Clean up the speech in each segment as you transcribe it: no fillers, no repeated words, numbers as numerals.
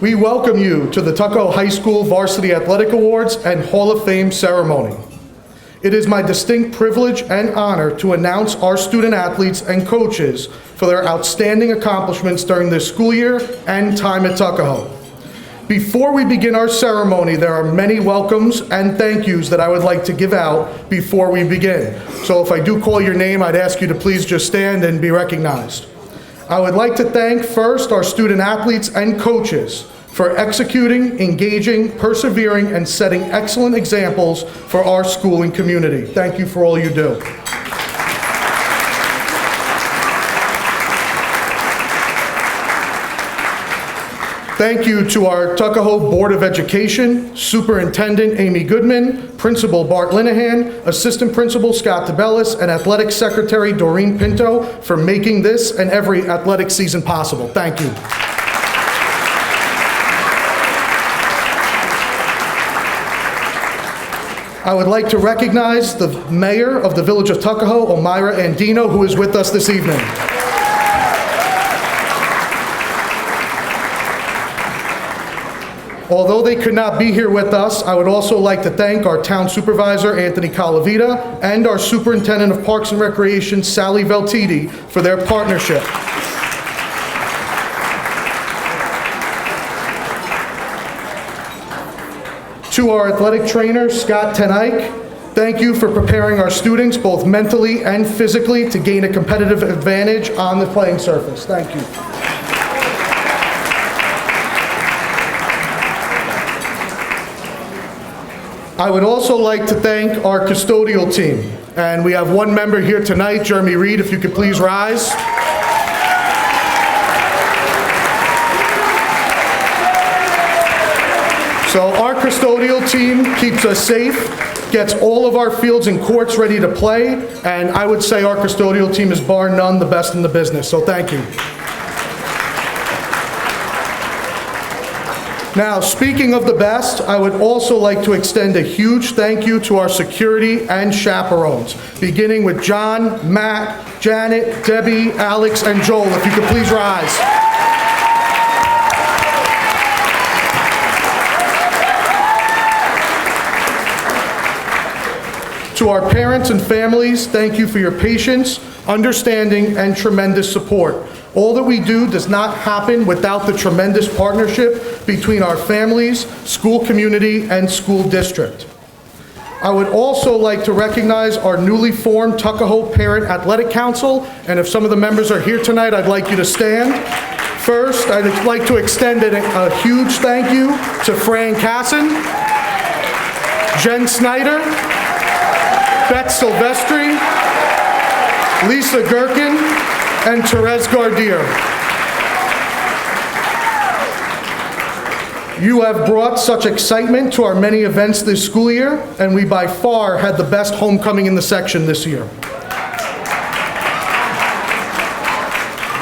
We welcome you to the Tuckahoe High School Varsity Athletic Awards and Hall of Fame ceremony. It is my distinct privilege and honor to announce our student athletes and coaches for their outstanding accomplishments during this school year and time at Tuckahoe. Before we begin our ceremony, there are many welcomes and thank yous that I would like to give out before we begin. So if I do call your name, I'd ask you to please just stand and be recognized. I would like to thank first our student athletes and coaches for executing, engaging, persevering, and setting excellent examples for our school and community. Thank you for all you do. Thank you to our Tuckahoe Board of Education, Superintendent Amy Goodman, Principal Bart Linehan, Assistant Principal Scott DeBellis, and Athletic Secretary Doreen Pinto for making this and every athletic season possible. Thank you. I would like to recognize the Mayor of the Village of Tuckahoe, Elmira Andino, who is with us this evening. Although they could not be here with us, I would also like to thank our Town Supervisor, Anthony Calavita, and our Superintendent of Parks and Recreation, Sally Veltiti, for their partnership. To our athletic trainer, Scott Tenike, thank you for preparing our students both mentally and physically to gain a competitive advantage on the playing surface. Thank you. I would also like to thank our custodial team, and we have one member here tonight, Jeremy Reed, if you could please rise. So our custodial team keeps us safe, gets all of our fields and courts ready to play, and I would say our custodial team is bar none the best in the business, so thank you. Now, speaking of the best, I would also like to extend a huge thank you to our security and chaperones, beginning with John, Matt, Janet, Debbie, Alex, and Joel, if you could please rise. To our parents and families, thank you for your patience, understanding, and tremendous support. All that we do does not happen without the tremendous partnership between our families, school community, and school district. I would also like to recognize our newly formed Tuckahoe Parent Athletic Council, and if some of the members are here tonight, I'd like you to stand. First, I'd like to extend a huge thank you to Fran Casson, Jen Snyder, Beth Silvestri, Lisa Gherkin, and Therese Gardier. You have brought such excitement to our many events this school year, and we by far had the best homecoming in the section this year.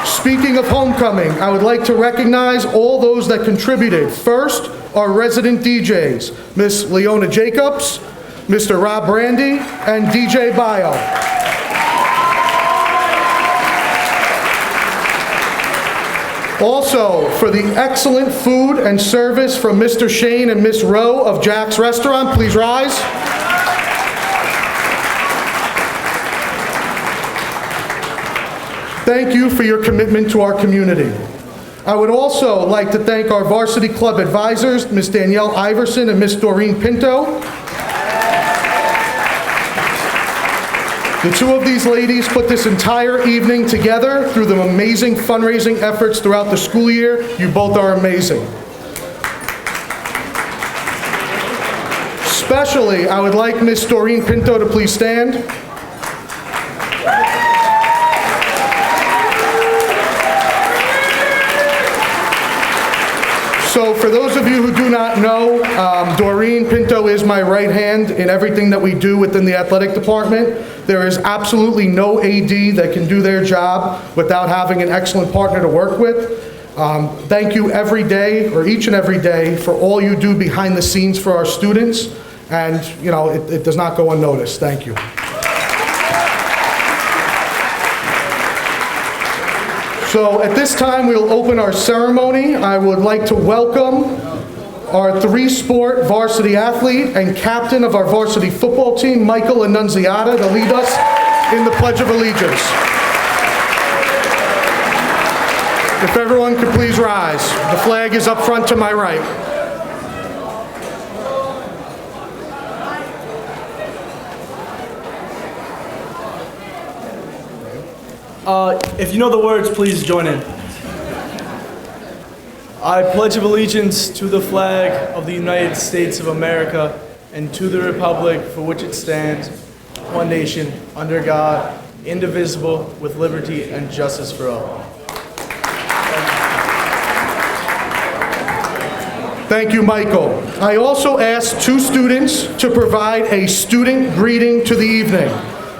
Speaking of homecoming, I would like to recognize all those that contributed. First, our resident DJs, Miss Leona Jacobs, Mr. Rob Brandy, and DJ Bio. Also, for the excellent food and service from Mr. Shane and Miss Rowe of Jack's Restaurant, please rise. Thank you for your commitment to our community. I would also like to thank our varsity club advisors, Miss Danielle Iverson and Miss Doreen Pinto. The two of these ladies put this entire evening together through the amazing fundraising efforts throughout the school year. You both are amazing. Especially, I would like Miss Doreen Pinto to please stand. So for those of you who do not know, Doreen Pinto is my right hand in everything that we do within the athletic department. There is absolutely no AD that can do their job without having an excellent partner to work with. Thank you every day, or each and every day, for all you do behind the scenes for our students, and you know, it does not go unnoticed. Thank you. So at this time, we'll open our ceremony. I would like to welcome our three-sport varsity athlete and captain of our varsity football team, Michael Annunziata, to lead us in the Pledge of Allegiance. If everyone could please rise. The flag is up front to my right. If you know the words, please join in. I pledge allegiance to the flag of the United States of America and to the republic for which it stands, one nation, under God, indivisible, with liberty and justice for all. Thank you, Michael. I also asked two students to provide a student greeting to the evening.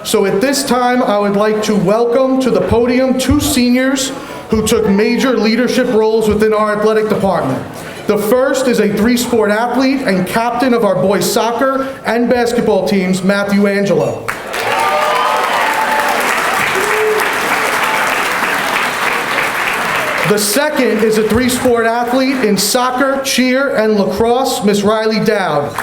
So at this time, I would like to welcome to the podium two seniors who took major leadership roles within our athletic department. The first is a three-sport athlete and captain of our boys soccer and basketball teams, Matthew Angelo. The second is a three-sport athlete in soccer, cheer, and lacrosse, Miss Riley Dowd.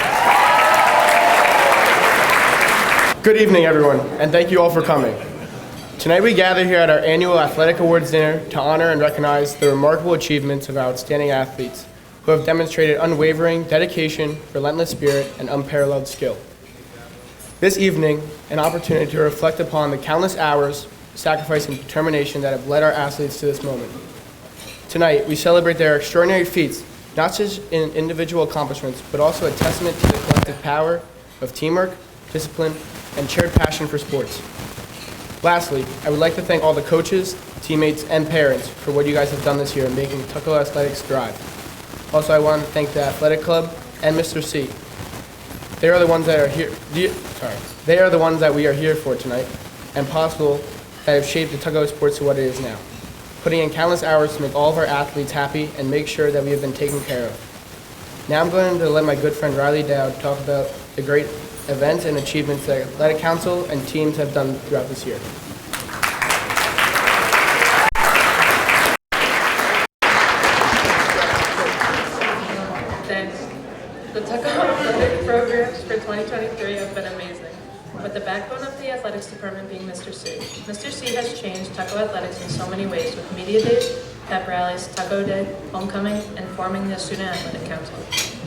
Good evening, everyone, and thank you all for coming. Tonight we gather here at our annual Athletic Awards dinner to honor and recognize the remarkable achievements of our outstanding athletes who have demonstrated unwavering dedication, relentless spirit, and unparalleled skill. This evening, an opportunity to reflect upon the countless hours, sacrifice, and determination that have led our athletes to this moment. Tonight, we celebrate their extraordinary feats, not just in individual accomplishments, but also a testament to the collective power of teamwork, discipline, and shared passion for sports. Lastly, I would like to thank all the coaches, teammates, and parents for what you guys have done this year in making Tuckahoe Athletics thrive. Also, I want to thank the athletic club and Mr. C. They are the ones that are here. They are the ones that we are here for tonight, and possible that have shaped the Tuckahoe sports to what it is now, putting in countless hours to make all of our athletes happy and make sure that we have been taken care of. Now I'm going to let my good friend Riley Dowd talk about the great events and achievements that Athletic Council and teams have done throughout this year. Thanks. The Tuckahoe athletic programs for 2023 have been amazing, with the backbone of the athletics department being Mr. C. Mr. C has changed Tuckahoe athletics in so many ways, with media days, pep rallies, Tuckahoe Day, homecoming, and forming the Student Athletic Council.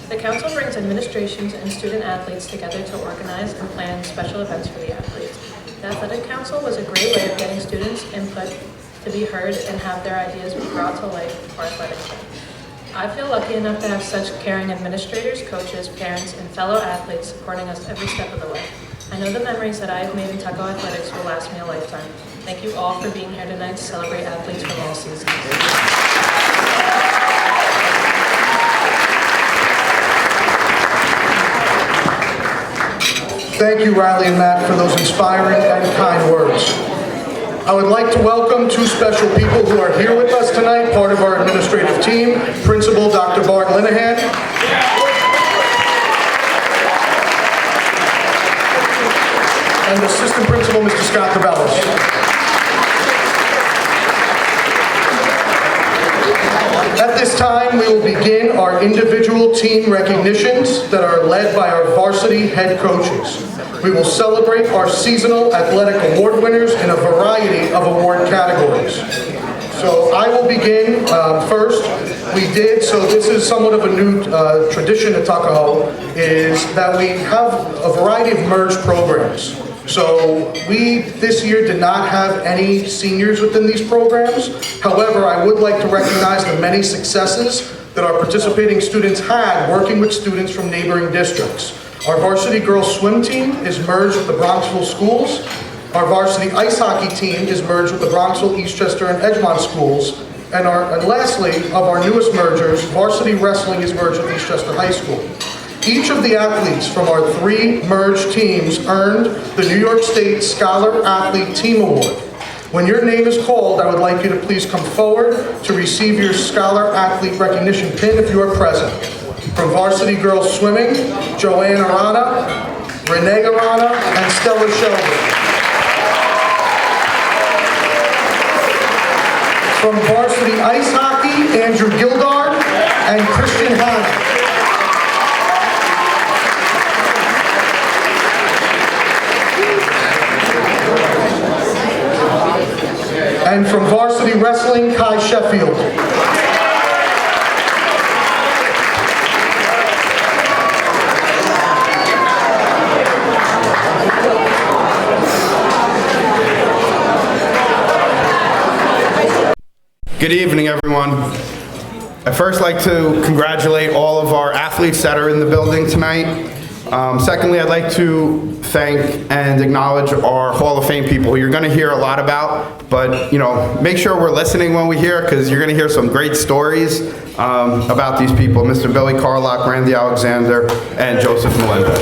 The council brings administrations and student athletes together to organize and plan special events for the athletes. The Athletic Council was a great way of getting students' input to be heard and have their ideas brought to life for athletics. I feel lucky enough to have such caring administrators, coaches, parents, and fellow athletes supporting us every step of the way. I know the memories that I have made in Tuckahoe athletics will last me a lifetime. Thank you all for being here tonight to celebrate athletes from all seasons. Thank you, Riley and Matt, for those inspiring and kind words. I would like to welcome two special people who are here with us tonight, part of our administrative team, Principal Dr. Bart Linehan, and Assistant Principal Mr. Scott Cabellas. At this time, we will begin our individual team recognitions that are led by our varsity head coaches. We will celebrate our seasonal athletic award winners in a variety of award categories. So I will begin first. So this is somewhat of a new tradition at Tuckahoe, is that we have a variety of merged programs. So we, this year, did not have any seniors within these programs. However, I would like to recognize the many successes that our participating students had working with students from neighboring districts. Our varsity girls swim team is merged with the Bronxville schools. Our varsity ice hockey team is merged with the Bronxville, Eastchester, and Edgemont schools. And lastly, of our newest mergers, varsity wrestling is merged with Eastchester High School. Each of the athletes from our three merged teams earned the New York State Scholar Athlete Team Award. When your name is called, I would like you to please come forward to receive your Scholar Athlete Recognition Pin if you are present. From Varsity Girls Swimming, Joanne Arana, Renee Arana, and Stella Shelby. From Varsity Ice Hockey, Andrew Gildard and Christian Hanna. And from Varsity Wrestling, Kai Sheffield. Good evening, everyone. I'd first like to congratulate all of our athletes that are in the building tonight. Secondly, I'd like to thank and acknowledge our Hall of Fame people who you're going to hear a lot about, but make sure we're listening when we hear, because you're going to hear some great stories about these people: Mr. Billy Carlock, Randy Alexander, and Joseph Melendez.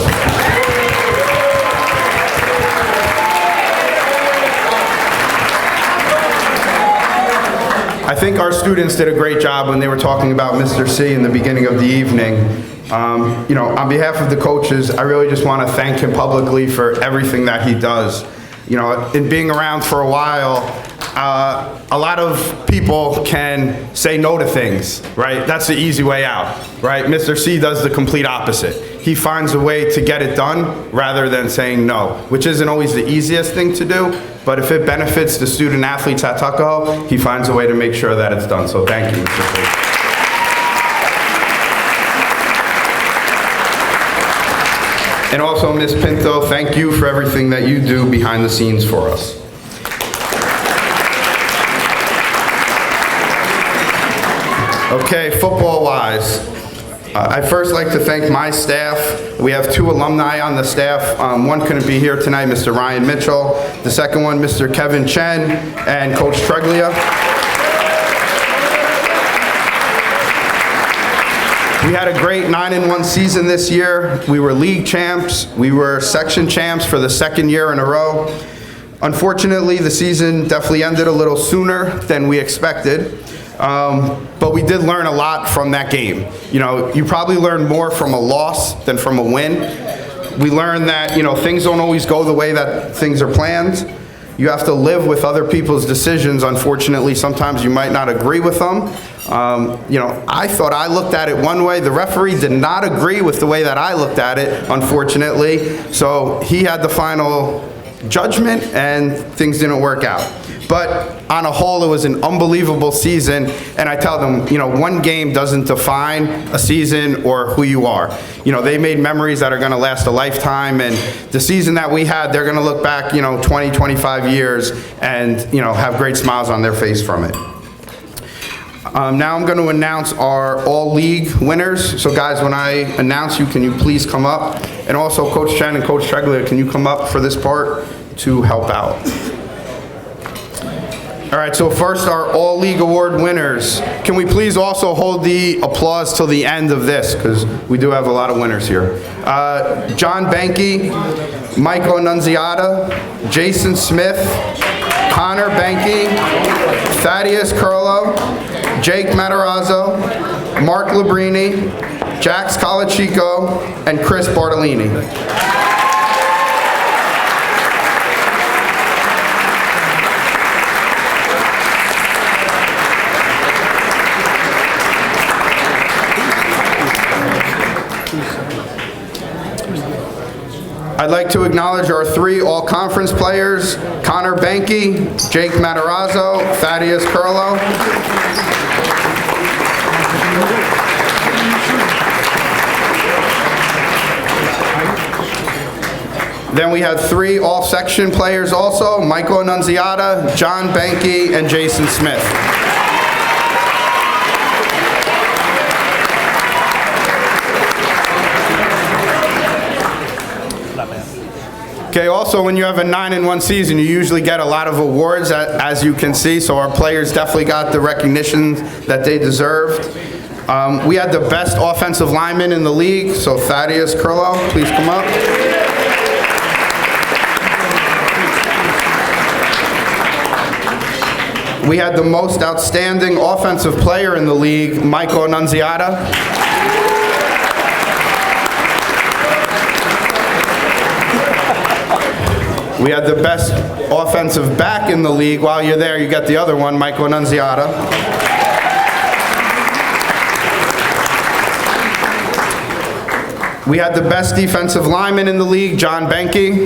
I think our students did a great job when they were talking about Mr. C in the beginning of the evening. On behalf of the coaches, I really just want to thank him publicly for everything that he does. In being around for a while, a lot of people can say no to things, right? That's the easy way out, right? Mr. C does the complete opposite. He finds a way to get it done rather than saying no, which isn't always the easiest thing to do, but if it benefits the student athletes at Tuckahoe, he finds a way to make sure that it's done. So thank you, Mr. C. And also, Ms. Pinto, thank you for everything that you do behind the scenes for us. Okay, football-wise, I'd first like to thank my staff. We have 2 alumni on the staff. One couldn't be here tonight, Mr. Ryan Mitchell. The second one, Mr. Kevin Chen and Coach Treglia. We had a great 9-1 season this year. We were league champs. We were section champs for the 2nd year in a row. Unfortunately, the season definitely ended a little sooner than we expected. But we did learn a lot from that game. You probably learned more from a loss than from a win. We learned that, things don't always go the way that things are planned. You have to live with other people's decisions. Unfortunately, sometimes you might not agree with them. I thought I looked at it one way. The referee did not agree with the way that I looked at it, unfortunately. So he had the final judgment and things didn't work out. But on a whole, it was an unbelievable season, and I tell them, one game doesn't define a season or who you are. They made memories that are going to last a lifetime, and the season that we had, they're going to look back, 20, 25 years and, have great smiles on their face from it. Now I'm going to announce our all-league winners. So guys, when I announce you, can you please come up? And also Coach Chen and Coach Treglia, can you come up for this part to help out? All right, so first our all-league award winners. Can we please also hold the applause till the end of this, because we do have a lot of winners here. John Benke, Michael Annunziata, Jason Smith, Connor Benke, Thaddeus Curlo, Jake Matarazzo, Mark Labrini, Jax Colachico, and Chris Bartolini. I'd like to acknowledge our 3 all-conference players: Connor Benke, Jake Matarazzo, Thaddeus Curlo. Then we had 3 all-section players also: Michael Annunziata, John Benke, and Jason Smith. Okay, also when you have a 9-1 season, you usually get a lot of awards, as you can see, so our players definitely got the recognition that they deserved. We had the best offensive lineman in the league, so Thaddeus Curlo, please come up. We had the most outstanding offensive player in the league, Michael Annunziata. We had the best offensive back in the league. While you're there, you got the other one, Michael Annunziata. We had the best defensive lineman in the league, John Benke.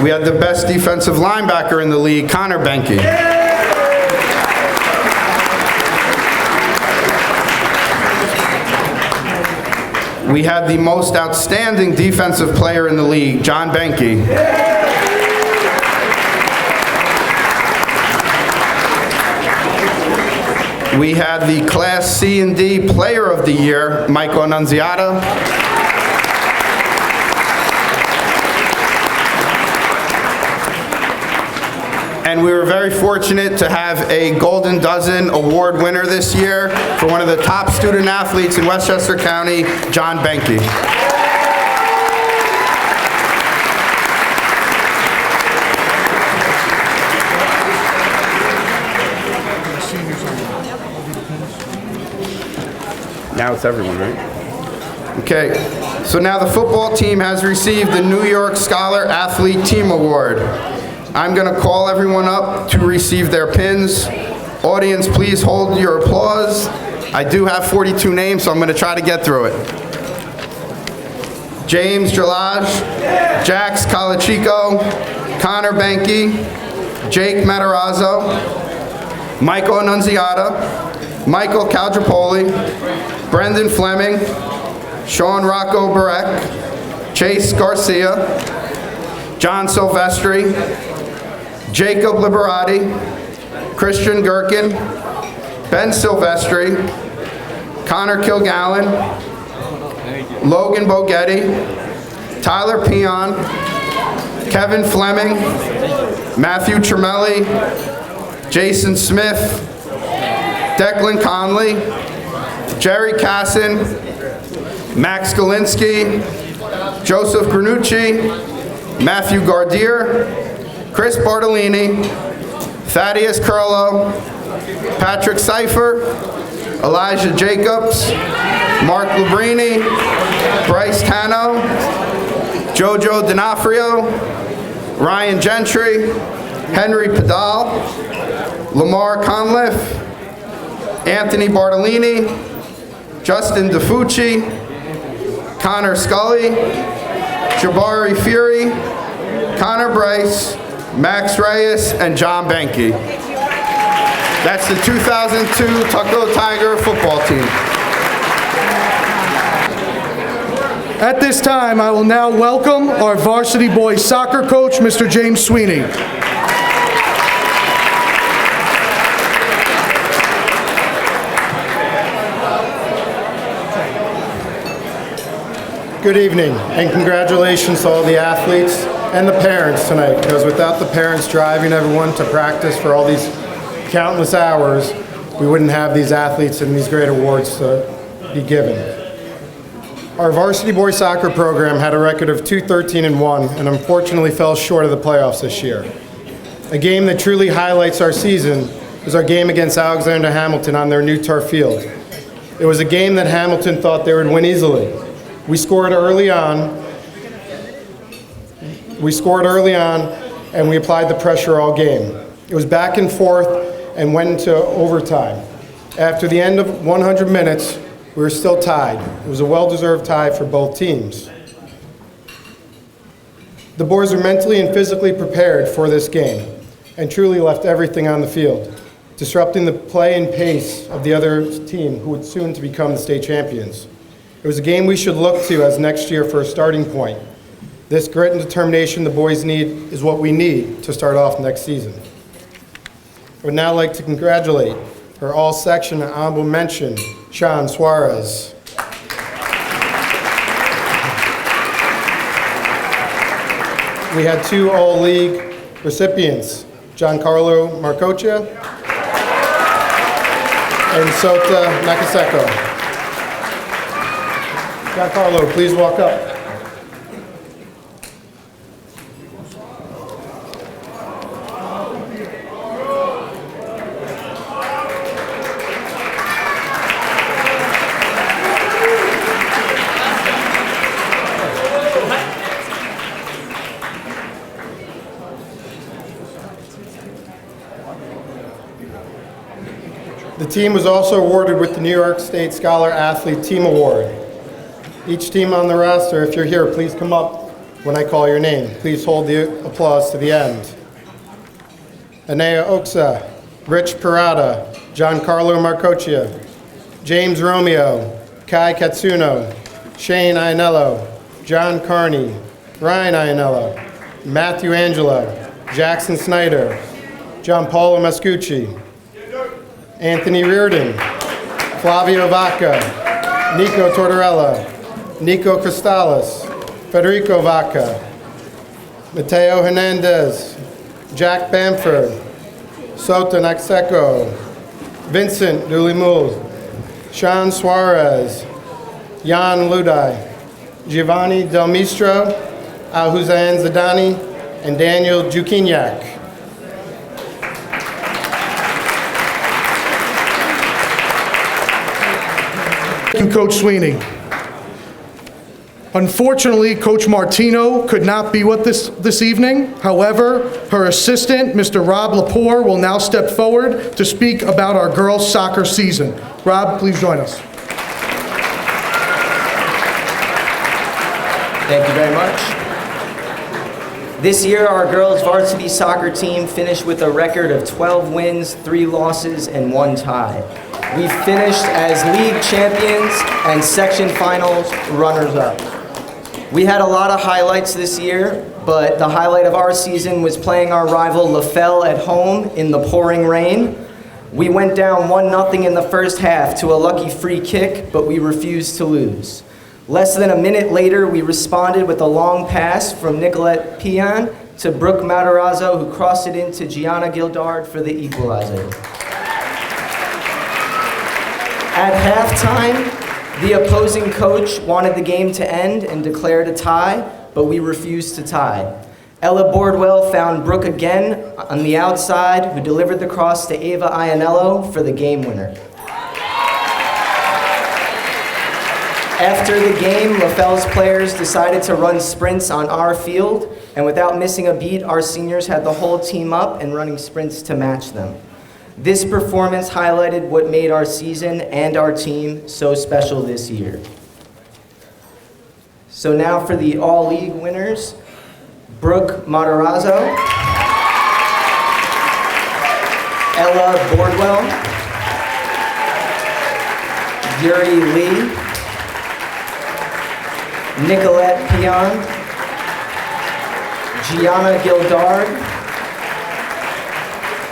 We had the best defensive linebacker in the league, Connor Benke. We had the most outstanding defensive player in the league, John Benke. We had the Class C and D Player of the Year, Michael Annunziata. And we were very fortunate to have a Golden Dozen Award winner this year for one of the top student athletes in Westchester County, John Benke. Now it's everyone, right? Okay, so now the football team has received the New York Scholar Athlete Team Award. I'm going to call everyone up to receive their pins. Audience, please hold your applause. I do have 42 names, so I'm going to try to get through it. James Gelage, Jax Colachico, Connor Benke, Jake Matarazzo, Michael Annunziata, Michael Caldrapoli, Brendan Fleming, Sean Rocco Barek, Chase Garcia, John Silvestri, Jacob Liberati, Christian Gherkin, Ben Silvestri, Connor Kilgallen, Logan Bogetti, Tyler Peon, Kevin Fleming, Matthew Tremelli, Jason Smith, Declan Conley, Jerry Casson, Max Galinsky, Joseph Granucci, Matthew Gardier, Chris Bartolini, Thaddeus Curlo, Patrick Seifer, Elijah Jacobs, Mark Labrini, Bryce Cano, Jojo D'Onofrio, Ryan Gentry, Henry Padal, Lamar Conliff, Anthony Bartolini, Justin DeFucci, Connor Scully, Jabari Fury, Connor Bryce, Max Reyes, and John Benke. That's the 2002 Tuckahoe Tiger football team. At this time, I will now welcome our varsity boys soccer coach, Mr. James Sweeney. Good evening, and congratulations to all the athletes and the parents tonight, because without the parents driving everyone to practice for all these countless hours, we wouldn't have these athletes and these great awards to be given. Our varsity boys soccer program had a record of 2-13-1 and unfortunately fell short of the playoffs this year. A game that truly highlights our season was our game against Alexander Hamilton on their new turf field. It was a game that Hamilton thought they would win easily. We scored early on, and we applied the pressure all game. It was back and forth and went into overtime. After the end of 100 minutes, we were still tied. It was a well-deserved tie for both teams. The boys were mentally and physically prepared for this game and truly left everything on the field, disrupting the play and pace of the other team who would soon to become the state champions. It was a game we should look to as next year for a starting point. This grit and determination the boys need is what we need to start off next season. I would now like to congratulate our all-section and honorable mention, Sean Suarez. We had two all-league recipients, Giancarlo Marcocia and Sota Nakaseko. Giancarlo, please walk up. The team was also awarded with the New York State Scholar Athlete Team Award. Each team on the roster, if you're here, please come up when I call your name. Please hold the applause to the end. Anea Oxa, Rich Parada, Giancarlo Marcocchia, James Romeo, Kai Katsuno, Shane Ianello, John Carney, Ryan Ianello, Matthew Angelo, Jackson Snyder, Gianpaolo Mascucci, Anthony Reardon, Flavio Vaca, Nico Tortorella, Nico Cristales, Federico Vaca, Mateo Hernandez, Jack Bamford, Sota Naxeco, Vincent Dulimul, Sean Suarez, Jan Ludai, Giovanni Del Mistro, Al-Hussein Zadani, and Daniel Jukinyak. Thank you, Coach Sweeney. Unfortunately, Coach Martino could not be with us this evening. However, her assistant, Mr. Rob Lepore, will now step forward to speak about our girls' soccer season. Rob, please join us. Thank you very much. This year, our girls' varsity soccer team finished with a record of 12 wins, 3 losses, and 1 tie. We finished as league champions and section finals runners-up. We had a lot of highlights this year, but the highlight of our season was playing our rival LaFell at home in the pouring rain. We went down 1-0 in the first half to a lucky free kick, but we refused to lose. Less than a minute later, we responded with a long pass from Nicolette Pian to Brooke Matarazzo, who crossed it into Gianna Gildard for the equalizer. At halftime, the opposing coach wanted the game to end and declared a tie, but we refused to tie. Ella Bordwell found Brooke again on the outside, who delivered the cross to Ava Ianello for the game winner. After the game, LaFell's players decided to run sprints on our field, and without missing a beat, our seniors had the whole team up and running sprints to match them. This performance highlighted what made our season and our team so special this year. So now for the all-league winners, Brooke Matarazzo, Ella Bordwell, Yuri Lee, Nicolette Pion, Gianna Gildard,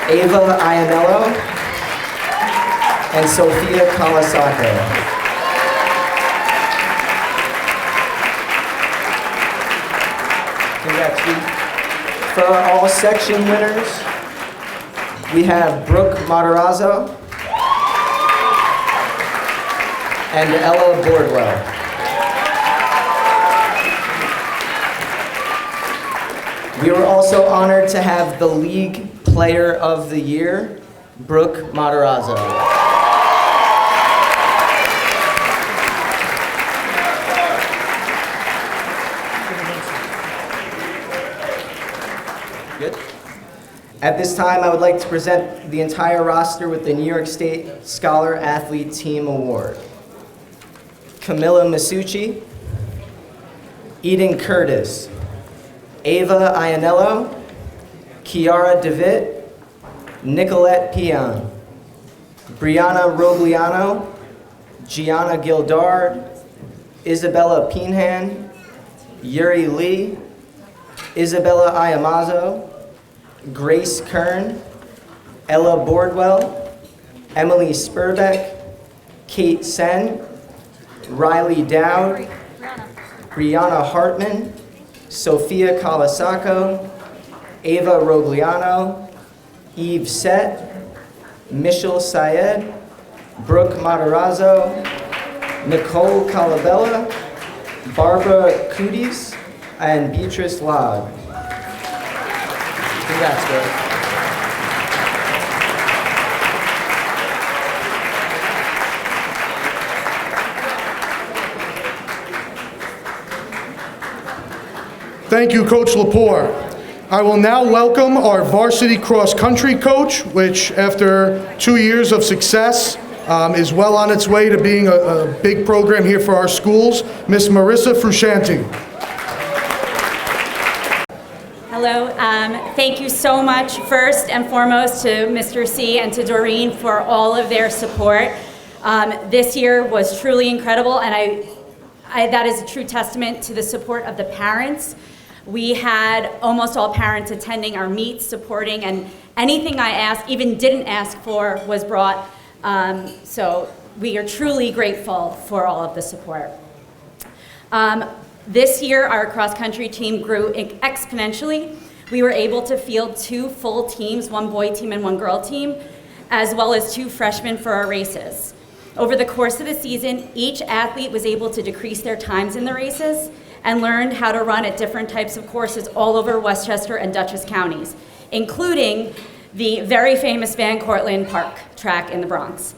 Ava Ianello, and Sophia Kawasaki. Congrats. For our all-section winners, we have Brooke Matarazzo and Ella Bordwell. We were also honored to have the League Player of the Year, Brooke Matarazzo. Good. At this time, I would like to present the entire roster with the New York State Scholar Athlete Team Award. Camilla Masucci, Eden Curtis, Ava Ianello, Kiara DeVitt, Nicolette Pion, Brianna Rogliano, Gianna Gildard, Isabella Pinhan, Yuri Lee, Isabella Iamazo, Grace Kern, Ella Bordwell, Emily Spurbeck, Kate Sen, Riley Dowd, Brianna Hartman, Sophia Kawasaki, Ava Rogliano, Eve Sett, Michelle Syed, Brooke Matarazzo, Nicole Calabella, Barbara Cooties, and Beatrice Laud. Congrats, Brooke. Thank you, Coach Lepore. I will now welcome our varsity cross-country coach, which after 2 years of success is well on its way to being a big program here for our schools, Miss Marissa Frusciante. Hello, thank you so much first and foremost to Mr. C and to Doreen for all of their support. This year was truly incredible, and that is a true testament to the support of the parents. We had almost all parents attending our meets, supporting, and anything I asked, even didn't ask for, was brought. So we are truly grateful for all of the support. This year, our cross-country team grew exponentially. We were able to field 2 full teams, 1 boy team and 1 girl team, as well as 2 freshmen for our races. Over the course of the season, each athlete was able to decrease their times in the races and learned how to run at different types of courses all over Westchester and Dutchess counties, including the very famous Van Cortlandt Park track in the Bronx.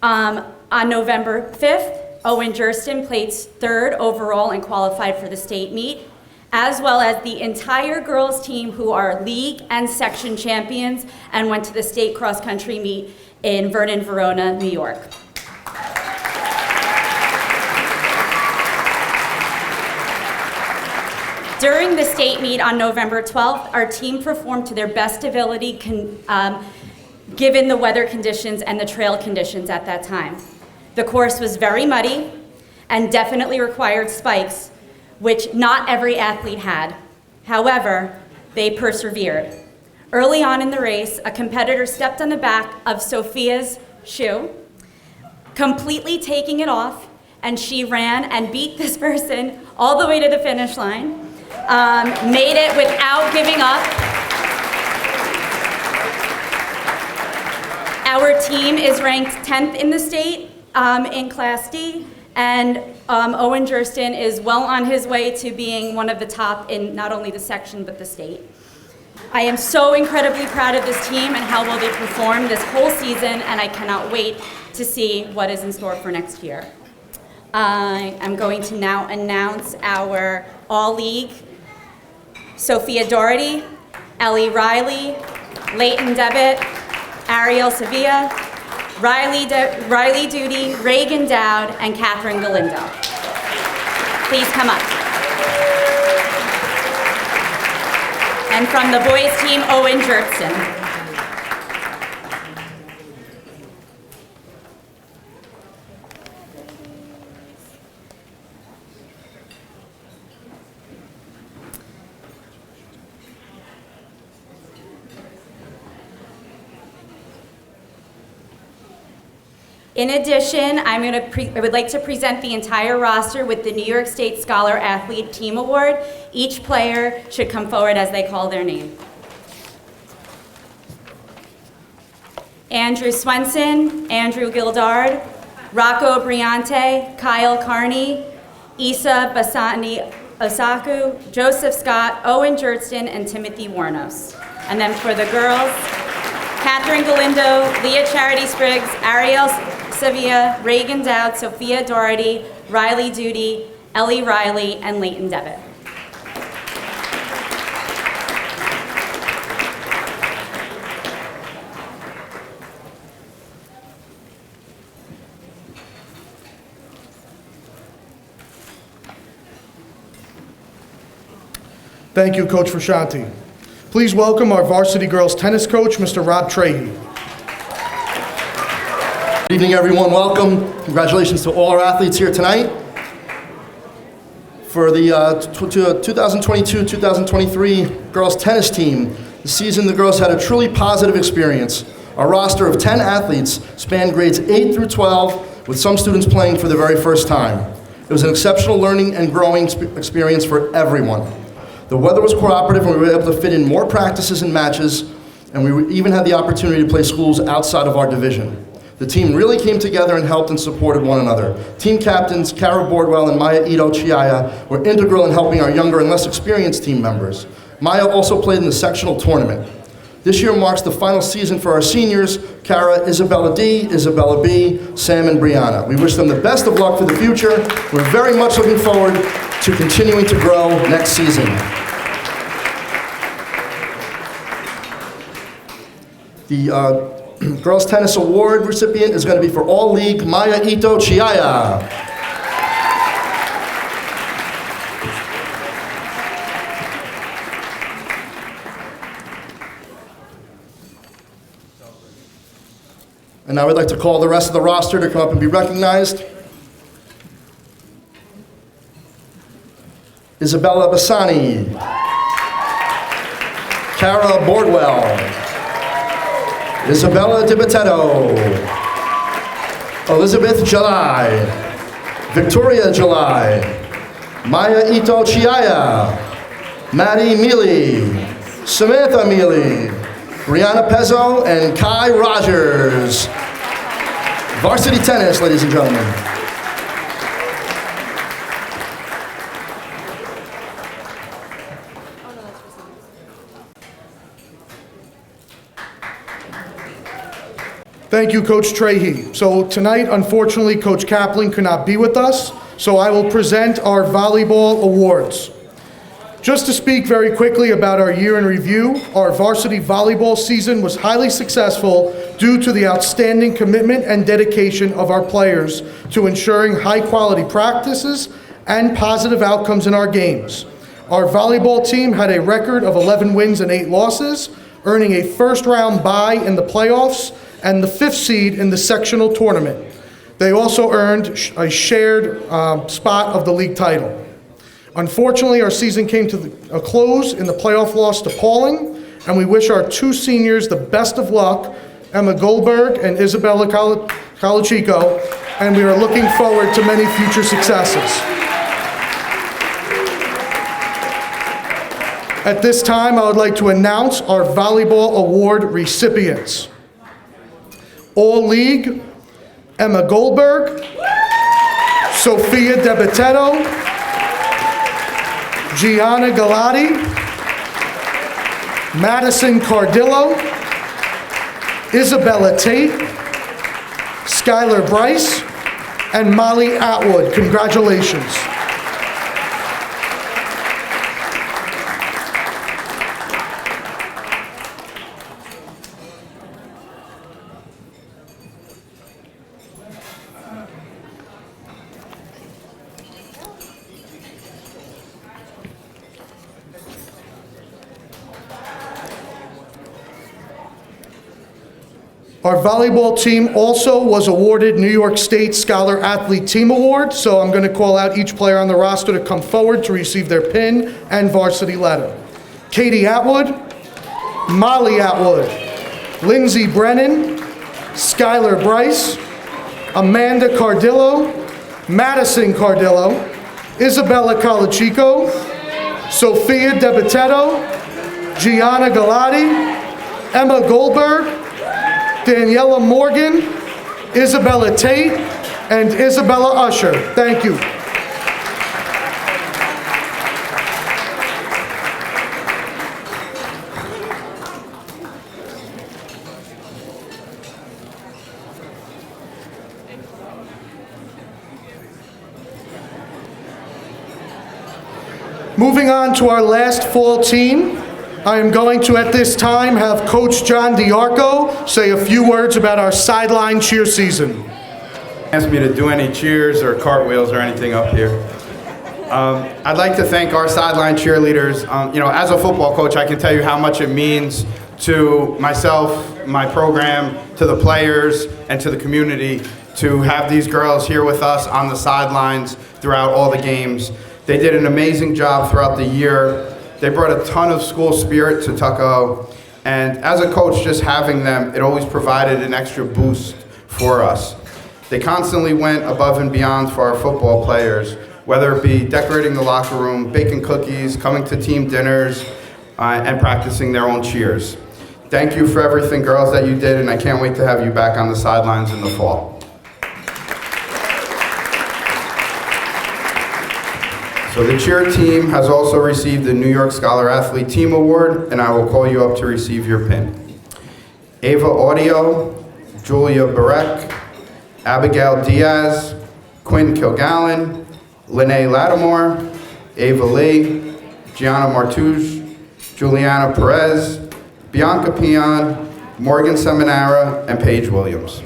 On November 5th, Owen Jurston placed 3rd overall and qualified for the state meet, as well as the entire girls team who are league and section champions and went to the state cross-country meet in Vernon, Verona, New York. During the state meet on November 12th, our team performed to their best ability given the weather conditions and the trail conditions at that time. The course was very muddy and definitely required spikes, which not every athlete had. However, they persevered. Early on in the race, a competitor stepped on the back of Sophia's shoe, completely taking it off, and she ran and beat this person all the way to the finish line. Made it without giving up. Our team is ranked 10th in the state in Class D, and Owen Jurston is well on his way to being one of the top in not only the section but the state. I am so incredibly proud of this team and how well they performed this whole season, and I cannot wait to see what is in store for next year. I am going to now announce our All-League. Sophia Doherty, Ellie Riley, Leighton Devitt, Ariel Sevilla, Riley Duty, Reagan Dowd, and Catherine Galindo. Please come up. And from the boys team, Owen Jurston. In addition, I would like to present the entire roster with the New York State Scholar Athlete Team Award. Each player should come forward as they call their name. Andrew Swenson, Andrew Gildard, Rocco Briante, Kyle Carney, Isa Basani Osaku, Joseph Scott, Owen Jurston, and Timothy Warnos. And then for the girls, Catherine Galindo, Leah Charity Spriggs, Ariel Sevilla, Reagan Dowd, Sophia Doherty, Riley Duty, Ellie Riley, and Leighton Devitt. Thank you, Coach Frusciante. Please welcome our varsity girls tennis coach, Mr. Rob Trahey. Good evening, everyone. Welcome. Congratulations to all our athletes here tonight. For the 2022-2023 girls tennis team, this season the girls had a truly positive experience. Our roster of 10 athletes spanned grades 8 through 12, with some students playing for the very first time. It was an exceptional learning and growing experience for everyone. The weather was cooperative and we were able to fit in more practices and matches, and we even had the opportunity to play schools outside of our division. The team really came together and helped and supported one another. Team captains Kara Bordwell and Maya Ito Chiaya were integral in helping our younger and less experienced team members. Maya also played in the sectional tournament. This year marks the final season for our seniors, Kara, Isabella D, Isabella B, Sam, and Brianna. We wish them the best of luck for the future. We're very much looking forward to continuing to grow next season. The Girls Tennis Award recipient is going to be for All League Maya Ito Chiaya. And now I'd like to call the rest of the roster to come up and be recognized. Isabella Bassani, Cara Bordwell, Isabella DiBattista, Elizabeth July, Victoria July, Maya Ito Chiaya, Maddie Mealy, Samantha Mealy, Brianna Pezzo, and Kai Rogers. Varsity tennis, ladies and gentlemen. Thank you, Coach Trahey. So tonight, unfortunately, Coach Kaplan could not be with us, so I will present our volleyball awards. Just to speak very quickly about our year in review, our varsity volleyball season was highly successful due to the outstanding commitment and dedication of our players to ensuring high-quality practices and positive outcomes in our games. Our volleyball team had a record of 11 wins and 8 losses, earning a first-round bye in the playoffs and the 5th seed in the sectional tournament. They also earned a shared spot of the league title. Unfortunately, our season came to a close in the playoff loss to Pauling, and we wish our 2 seniors the best of luck, Emma Goldberg and Isabella Colachico, and we are looking forward to many future successes. At this time, I would like to announce our volleyball award recipients. All League, Emma Goldberg, Sophia DeBattista, Gianna Galati, Madison Cardillo, Isabella Tate, Skylar Bryce, and Molly Atwood. Congratulations. Our volleyball team also was awarded New York State Scholar Athlete Team Award, so I'm going to call out each player on the roster to come forward to receive their pin and varsity letter. Katie Atwood, Molly Atwood, Lindsay Brennan, Skylar Bryce, Amanda Cardillo, Madison Cardillo, Isabella Colachico, Sophia DeBattista, Gianna Galati, Emma Goldberg, Daniela Morgan, Isabella Tate, and Isabella Usher. Thank you. Moving on to our last fall team, I am going to, at this time, have Coach John DiArco say a few words about our sideline cheer season. Asked me to do any cheers or cartwheels or anything up here. I'd like to thank our sideline cheerleaders. As a football coach, I can tell you how much it means to myself, my program, to the players, and to the community to have these girls here with us on the sidelines throughout all the games. They did an amazing job throughout the year. They brought a ton of school spirit to Tuckahoe, and as a coach, just having them, it always provided an extra boost for us. They constantly went above and beyond for our football players, whether it be decorating the locker room, baking cookies, coming to team dinners, and practicing their own cheers. Thank you for everything, girls, that you did, and I can't wait to have you back on the sidelines in the fall. So the cheer team has also received the New York Scholar Athlete Team Award, and I will call you up to receive your pin. Ava Audio, Julia Barek, Abigail Diaz, Quinn Kilgallen, Lene Lattimore, Ava Lee, Gianna Martouche, Juliana Perez, Bianca Pion, Morgan Seminara, and Paige Williams.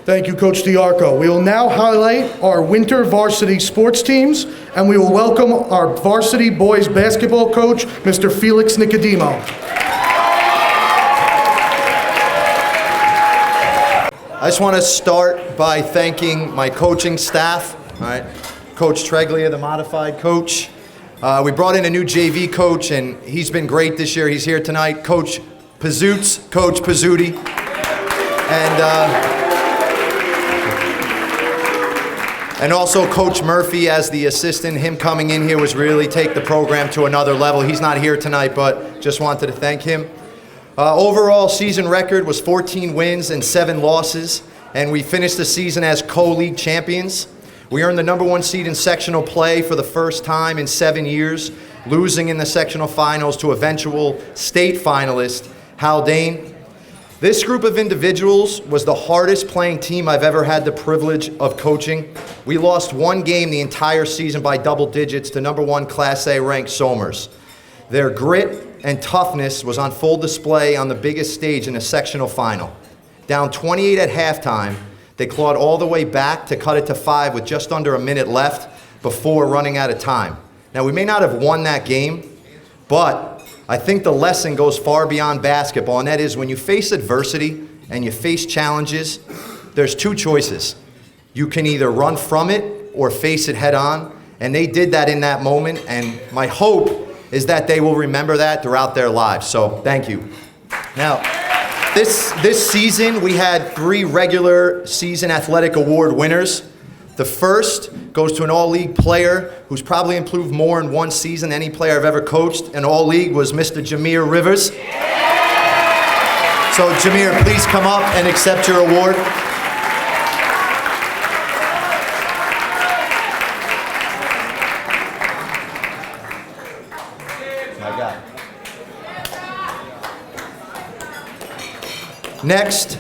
Thank you, Coach Diarco. We will now highlight our winter varsity sports teams, and we will welcome our varsity boys basketball coach, Mr. Felix Nicodemo. I just want to start by thanking my coaching staff, all right? Coach Treglia, the modified coach. We brought in a new JV coach, and he's been great this year. He's here tonight. Coach Pazoots, Coach Pazzuti. And also Coach Murphy as the assistant. Him coming in here was really take the program to another level. He's not here tonight, but just wanted to thank him. Overall season record was 14 wins and 7 losses, and we finished the season as co-league champions. We earned the #1 seed in sectional play for the first time in 7 years, losing in the sectional finals to eventual state finalist Haldane. This group of individuals was the hardest playing team I've ever had the privilege of coaching. We lost 1 game the entire season by double digits to #1 Class A ranked Somers. Their grit and toughness was on full display on the biggest stage in the sectional final. Down 28 at halftime, they clawed all the way back to cut it to 5 with just under a minute left before running out of time. Now, we may not have won that game, but I think the lesson goes far beyond basketball, and that is when you face adversity and you face challenges, there's 2 choices. You can either run from it or face it head on, and they did that in that moment, and my hope is that they will remember that throughout their lives. So thank you. Now, this season we had 3 regular season athletic award winners. The first goes to an all-league player who's probably improved more in 1 season than any player I've ever coached. An all-league was Mr. Jameer Rivers. So Jameer, please come up and accept your award. My God. Next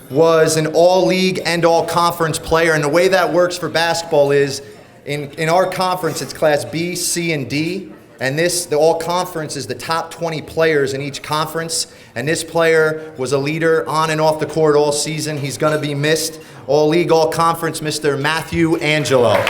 was an all-league and all-conference player, and the way that works for basketball is in our conference it's Class B, C, and D, and the all-conference is the top 20 players in each conference, and this player was a leader on and off the court all season. He's going to be missed. All-league, all-conference, Mr. Matthew Angelo.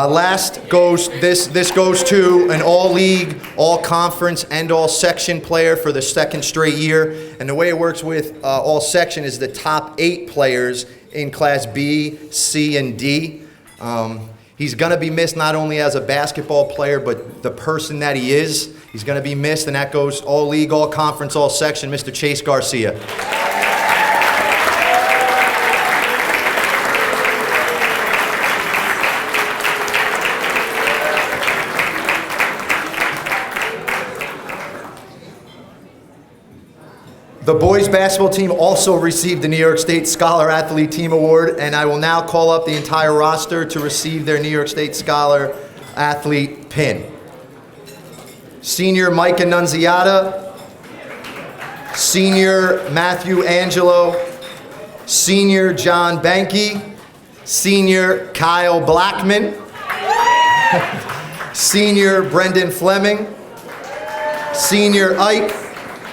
Last goes this goes to an all-league, all-conference, and all-section player for the 2nd straight year. And the way it works with all-section is the top 8 players in Class B, C, and D. He's going to be missed not only as a basketball player, but the person that he is. He's going to be missed, and that goes all-league, all-conference, all-section, Mr. Chase Garcia. The boys basketball team also received the New York State Scholar Athlete Team Award, and I will now call up the entire roster to receive their New York State Scholar Athlete pin. Senior Mike Annunziata, Senior Matthew Angelo, Senior John Banky, Senior Kyle Blackman, Senior Brendan Fleming, Senior Ike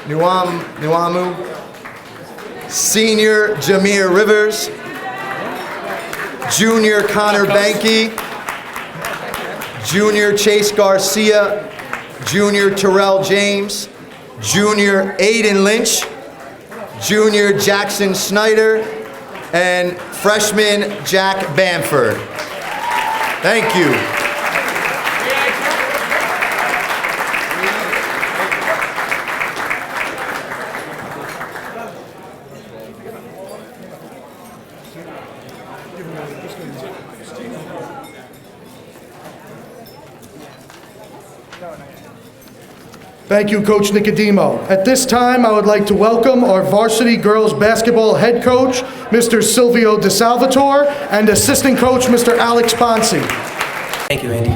Nuamu, Senior Jameer Rivers, Junior Connor Banky, Junior Chase Garcia, Junior Terrell James, Junior Aiden Lynch, Junior Jackson Snyder, and Freshman Jack Bamford. Thank you. Thank you, Coach Nicodemo. At this time, I would like to welcome our varsity girls basketball head coach, Mr. Silvio DeSalvatore, and assistant coach, Mr. Alex Bonsi. Thank you, Andy.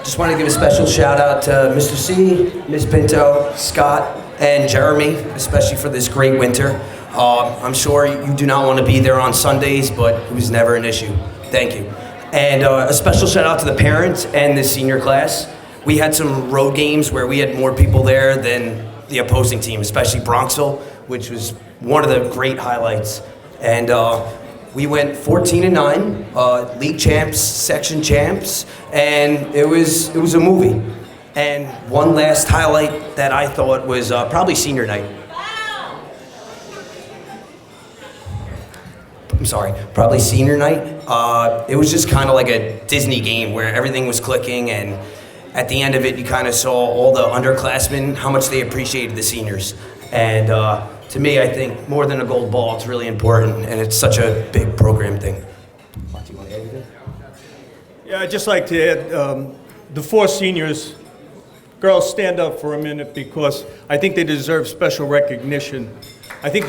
Just want to give a special shout out to Mr. C, Ms. Pinto, Scott, and Jeremy, especially for this great winter. I'm sure you do not want to be there on Sundays, but it was never an issue. Thank you. And a special shout out to the parents and the senior class. We had some road games where we had more people there than the opposing team, especially Bronxville, which was one of the great highlights. And we went 14-9, league champs, section champs, and it was a movie. And one last highlight that I thought was probably senior night. I'm sorry, probably senior night. It was just kind of like a Disney game where everything was clicking, and at the end of it, you kind of saw all the underclassmen, how much they appreciated the seniors. And to me, I think more than a gold ball, it's really important, and it's such a big program thing. Yeah, I'd just like to add, the four seniors, girls, stand up for a minute because I think they deserve special recognition. I think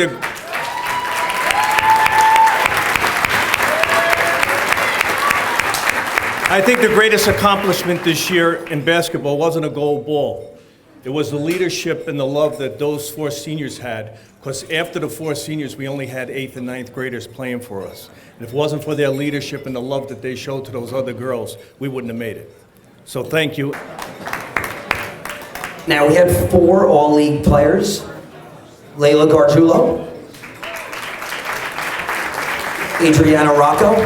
the greatest accomplishment this year in basketball wasn't a gold ball. It was the leadership and the love that those four seniors had, because after the four seniors, we only had 8th and 9th graders playing for us. And if it wasn't for their leadership and the love that they showed to those other girls, we wouldn't have made it. So thank you. Now we had 4 all-league players. Layla Gargiulo, Adriana Rocco,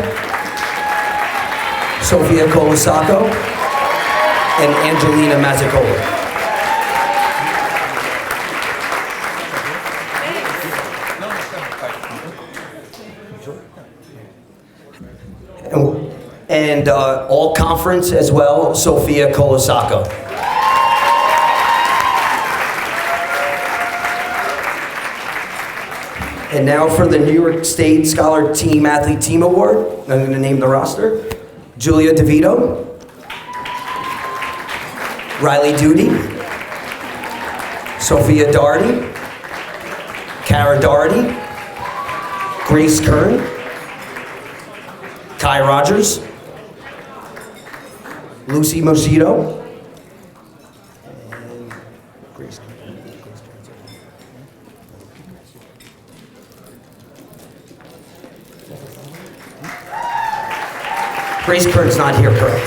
Sofia Colasaco, and Angelina Mazzicola. And all conference as well, Sofia Colasaco. And now for the New York State Scholar Team Athlete Team Award, I'm going to name the roster. Julia DeVito, Riley Duty, Sophia Doherty, Kara Doherty, Grace Kern, Kai Rogers, Lucy Mosito, and Grace Kern. Grace Kern's not here, correct?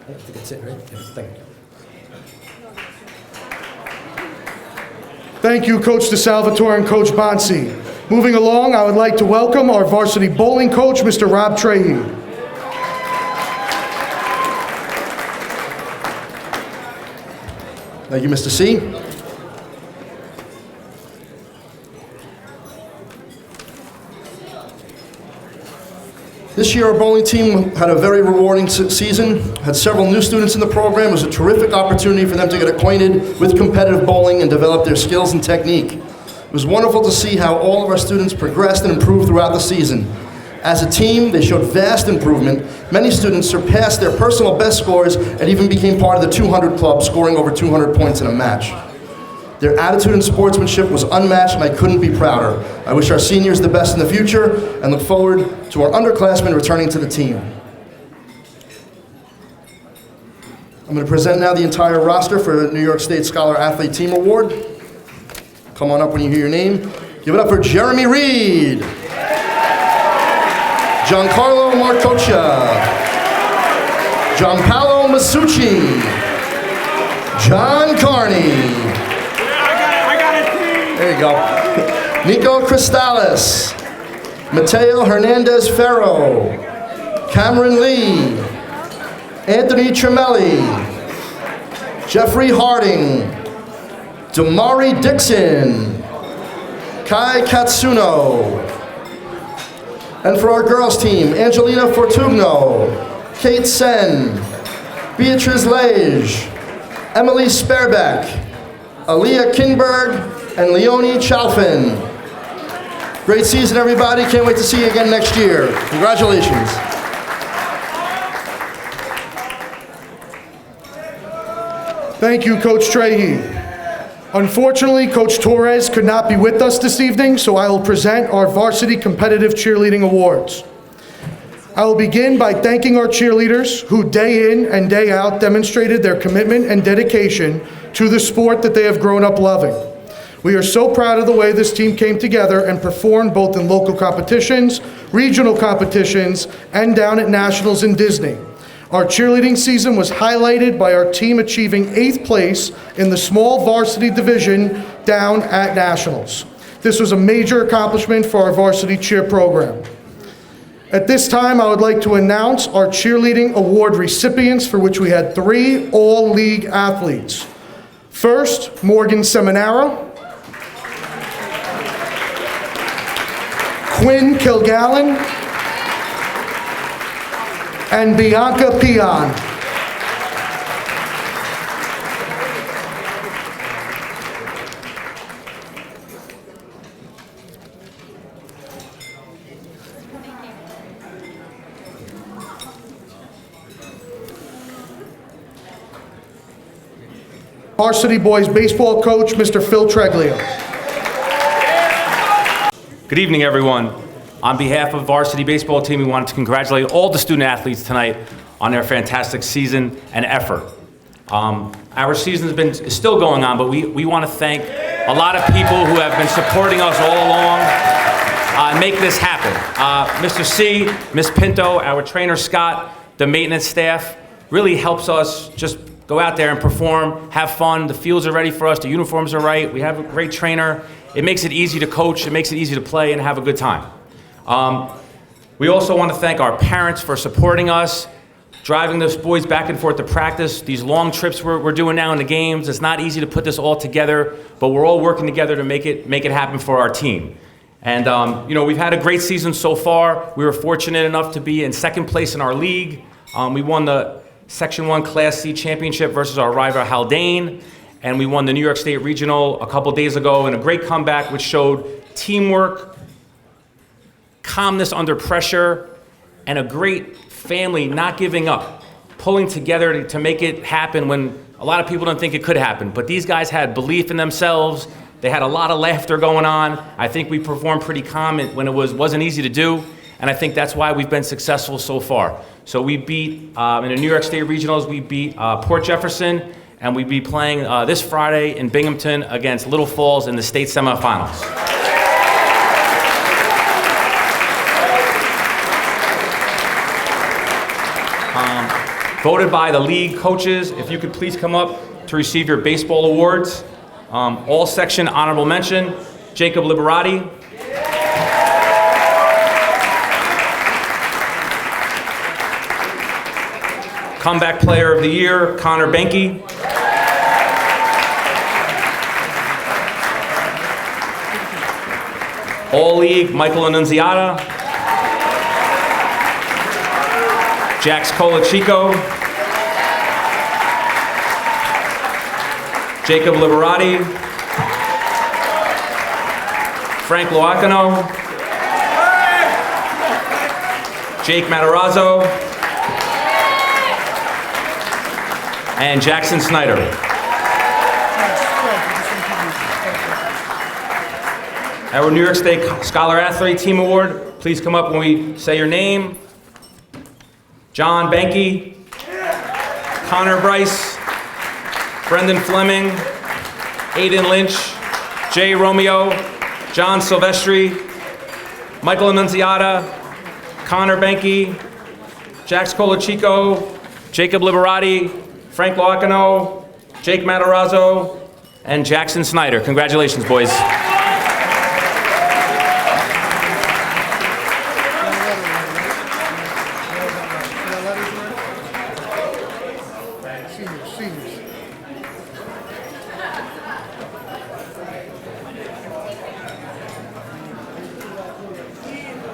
I think that's it, right? Yeah, thank you. Thank you, Coach DeSalvatore and Coach Bonsi. Moving along, I would like to welcome our varsity bowling coach, Mr. Rob Trahey. Thank you, Mr. C. This year, our bowling team had a very rewarding season, had several new students in the program. It was a terrific opportunity for them to get acquainted with competitive bowling and develop their skills and technique. It was wonderful to see how all of our students progressed and improved throughout the season. As a team, they showed vast improvement. Many students surpassed their personal best scores and even became part of the 200 club, scoring over 200 points in a match. Their attitude and sportsmanship was unmatched, and I couldn't be prouder. I wish our seniors the best in the future and look forward to our underclassmen returning to the team. I'm going to present now the entire roster for the New York State Scholar Athlete Team Award. Come on up when you hear your name. Give it up for Jeremy Reed, Giancarlo Marcoccia, Gianpaolo Masucci, John Carney. There you go. Nico Cristales, Mateo Hernandez Ferro, Cameron Lee, Anthony Tremelli, Jeffrey Harding, Damari Dixon, Kai Katsuno. And for our girls team, Angelina Fortugno, Kate Sen, Beatrice Lage, Emily Sparebeck, Aaliyah Kingberg, and Leonie Chalfin. Great season, everybody. Can't wait to see you again next year. Congratulations. Thank you, Coach Trahey. Unfortunately, Coach Torres could not be with us this evening, so I will present our Varsity Competitive Cheerleading Awards. I will begin by thanking our cheerleaders who day in and day out demonstrated their commitment and dedication to the sport that they have grown up loving. We are so proud of the way this team came together and performed both in local competitions, regional competitions, and down at Nationals in Disney. Our cheerleading season was highlighted by our team achieving 8th place in the small varsity division down at Nationals. This was a major accomplishment for our varsity cheer program. At this time, I would like to announce our cheerleading award recipients, for which we had 3 all-league athletes. First, Morgan Seminara, Quinn Kilgallen, and Bianca Pion. Varsity boys baseball coach, Mr. Phil Treglio. Good evening, everyone. On behalf of varsity baseball team, we wanted to congratulate all the student athletes tonight on their fantastic season and effort. Our season is still going on, but we want to thank a lot of people who have been supporting us all along and make this happen. Mr. C, Ms. Pinto, our trainer Scott, the maintenance staff really helps us just go out there and perform, have fun. The fields are ready for us, the uniforms are right, we have a great trainer. It makes it easy to coach, it makes it easy to play and have a good time. We also want to thank our parents for supporting us, driving those boys back and forth to practice, these long trips we're doing now in the games. It's not easy to put this all together, but we're all working together to make it happen for our team. And we've had a great season so far. We were fortunate enough to be in 2nd place in our league. We won the Section 1 Class C championship versus our rival Haldane, and we won the New York State Regional a couple days ago in a great comeback which showed teamwork, calmness under pressure, and a great family not giving up, pulling together to make it happen when a lot of people don't think it could happen. But these guys had belief in themselves. They had a lot of laughter going on. I think we performed pretty calm when it wasn't easy to do, and I think that's why we've been successful so far. So we beat, in the New York State Regionals, we beat Port Jefferson, and we'll be playing this Friday in Binghamton against Little Falls in the state semifinals. Voted by the league coaches, if you could please come up to receive your baseball awards. All section honorable mention, Jacob Liberati. Comeback Player of the Year, Connor Benke. All League, Michael Annunziata. Jax Colachico. Jacob Liberati. Frank Loacano. Jake Matarazzo. And Jackson Snyder. Our New York State Scholar Athlete Team Award, please come up when we say your name. John Benke, Connor Bryce, Brendan Fleming, Aiden Lynch, Jay Romeo, John Silvestri, Michael Annunziata, Connor Benke, Jax Colachico, Jacob Liberati, Frank Loacano, Jake Matarazzo, and Jackson Snyder. Congratulations, boys.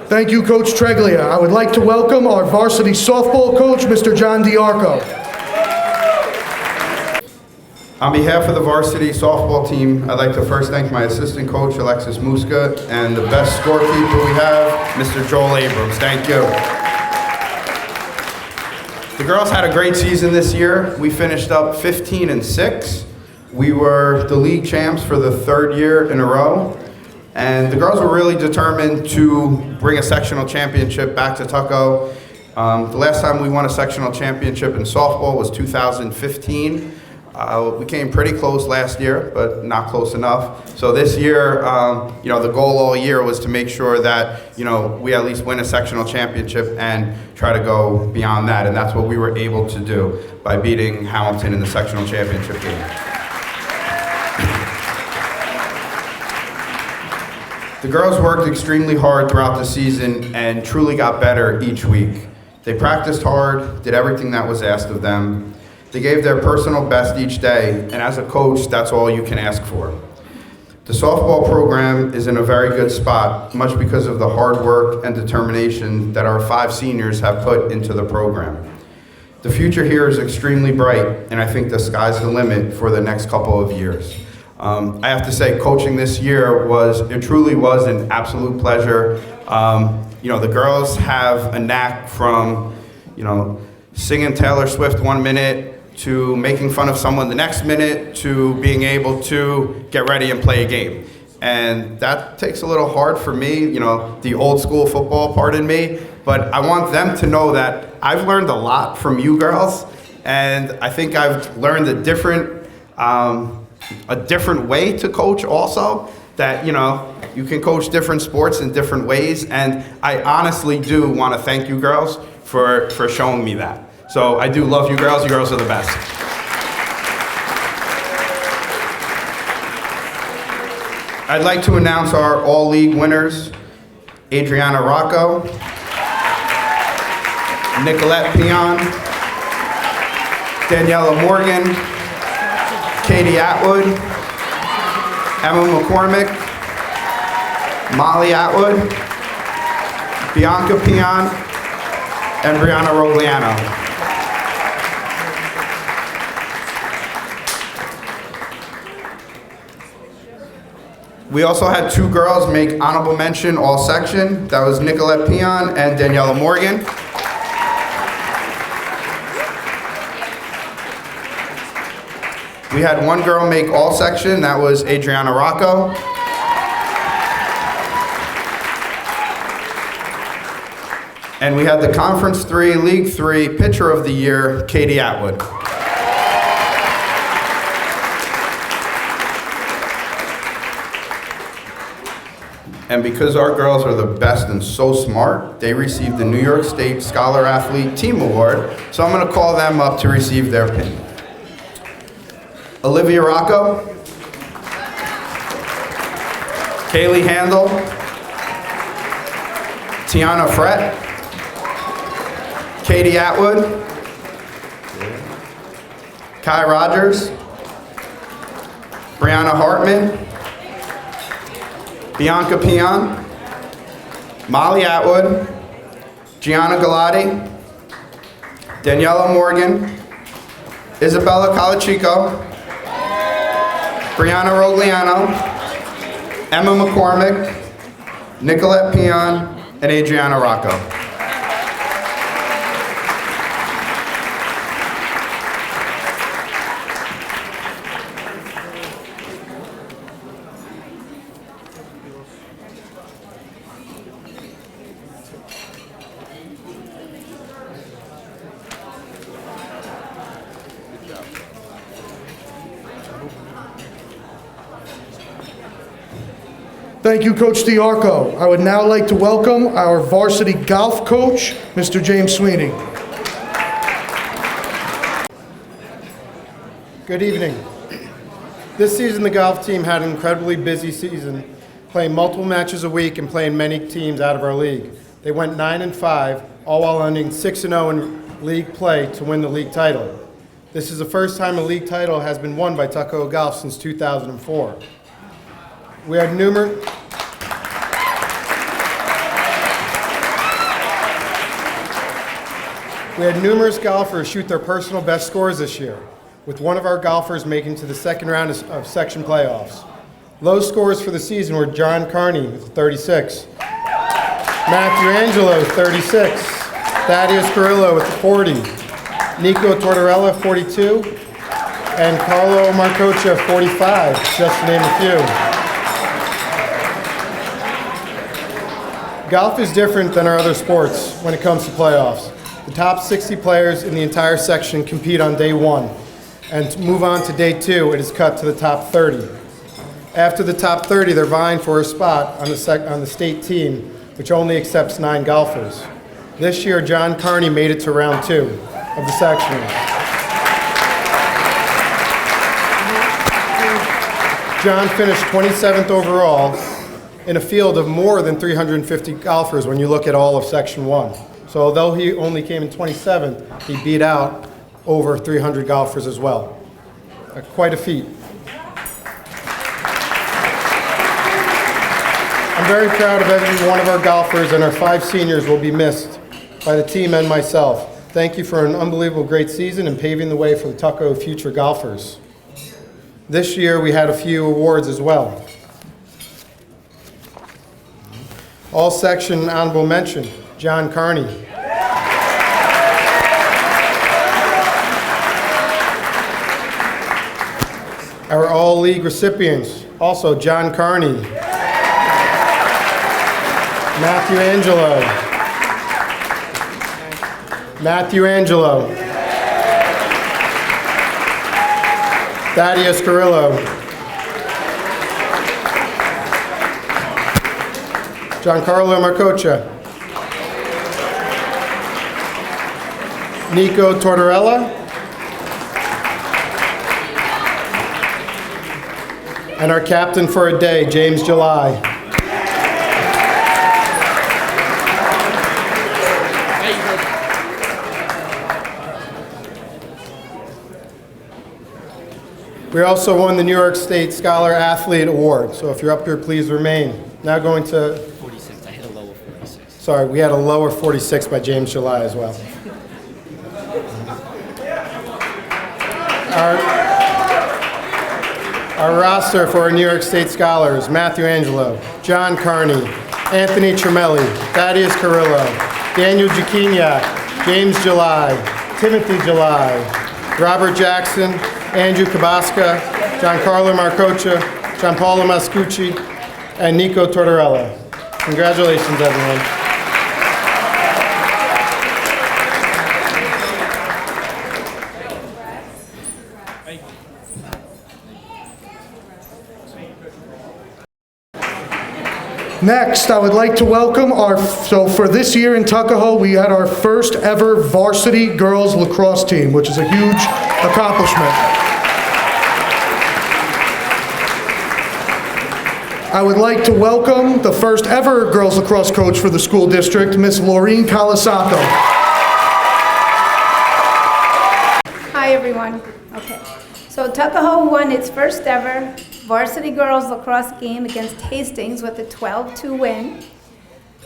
Thank you, Coach Treglia. I would like to welcome our varsity softball coach, Mr. John DiArco. On behalf of the varsity softball team, I'd like to first thank my assistant coach, Alexis Muska, and the best scorekeeper we have, Mr. Joel Abrams. Thank you. The girls had a great season this year. We finished up 15-6. We were the league champs for the third year in a row. And the girls were really determined to bring a sectional championship back to Tuckahoe. The last time we won a sectional championship in softball was 2015. We came pretty close last year, but not close enough. So this year, the goal all year was to make sure that, we at least win a sectional championship and try to go beyond that. And that's what we were able to do by beating Hamilton in the sectional championship game. The girls worked extremely hard throughout the season and truly got better each week. They practiced hard, did everything that was asked of them. They gave their personal best each day, and as a coach, that's all you can ask for. The softball program is in a very good spot, much because of the hard work and determination that our 5 seniors have put into the program. The future here is extremely bright, and I think the sky's the limit for the next couple of years. I have to say, coaching this year truly was an absolute pleasure. The girls have a knack from, singing Taylor Swift 1 minute, to making fun of someone the next minute, to being able to get ready and play a game. And that takes a little hard for me, the old school football part in me, but I want them to know that I've learned a lot from you girls, and I think I've learned a different way to coach also, that, you can coach different sports in different ways, and I honestly do want to thank you girls for showing me that. So I do love you girls. You girls are the best. I'd like to announce our all-league winners: Adriana Rocco, Nicolette Pion, Daniela Morgan, Katie Atwood, Emma McCormick, Molly Atwood, Bianca Pion, and Brianna Rogliano. We also had 2 girls make honorable mention all section. That was Nicolette Pion and Daniela Morgan. We had 1 girl make all section. That was Adriana Rocco. And we had the Conference 3, League 3 Pitcher of the Year, Katie Atwood. And because our girls are the best and so smart, they received the New York State Scholar Athlete Team Award, so I'm going to call them up to receive their pin. Olivia Rocco, Kaylee Handel, Tiana Frett, Katie Atwood, Kai Rogers, Brianna Hartman, Bianca Pion, Molly Atwood, Gianna Galati, Daniela Morgan, Isabella Colachico, Brianna Rogliano, Emma McCormick, Nicolette Pion, and Adriana Rocco. Thank you, Coach DiArco. I would now like to welcome our varsity golf coach, Mr. James Sweeney. Good evening. This season, the golf team had an incredibly busy season, playing multiple matches a week and playing many teams out of our league. They went 9-5, all while ending 6-0 in league play to win the league title. This is the first time a league title has been won by Tuckahoe Golf since 2004. We had numerous golfers shoot their personal best scores this year. with one of our golfers making to the second round of section playoffs. Low scores for the season were John Carney with 36, Matthew Angelo 36, Thaddeus Carrillo with 40, Nico Tortorella 42, and Carlo Marcocha 45, just to name a few. Golf is different than our other sports when it comes to playoffs. The top 60 players in the entire section compete on day one, and to move on to day two, it is cut to the top 30. After the top 30, they're vying for a spot on the state team, which only accepts 9 golfers. This year, John Carney made it to round 2 of the section. John finished 27th overall in a field of more than 350 golfers when you look at all of section 1. So although he only came in 27th, he beat out over 300 golfers as well. Quite a feat. I'm very proud of every one of our golfers, and our 5 seniors will be missed by the team and myself. Thank you for an unbelievable great season and paving the way for the Tuckahoe future golfers. This year we had a few awards as well. All section honorable mention, John Carney. Our all league recipients, also John Carney, Matthew Angelo, Thaddeus Carrillo, Giancarlo Marcocha, Nico Tortorella, and our captain for a day, James July. We also won the New York State Scholar Athlete Award, so if you're up here, please remain. Now going to 46. I hit a lower 46. Sorry, we had a lower 46 by James July as well. Our roster for our New York State Scholars, Matthew Angelo, John Carney, Anthony Tremelli, Thaddeus Carrillo, Daniel Jaquiniak, James July, Timothy July, Robert Jackson, Andrew Kabaska, Giancarlo Marcocha, Gianpaolo Mascucci, and Nico Tortorella. Congratulations, everyone. Next, I would like to welcome for this year in Tuckahoe, we had our first ever varsity girls lacrosse team, which is a huge accomplishment. I would like to welcome the first ever girls lacrosse coach for the school district, Miss Laureen Calasato. Hi, everyone. Okay. So Tuckahoe won its first ever varsity girls lacrosse game against Hastings with a 12-2 win.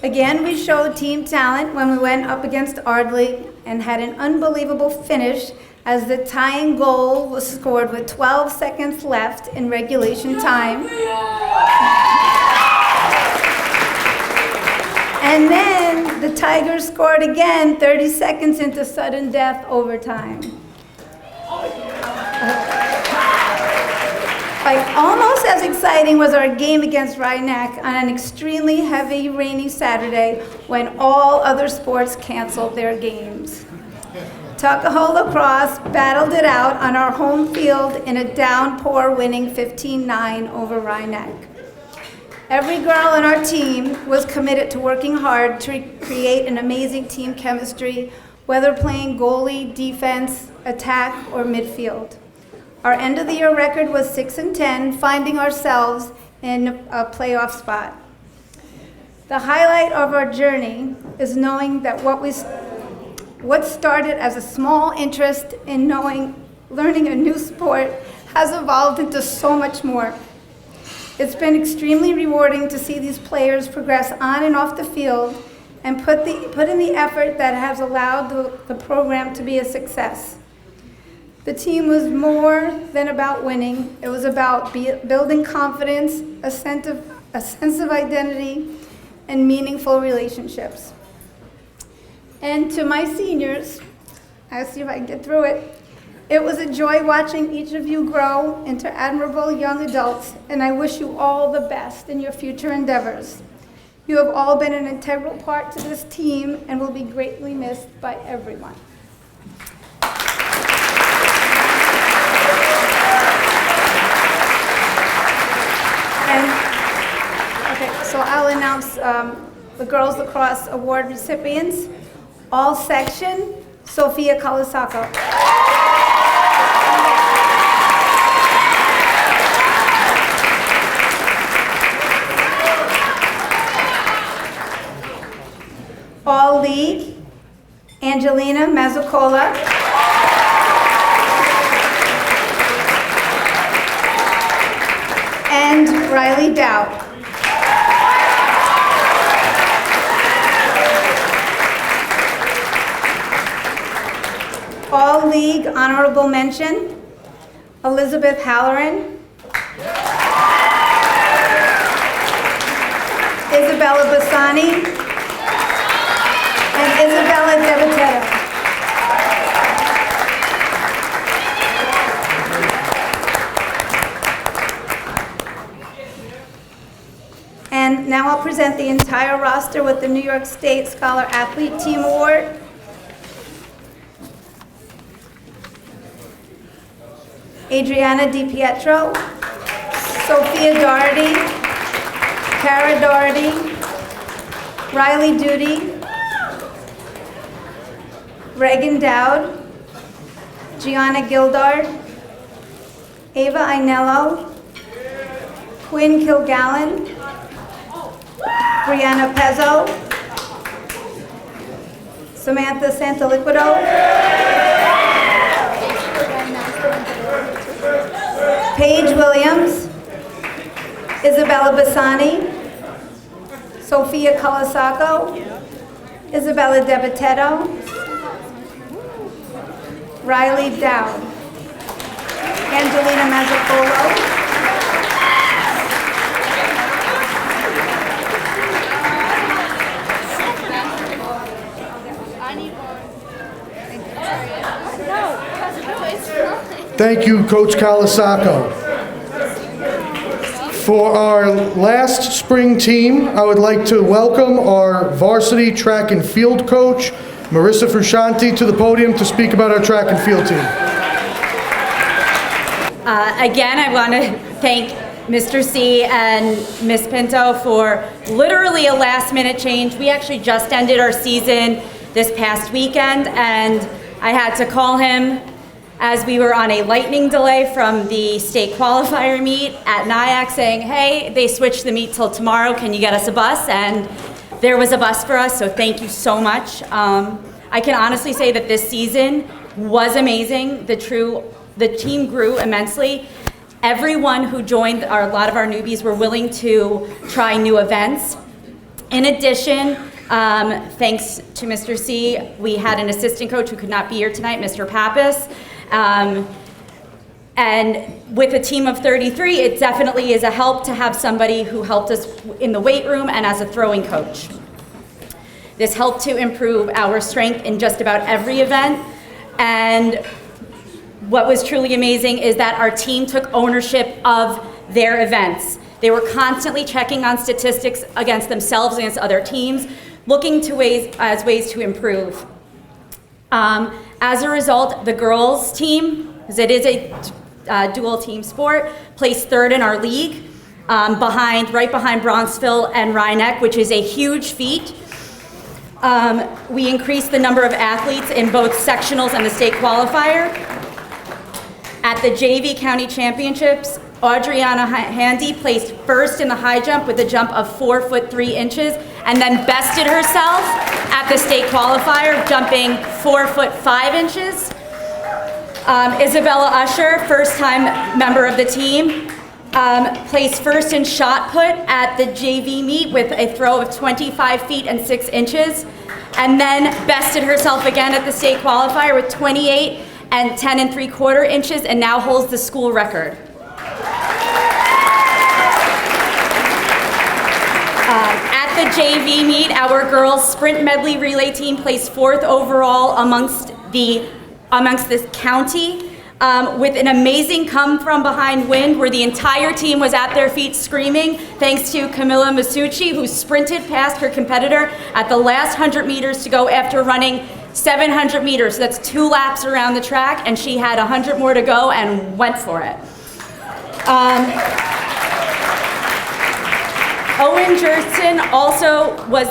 Again, we showed team talent when we went up against Ardley and had an unbelievable finish as the tying goal was scored with 12 seconds left in regulation time. And then the Tigers scored again 30 seconds into sudden death overtime. Almost as exciting was our game against Rhinebeck on an extremely heavy, rainy Saturday when all other sports canceled their games. Tuckahoe lacrosse battled it out on our home field in a downpour, winning 15-9 over Rhinebeck. Every girl on our team was committed to working hard to create an amazing team chemistry, whether playing goalie, defense, attack, or midfield. Our end of the year record was 6-10, finding ourselves in a playoff spot. The highlight of our journey is knowing that what started as a small interest in learning a new sport has evolved into so much more. It's been extremely rewarding to see these players progress on and off the field and put in the effort that has allowed the program to be a success. The team was more than about winning. It was about building confidence, a sense of identity, and meaningful relationships. And to my seniors, I'll see if I can get through it. It was a joy watching each of you grow into admirable young adults, and I wish you all the best in your future endeavors. You have all been an integral part to this team and will be greatly missed by everyone. So I'll announce the Girls Lacrosse Award recipients. All section, Sophia Kalasako. All league, Angelina Mazzucola. And Riley Dow. All league honorable mention, Elizabeth Halloran, Isabella Bassani, and Isabella Debatetto. And now I'll present the entire roster with the New York State Scholar Athlete Team Award. Adriana DiPietro, Sophia Doherty, Cara Doherty, Riley Duty, Reagan Dowd, Gianna Gildard, Ava Ainello, Quinn Kilgallen, Brianna Pezzo, Samantha Santaliquido, Paige Williams, Isabella Bassani, Sophia Kalasako, Isabella Debatetto, Riley Dowd, Angelina Mazzucolo, Thank you, Coach Kalasako. For our last spring team, I would like to welcome our varsity track and field coach, Marissa Frusciante, to the podium to speak about our track and field team. Again, I want to thank Mr. C and Ms. Pinto for literally a last-minute change. We actually just ended our season this past weekend, and I had to call him as we were on a lightning delay from the state qualifier meet at NIAC saying, hey, they switched the meet till tomorrow, can you get us a bus? And there was a bus for us, so thank you so much. I can honestly say that this season was amazing. The team grew immensely. Everyone who joined, a lot of our newbies were willing to try new events. In addition, thanks to Mr. C, we had an assistant coach who could not be here tonight, Mr. Pappas. And with a team of 33, it definitely is a help to have somebody who helped us in the weight room and as a throwing coach. This helped to improve our strength in just about every event. And what was truly amazing is that our team took ownership of their events. They were constantly checking on statistics against themselves, against other teams, looking to ways to improve. As a result, the girls team, because it is a dual team sport, placed third in our league, right behind Bronxville and Rhinebeck, which is a huge feat. We increased the number of athletes in both sectionals and the state qualifier. At the JV County Championships, Adriana Handy placed first in the high jump with a jump of 4'3" and then bested herself at the state qualifier, jumping 4'5". Isabella Usher, first-time member of the team, placed first in shot put at the JV meet with a throw of 25 feet and 6 inches, and then bested herself again at the state qualifier with 28 and 10 3/4 inches and now holds the school record. At the JV meet, our girls sprint medley relay team placed 4th overall amongst this county with an amazing come from behind win where the entire team was at their feet screaming thanks to Camilla Masucci, who sprinted past her competitor at the last 100 meters to go after running 700 meters. So that's 2 laps around the track, and she had 100 more to go and went for it. Owen Jerson also was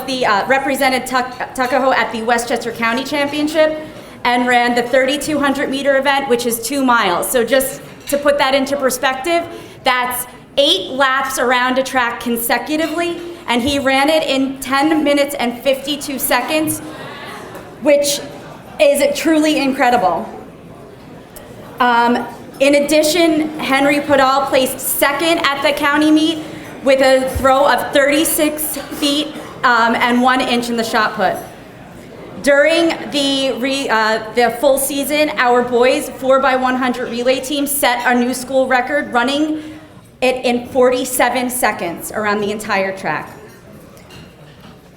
represented Tuckahoe at the Westchester County Championship and ran the 3,200 meter event, which is 2 miles. So just to put that into perspective, that's 8 laps around a track consecutively, and he ran it in 10 minutes and 52 seconds, which is truly incredible. In addition, Henry Podal placed 2nd at the county meet with a throw of 36 feet and 1 inch in the shot put. During the full season, our boys 4x100 relay team set a new school record, running it in 47 seconds around the entire track.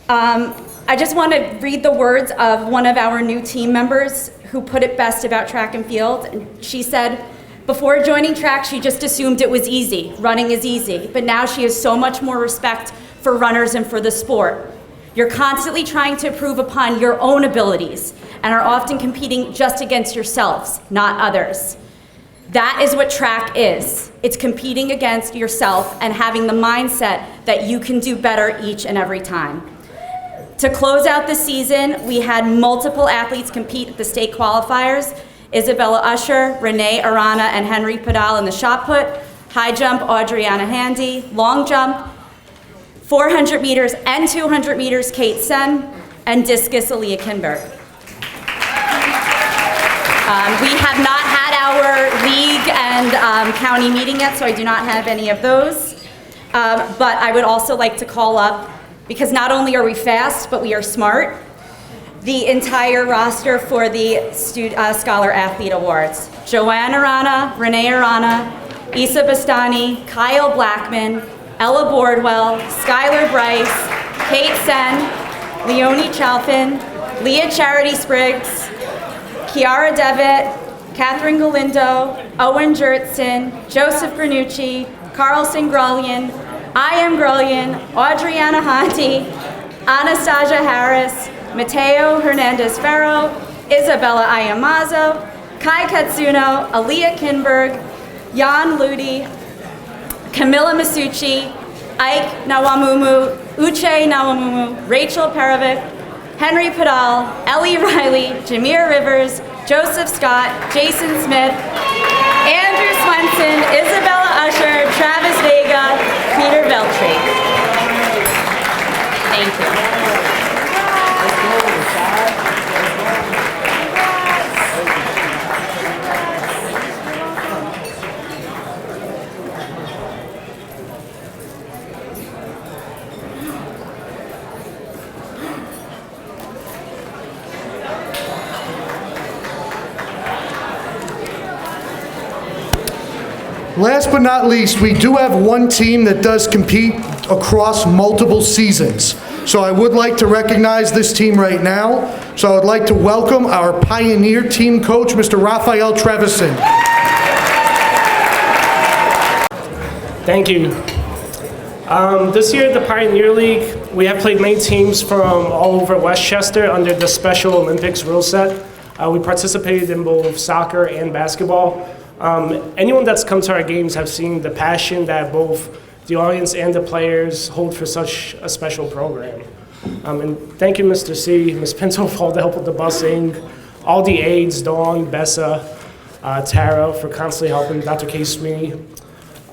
I just want to read the words of one of our new team members who put it best about track and field. And she said, before joining track, she just assumed it was easy. Running is easy. But now she has so much more respect for runners and for the sport. You're constantly trying to improve upon your own abilities and are often competing just against yourselves, not others. That is what track is. It's competing against yourself and having the mindset that you can do better each and every time. To close out the season, we had multiple athletes compete at the state qualifiers. Isabella Usher, Renee Arana, and Henry Podal in the shot put, high jump, Audriana Handy, long jump, 400 meters and 200 meters, Kate Sen, and discus, Aaliyah Kinberg. We have not had our league and county meeting yet, so I do not have any of those. But I would also like to call up, because not only are we fast, but we are smart, the entire roster for the Scholar Athlete Awards. Joanne Arana, Renee Arana, Isa Bastani, Kyle Blackman, Ella Boardwell, Skylar Bryce, Kate Sen, Leonie Chalfin, Leah Charity Spriggs, Kiara Devitt, Catherine Galindo, Owen Jertson, Joseph Granucci, Carlson Grullian, I am Grullian, Audriana Hanti, Anastasia Harris, Mateo Hernandez Ferro, Isabella Ayamazo, Kai Katsuno, Aaliyah Kinberg, Jan Ludi, Camilla Masucci, Ike Nawamumu, Uche Nawamumu, Rachel Perovic, Henry Podal, Ellie Riley, Jameer Rivers, Joseph Scott, Jason Smith, Andrew Swenson, Isabella Usher, Travis Vega, Peter Veltri. Thank you. Last but not least, we do have one team that does compete across multiple seasons. So I would like to recognize this team right now. So I would like to welcome our Pioneer team coach, Mr. Raphael Trevison. Thank you. This year at the Pioneer League, we have played many teams from all over Westchester under the Special Olympics rule set. We participated in both soccer and basketball. Anyone that's come to our games have seen the passion that both the audience and the players hold for such a special program. And thank you, Mr. C, Ms. Pinto for all the help with the busing, all the aides, Dawn, Bessa, Tara for constantly helping, Dr. K. Sweeney.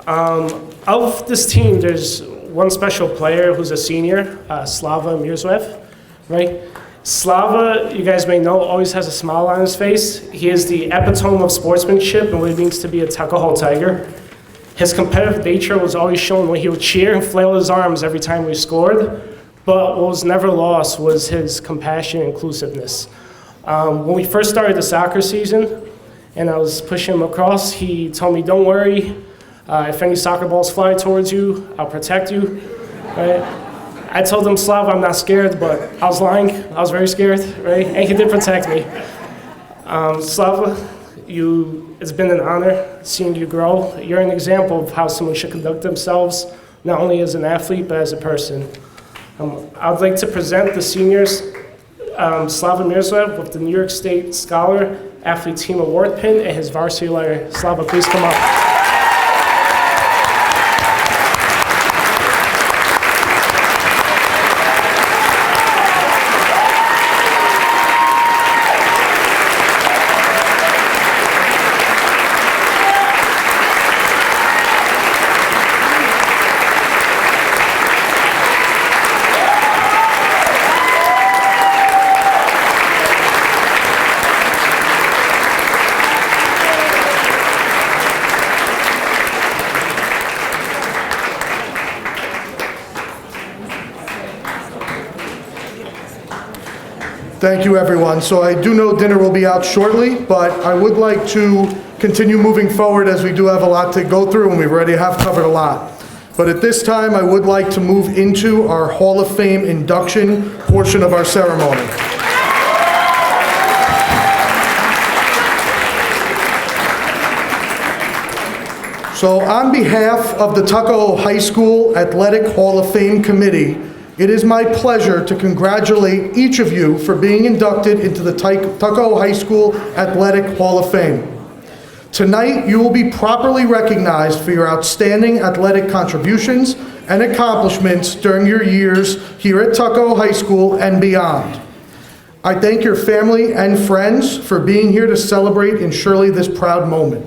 Of this team, there's one special player who's a senior, Slava Mirzwev, right? Slava, you guys may know, always has a smile on his face. He is the epitome of sportsmanship and what it means to be a Tuckahoe Tiger. His competitive nature was always shown when he would cheer and flail his arms every time we scored, but what was never lost was his compassion and inclusiveness. When we first started the soccer season, and I was pushing him across. He told me, "Don't worry, if any soccer balls fly towards you, I'll protect you." Right? I told him, "Slav, I'm not scared," but I was lying. I was very scared, right? And he did protect me. Slava, it's been an honor seeing you grow. You're an example of how someone should conduct themselves, not only as an athlete, but as a person. I would like to present the seniors, Slava Mirzaev with the New York State Scholar Athlete Team Award pin and his varsity letter. Slava, please come up. Thank you, everyone. So I do know dinner will be out shortly, but I would like to continue moving forward as we do have a lot to go through, and we already have covered a lot. But at this time, I would like to move into our Hall of Fame induction portion of our ceremony. So on behalf of the Tuckahoe High School Athletic Hall of Fame Committee, it is my pleasure to congratulate each of you for being inducted into the Tuckahoe High School Athletic Hall of Fame. Tonight, you will be properly recognized for your outstanding athletic contributions and accomplishments during your years here at Tuckahoe High School and beyond. I thank your family and friends for being here to celebrate and surely this proud moment.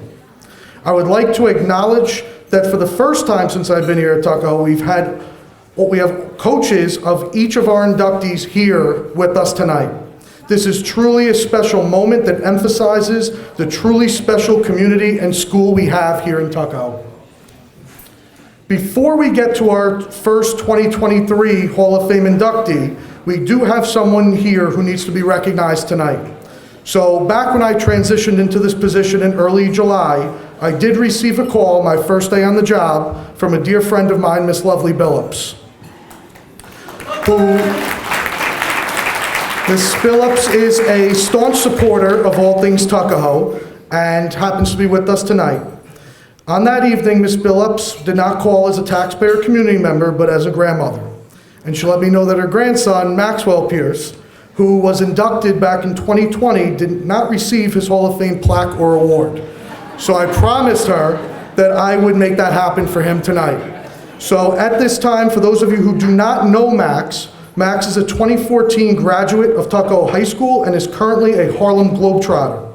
I would like to acknowledge that for the first time since I've been here at Tuckahoe, we have coaches of each of our inductees here with us tonight. This is truly a special moment that emphasizes the truly special community and school we have here in Tuckahoe. Before we get to our first 2023 Hall of Fame inductee, we do have someone here who needs to be recognized tonight. So back when I transitioned into this position in early July, I did receive a call my first day on the job from a dear friend of mine, Miss Lovely Billups. Miss Billups is a staunch supporter of all things Tuckahoe and happens to be with us tonight. On that evening, Miss Billups did not call as a taxpayer community member, but as a grandmother. And she let me know that her grandson, Maxwell Pierce, who was inducted back in 2020, did not receive his Hall of Fame plaque or award. So I promised her that I would make that happen for him tonight. So at this time, for those of you who do not know Max, Max is a 2014 graduate of Tuckahoe High School and is currently a Harlem Globetrotter.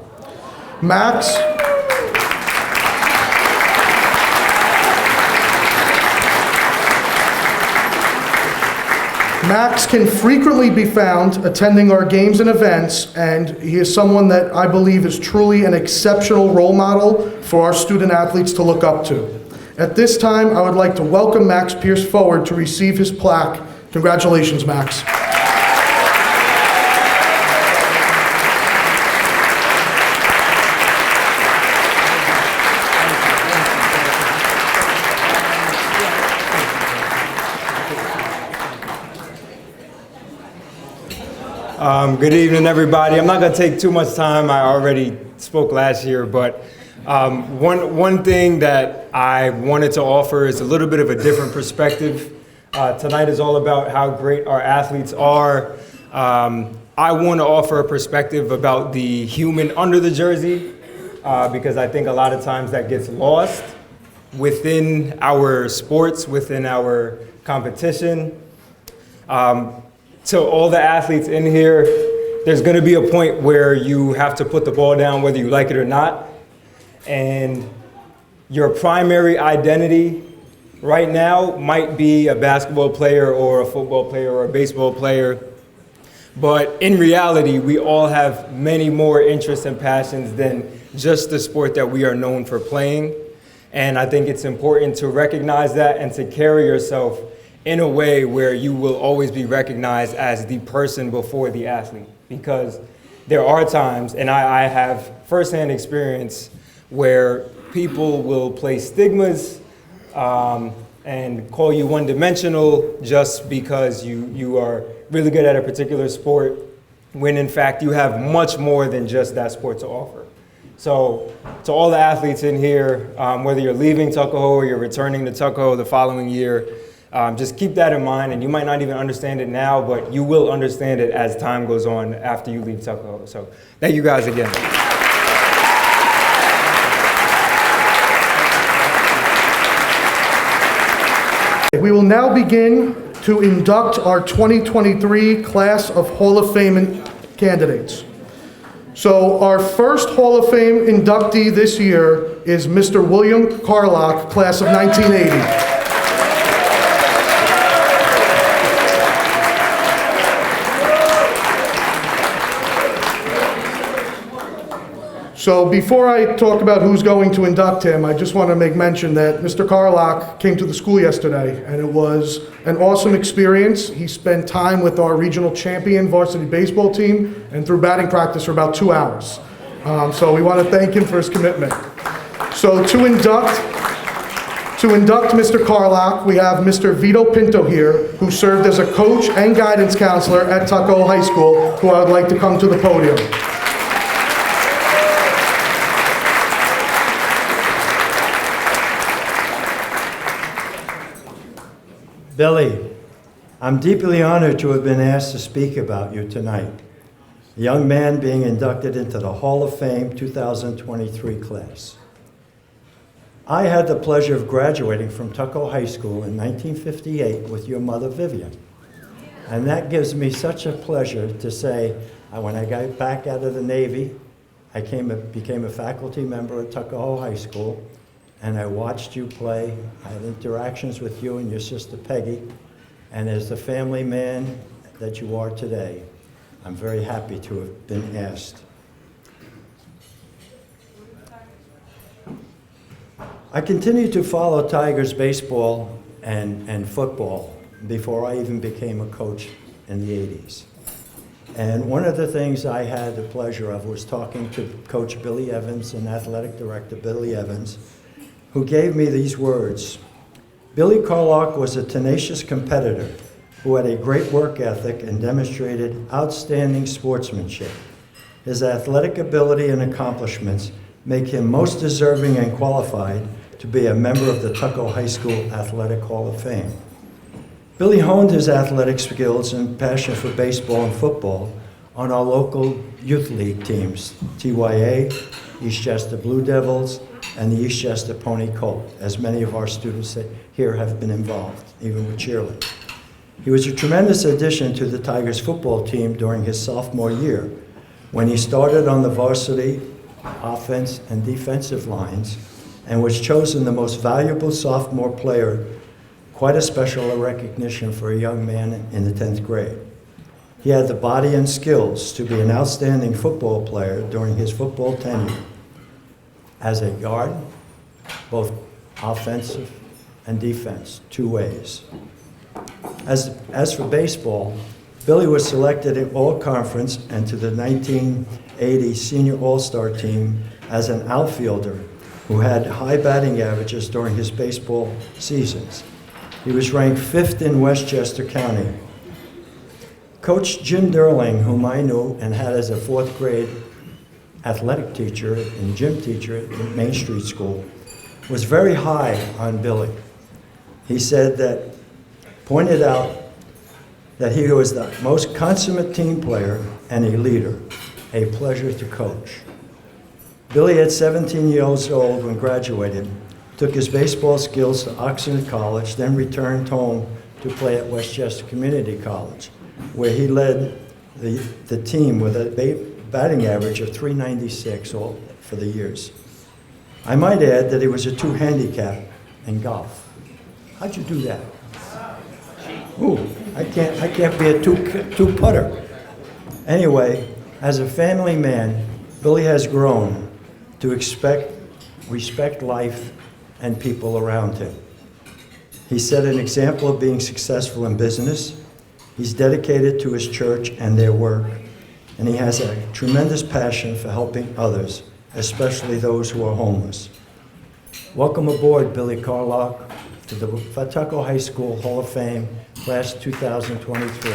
Max can frequently be found attending our games and events, and he is someone that I believe is truly an exceptional role model for our student athletes to look up to. At this time, I would like to welcome Max Pierce forward to receive his plaque. Congratulations, Max. Good evening, everybody. I'm not going to take too much time. I already spoke last year, but one thing that I wanted to offer is a little bit of a different perspective. Tonight is all about how great our athletes are. I want to offer a perspective about the human under the jersey, because I think a lot of times that gets lost within our sports, within our competition. To all the athletes in here, there's going to be a point where you have to put the ball down whether you like it or not. And your primary identity right now might be a basketball player or a football player or a baseball player. But in reality, we all have many more interests and passions than just the sport that we are known for playing. And I think it's important to recognize that and to carry yourself in a way where you will always be recognized as the person before the athlete. Because there are times, and I have firsthand experience, where people will place stigmas and call you one-dimensional just because you are really good at a particular sport, when in fact you have much more than just that sport to offer. So to all the athletes in here, whether you're leaving Tuckahoe or you're returning to Tuckahoe the following year, just keep that in mind, and you might not even understand it now, but you will understand it as time goes on after you leave Tuckahoe. So thank you guys again. We will now begin to induct our 2023 class of Hall of Fame candidates. So our first Hall of Fame inductee this year is Mr. William Carlock, class of 1980. So before I talk about who's going to induct him, I just want to make mention that Mr. Carlock came to the school yesterday, and it was an awesome experience. He spent time with our regional champion varsity baseball team and through batting practice for about 2 hours. So we want to thank him for his commitment. So to induct Mr. Carlock, we have Mr. Vito Pinto here, who served as a coach and guidance counselor at Tuckahoe High School, who I would like to come to the podium. Billy, I'm deeply honored to have been asked to speak about you tonight, a young man being inducted into the Hall of Fame 2023 class. I had the pleasure of graduating from Tuckahoe High School in 1958 with your mother, Vivian. And that gives me such a pleasure to say, when I got back out of the Navy, I became a faculty member at Tuckahoe High School, and I watched you play. I had interactions with you and your sister Peggy, and as the family man that you are today, I'm very happy to have been asked. I continued to follow Tigers baseball and football before I even became a coach in the 80s. And one of the things I had the pleasure of was talking to Coach Billy Evans and Athletic Director Billy Evans, who gave me these words. Billy Carlock was a tenacious competitor who had a great work ethic and demonstrated outstanding sportsmanship. His athletic ability and accomplishments make him most deserving and qualified to be a member of the Tuckahoe High School Athletic Hall of Fame. Billy honed his athletic skills and passion for baseball and football on our local youth league teams, TYA, Eastchester Blue Devils, and the Eastchester Pony Colt, as many of our students here have been involved, even with cheerleading. He was a tremendous addition to the Tigers football team during his sophomore year, when he started on the varsity offense and defensive lines and was chosen the most valuable sophomore player, quite a special recognition for a young man in the 10th grade. He had the body and skills to be an outstanding football player during his football tenure. As a guard, both offensive and defense, two ways. As for baseball, Billy was selected in all-conference and to the 1980 Senior All-Star team as an outfielder who had high batting averages during his baseball seasons. He was ranked 5th in Westchester County. Coach Jim Derling, whom I knew and had as a 4th grade athletic teacher and gym teacher at Main Street School, was very high on Billy. He pointed out that he was the most consummate team player and a leader, a pleasure to coach. Billy, at 17 years old when graduated, took his baseball skills to Oxford College, then returned home to play at Westchester Community College, where he led the team with a batting average of .396 for the years. I might add that he was a 2 handicap in golf. How'd you do that? Ooh, I can't be a two putter. Anyway, as a family man, Billy has grown to respect life and people around him. He set an example of being successful in business. He's dedicated to his church and their work. and he has a tremendous passion for helping others, especially those who are homeless. Welcome aboard, Billy Carlock, to the Tuckahoe High School Hall of Fame, class 2023.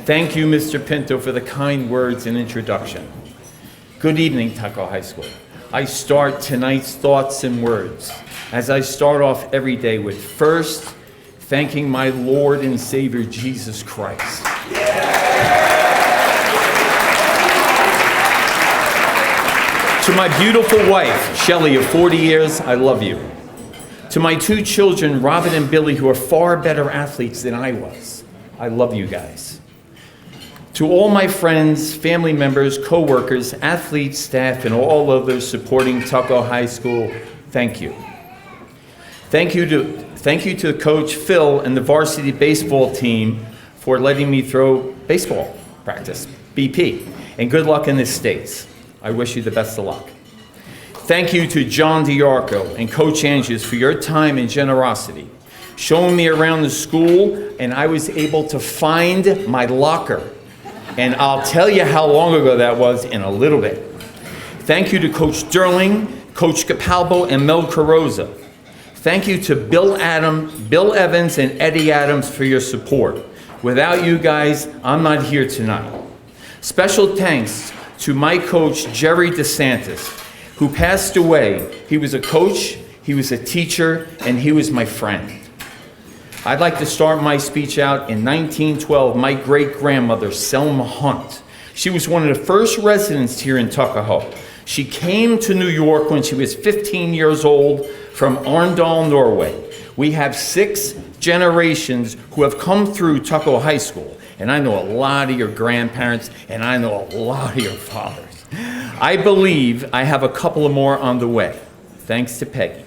Thank you, Mr. Pinto, for the kind words and introduction. Good evening, Tuckahoe High School. I start tonight's thoughts and words as I start off every day with first thanking my Lord and Savior, Jesus Christ. To my beautiful wife, Shelley, of 40 years, I love you. To my two children, Robin and Billy, who are far better athletes than I was, I love you guys. To all my friends, family members, co-workers, athletes, staff, and all others supporting Tuckahoe High School, thank you. Thank you to Coach Phil and the varsity baseball team for letting me throw baseball practice, BP, and good luck in the States. I wish you the best of luck. Thank you to John DiArco and Coach Andrews for your time and generosity, showing me around the school, and I was able to find my locker. And I'll tell you how long ago that was in a little bit. Thank you to Coach Sterling, Coach Capalbo, and Mel Carrozza. Thank you to Bill Evans, and Eddie Adams for your support. Without you guys, I'm not here tonight. Special thanks to my coach, Jerry DeSantis, who passed away. He was a coach, he was a teacher, and he was my friend. I'd like to start my speech out in 1912. My great-grandmother, Selma Hunt. She was one of the first residents here in Tuckahoe. She came to New York when she was 15 years old from Arendal, Norway. We have 6 generations who have come through Tuckahoe High School, and I know a lot of your grandparents, and I know a lot of your fathers. I believe I have a couple of more on the way, thanks to Peggy.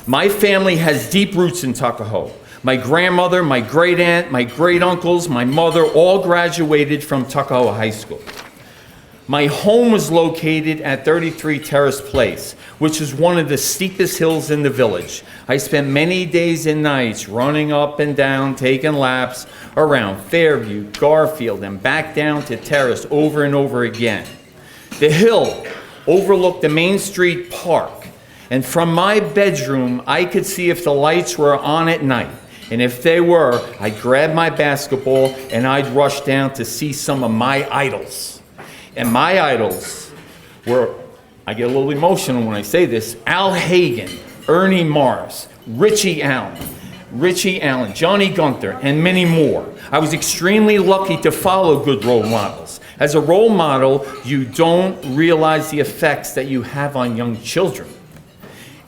My family has deep roots in Tuckahoe. My grandmother, my great aunt, my great uncles, my mother all graduated from Tuckahoe High School. My home was located at 33 Terrace Place, which is one of the steepest hills in the village. I spent many days and nights running up and down, taking laps around Fairview, Garfield, and back down to Terrace over and over again. The hill overlooked the Main Street Park, and from my bedroom, I could see if the lights were on at night. And if they were, I'd grab my basketball and I'd rush down to see some of my idols. And my idols were, I get a little emotional when I say this, Al Hagen, Ernie Morris, Richie Allen, Johnny Gunther, and many more. I was extremely lucky to follow good role models. As a role model, you don't realize the effects that you have on young children.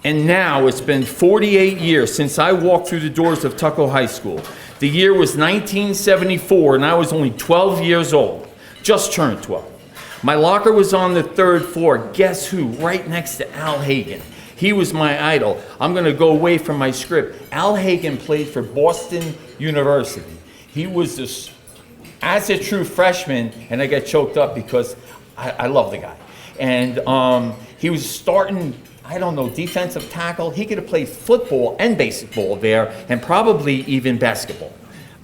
And now it's been 48 years since I walked through the doors of Tuckahoe High School. The year was 1974, and I was only 12 years old, just turned 12. My locker was on the 3rd floor. Guess who? Right next to Al Hagen. He was my idol. I'm going to go away from my script. Al Hagen played for Boston University. He was this, as a true freshman, and I got choked up because I love the guy. And he was starting, I don't know, defensive tackle. He could have played football and baseball there, and probably even basketball.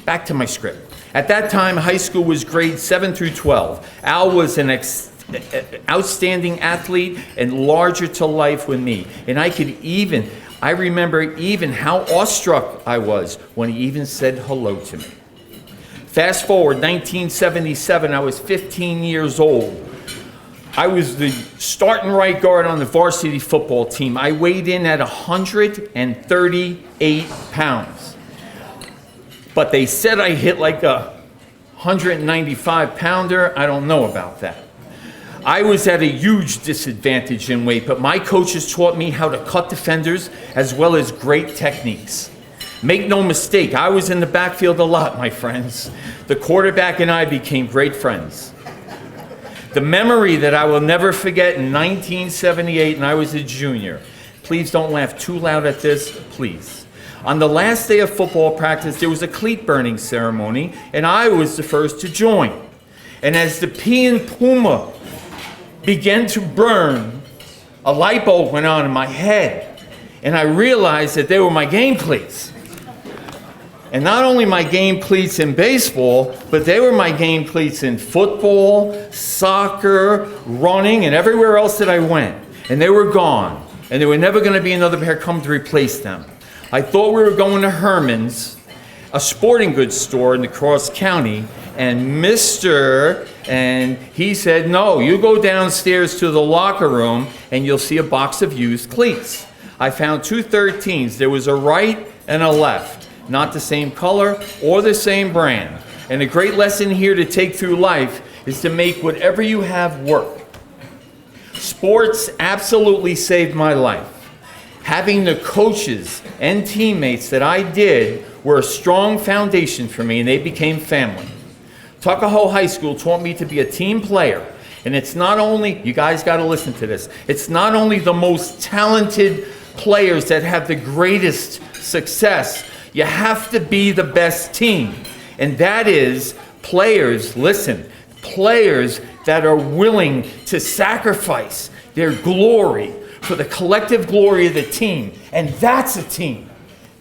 Back to my script. At that time, high school was grades 7 through 12. Al was an outstanding athlete and larger to life with me. And I remember even how awestruck I was when he even said hello to me. Fast forward, 1977, I was 15 years old. I was the starting right guard on the varsity football team. I weighed in at 138 pounds. But they said I hit like a 195 pounder. I don't know about that. I was at a huge disadvantage in weight, but my coaches taught me how to cut defenders as well as great techniques. Make no mistake, I was in the backfield a lot, my friends. The quarterback and I became great friends. The memory that I will never forget in 1978, and I was a junior. Please don't laugh too loud at this, please. On the last day of football practice, there was a cleat burning ceremony, and I was the first to join. And as the P in Puma began to burn, a light bulb went on in my head, and I realized that they were my game cleats. And not only my game cleats in baseball, but they were my game cleats in football, soccer, running, and everywhere else that I went. And they were gone, and there were never going to be another pair come to replace them. I thought we were going to Herman's, a sporting goods store in the Cross County, and he said, no, you go downstairs to the locker room and you'll see a box of used cleats. I found 2 13s. There was a right and a left, not the same color or the same brand. And a great lesson here to take through life is to make whatever you have work. Sports absolutely saved my life. Having the coaches and teammates that I did were a strong foundation for me, and they became family. Tuckahoe High School taught me to be a team player, and it's not only, you guys got to listen to this, it's not only the most talented players that have the greatest success, you have to be the best team. And that is players, listen, players that are willing to sacrifice their glory for the collective glory of the team. And that's a team.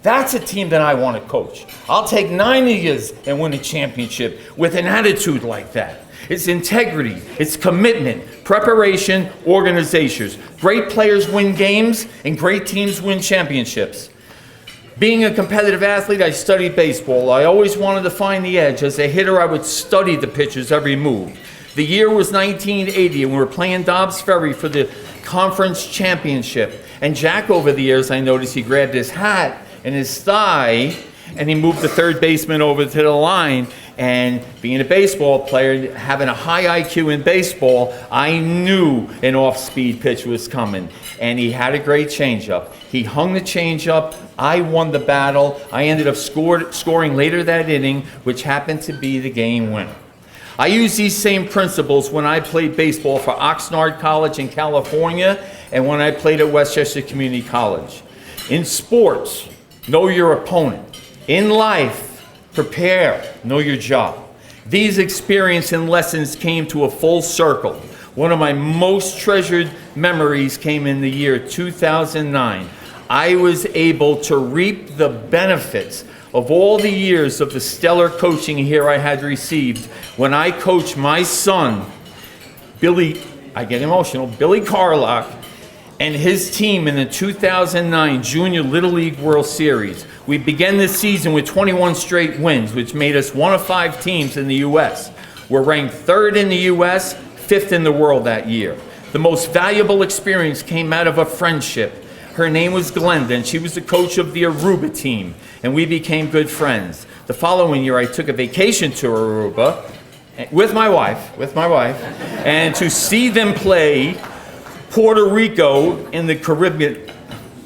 That's a team that I want to coach. I'll take 9 years and win a championship with an attitude like that. It's integrity, it's commitment, preparation, organizations. Great players win games and great teams win championships. Being a competitive athlete, I studied baseball. I always wanted to find the edge. As a hitter, I would study the pitcher's every move. The year was 1980, and we were playing Dobbs Ferry for the conference championship. And Jack, over the years, I noticed he grabbed his hat and his thigh, and he moved the third baseman over to the line. And being a baseball player, having a high IQ in baseball, I knew an off-speed pitch was coming. And he had a great changeup. He hung the changeup. I won the battle. I ended up scoring later that inning, which happened to be the game winner. I used these same principles when I played baseball for Oxnard College in California and when I played at Westchester Community College. In sports, know your opponent. In life, prepare, know your job. These experiences and lessons came to a full circle. One of my most treasured memories came in the year 2009. I was able to reap the benefits of all the years of the stellar coaching here I had received when I coached my son, Billy, I get emotional, Billy Carlock, and his team in the 2009 Junior Little League World Series. We began this season with 21 straight wins, which made us one of 5 teams in the U.S. We're ranked 3rd in the U.S., 5th in the world that year. The most valuable experience came out of a friendship. Her name was Glenda, and she was the coach of the Aruba team, and we became good friends. The following year, I took a vacation to Aruba with my wife, and to see them play Puerto Rico in the Caribbean.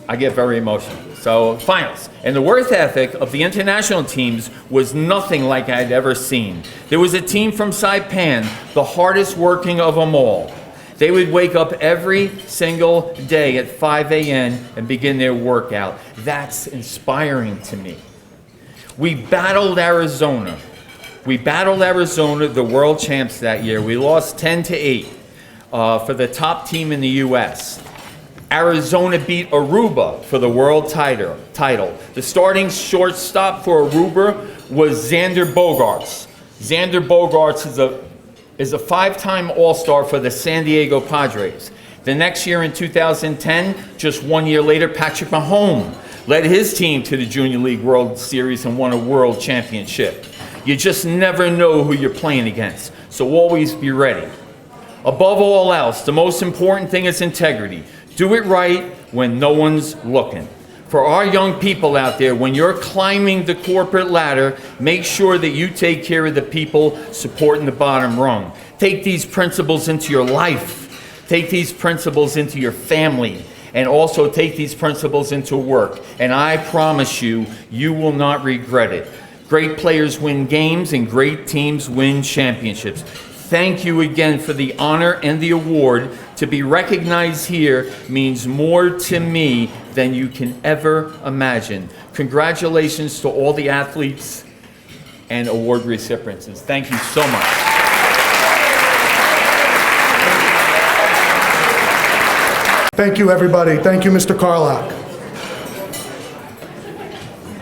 I get very emotional. So, finals. And the work ethic of the international teams was nothing like I'd ever seen. There was a team from Saipan, the hardest working of them all. They would wake up every single day at 5 a.m. and begin their workout. That's inspiring to me. We battled Arizona. The world champs that year. We lost 10-8 for the top team in the U.S. Arizona beat Aruba for the world title. The starting shortstop for Aruba was Xander Bogaerts. Xander Bogaerts is a 5-time All-Star for the San Diego Padres. The next year in 2010, just 1 year later, Patrick Mahomes led his team to the Junior League World Series and won a world championship. You just never know who you're playing against, so always be ready. Above all else, the most important thing is integrity. Do it right when no one's looking. For our young people out there, when you're climbing the corporate ladder, make sure that you take care of the people supporting the bottom rung. Take these principles into your life. Take these principles into your family. And also take these principles into work. And I promise you, you will not regret it. Great players win games and great teams win championships. Thank you again for the honor and the award. To be recognized here means more to me than you can ever imagine. Congratulations to all the athletes and award recipients. Thank you so much. Thank you, everybody. Thank you, Mr. Carlack.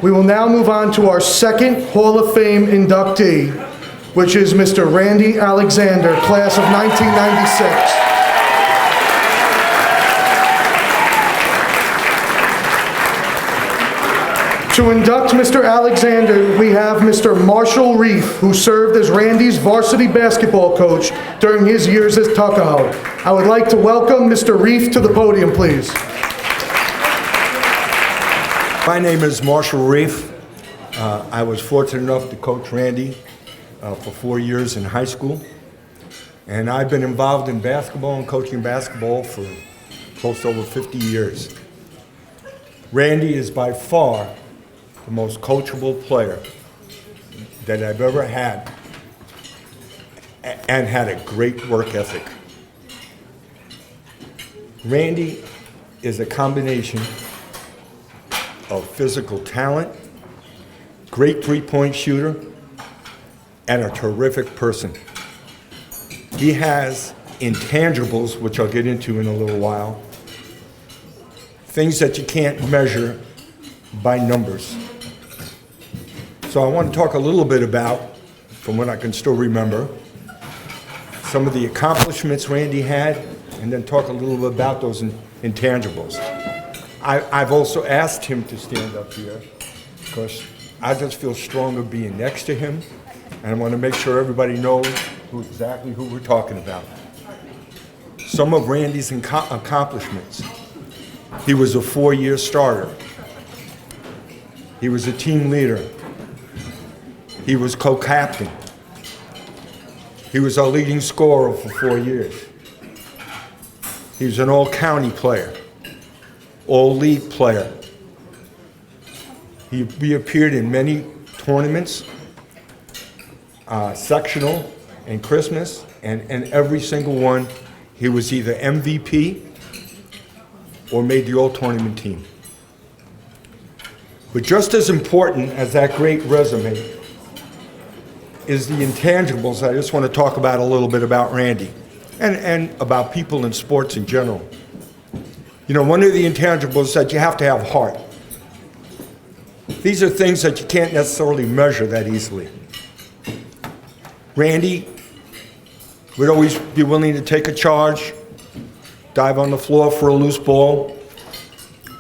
We will now move on to our second Hall of Fame inductee, which is Mr. Randy Alexander, class of 1996. To induct Mr. Alexander, we have Mr. Marshall Reef, who served as Randy's varsity basketball coach during his years at Tuckahoe. I would like to welcome Mr. Reef to the podium, please. My name is Marshall Reef. I was fortunate enough to coach Randy for 4 years in high school. And I've been involved in basketball and coaching basketball for close to over 50 years. Randy is by far the most coachable player that I've ever had, and had a great work ethic. Randy is a combination of physical talent, great three-point shooter, and a terrific person. He has intangibles, which I'll get into in a little while, things that you can't measure by numbers. So I want to talk a little bit about, from what I can still remember, some of the accomplishments Randy had, and then talk a little bit about those intangibles. I've also asked him to stand up here because I just feel stronger being next to him, and I want to make sure everybody knows exactly who we're talking about. Some of Randy's accomplishments. He was a 4-year starter. He was a team leader. He was co-captain. He was our leading scorer for 4 years. He was an all-county player, all-league player. He appeared in many tournaments, sectional and Christmas, and every single one, he was either MVP or made the all-tournament team. But just as important as that great resume is the intangibles. I just want to talk about a little bit about Randy and about people in sports in general. You know, one of the intangibles is that you have to have heart. These are things that you can't necessarily measure that easily. Randy would always be willing to take a charge, dive on the floor for a loose ball,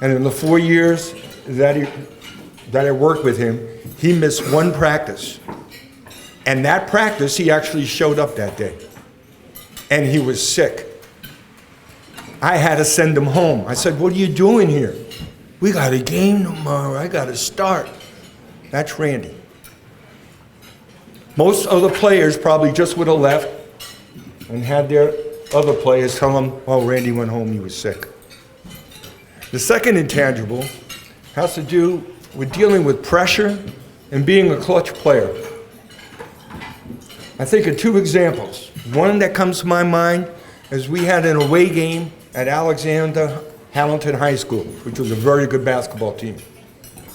and in the 4 years that I worked with him, he missed one practice. And that practice, he actually showed up that day. And he was sick. I had to send him home. I said, "What are you doing here?" "We got a game tomorrow. I got to start." That's Randy. Most other players probably just would have left and had their other players tell them, "Well, Randy went home, he was sick." The second intangible has to do with dealing with pressure and being a clutch player. I think of two examples. One that comes to my mind is we had an away game at Alexander Hamilton High School, which was a very good basketball team.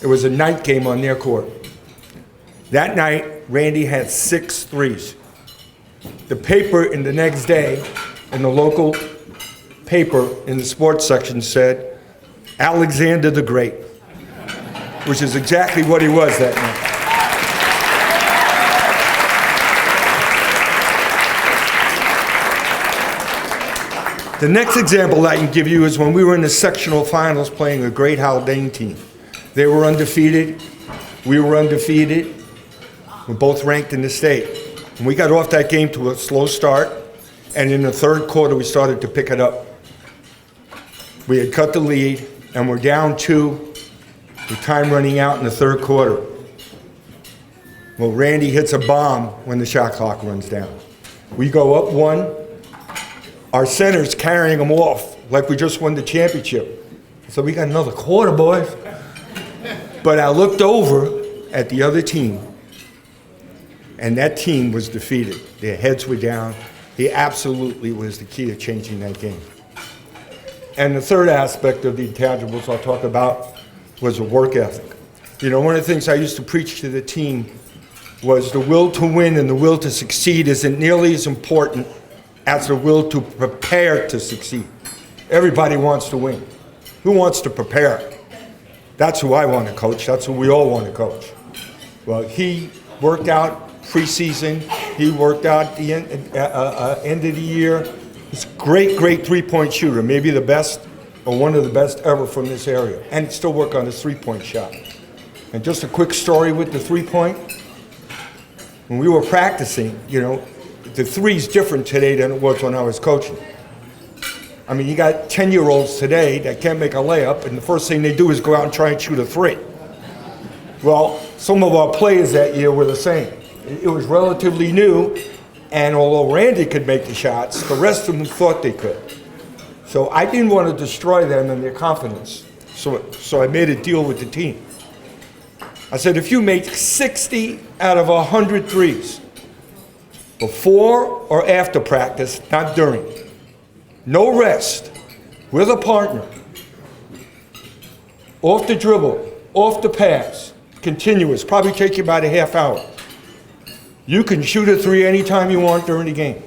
It was a night game on their court. That night, Randy had 6 threes. The paper in the next day, in the local paper in the sports section said, "Alexander the Great," which is exactly what he was that night. The next example I can give you is when we were in the sectional finals playing a great Haldane team. They were undefeated. We were undefeated. We're both ranked in the state. And we got off that game to a slow start, and in the third quarter, we started to pick it up. We had cut the lead, and we're down 2 with time running out in the third quarter. Well, Randy hits a bomb when the shot clock runs down. We go up 1. Our center's carrying them off like we just won the championship. So we got another quarter, boys. But I looked over at the other team, and that team was defeated. Their heads were down. He absolutely was the key to changing that game. And the third aspect of the intangibles I'll talk about was a work ethic. You know, one of the things I used to preach to the team was the will to win and the will to succeed isn't nearly as important as the will to prepare to succeed. Everybody wants to win. Who wants to prepare? That's who I want to coach. That's who we all want to coach. Well, he worked out preseason. He worked out the end of the year. He's a great, great three-point shooter, maybe the best or one of the best ever from this area. And still work on his three-point shot. And just a quick story with the three-point. When we were practicing, you know, the three's different today than it was when I was coaching. I mean, you got 10-year-olds today that can't make a layup, and the first thing they do is go out and try and shoot a three. Well, some of our players that year were the same. It was relatively new, and although Randy could make the shots, the rest of them thought they could. So I didn't want to destroy them and their confidence. So I made a deal with the team. I said, if you make 60 out of 100 threes, before or after practice, not during, no rest, with a partner, off the dribble, off the pass, continuous, probably take you about a half hour. You can shoot a three anytime you want during the game.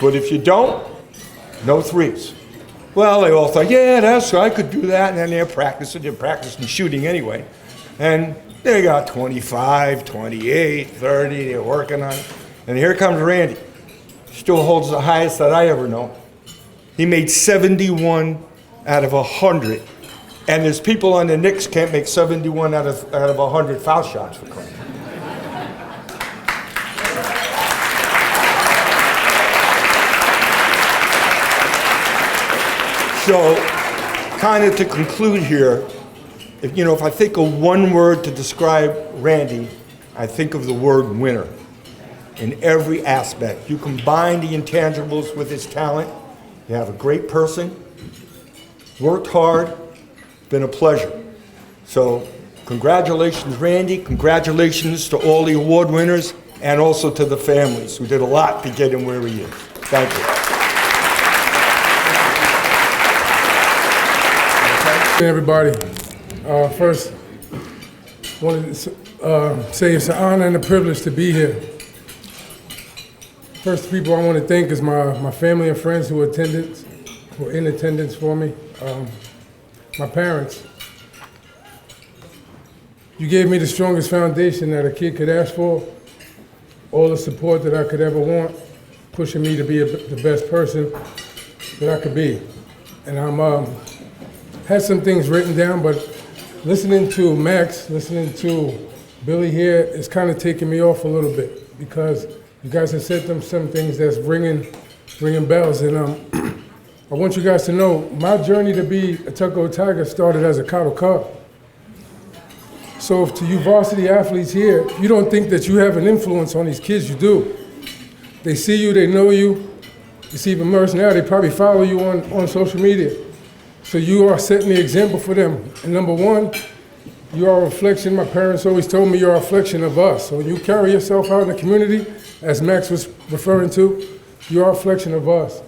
But if you don't, no threes. Well, they all thought, yeah, I could do that. And then they're practicing shooting anyway. And they got 25, 28, 30, they're working on it. And here comes Randy. Still holds the highest that I ever know. He made 71 out of 100. And there's people on the Knicks can't make 71 out of 100 foul shots for crying. So, kind of to conclude here, if I think of one word to describe Randy, I think of the word winner in every aspect. You combine the intangibles with his talent. You have a great person, worked hard, been a pleasure. So congratulations, Randy. Congratulations to all the award winners and also to the families who did a lot to get him where he is. Thank you. Hey everybody, first I wanted to say it's an honor and a privilege to be here. First people I want to thank is my family and friends who were in attendance for me. My parents. You gave me the strongest foundation that a kid could ask for, all the support that I could ever want, pushing me to be the best person that I could be. And I'm had some things written down, but listening to Max, listening to Billy here, it's kind of taking me off a little bit because you guys have said some things that's ringing bells. And I want you guys to know my journey to be a Tuckahoe Tiger started as a cattle cub. So to you varsity athletes here, you don't think that you have an influence on these kids, you do. They see you, they know you. You see even worse now, they probably follow you on social media. So you are setting the example for them. And number one, you are a reflection. My parents always told me you're a reflection of us. So when you carry yourself out in the community, as Max was referring to, you are a reflection of us.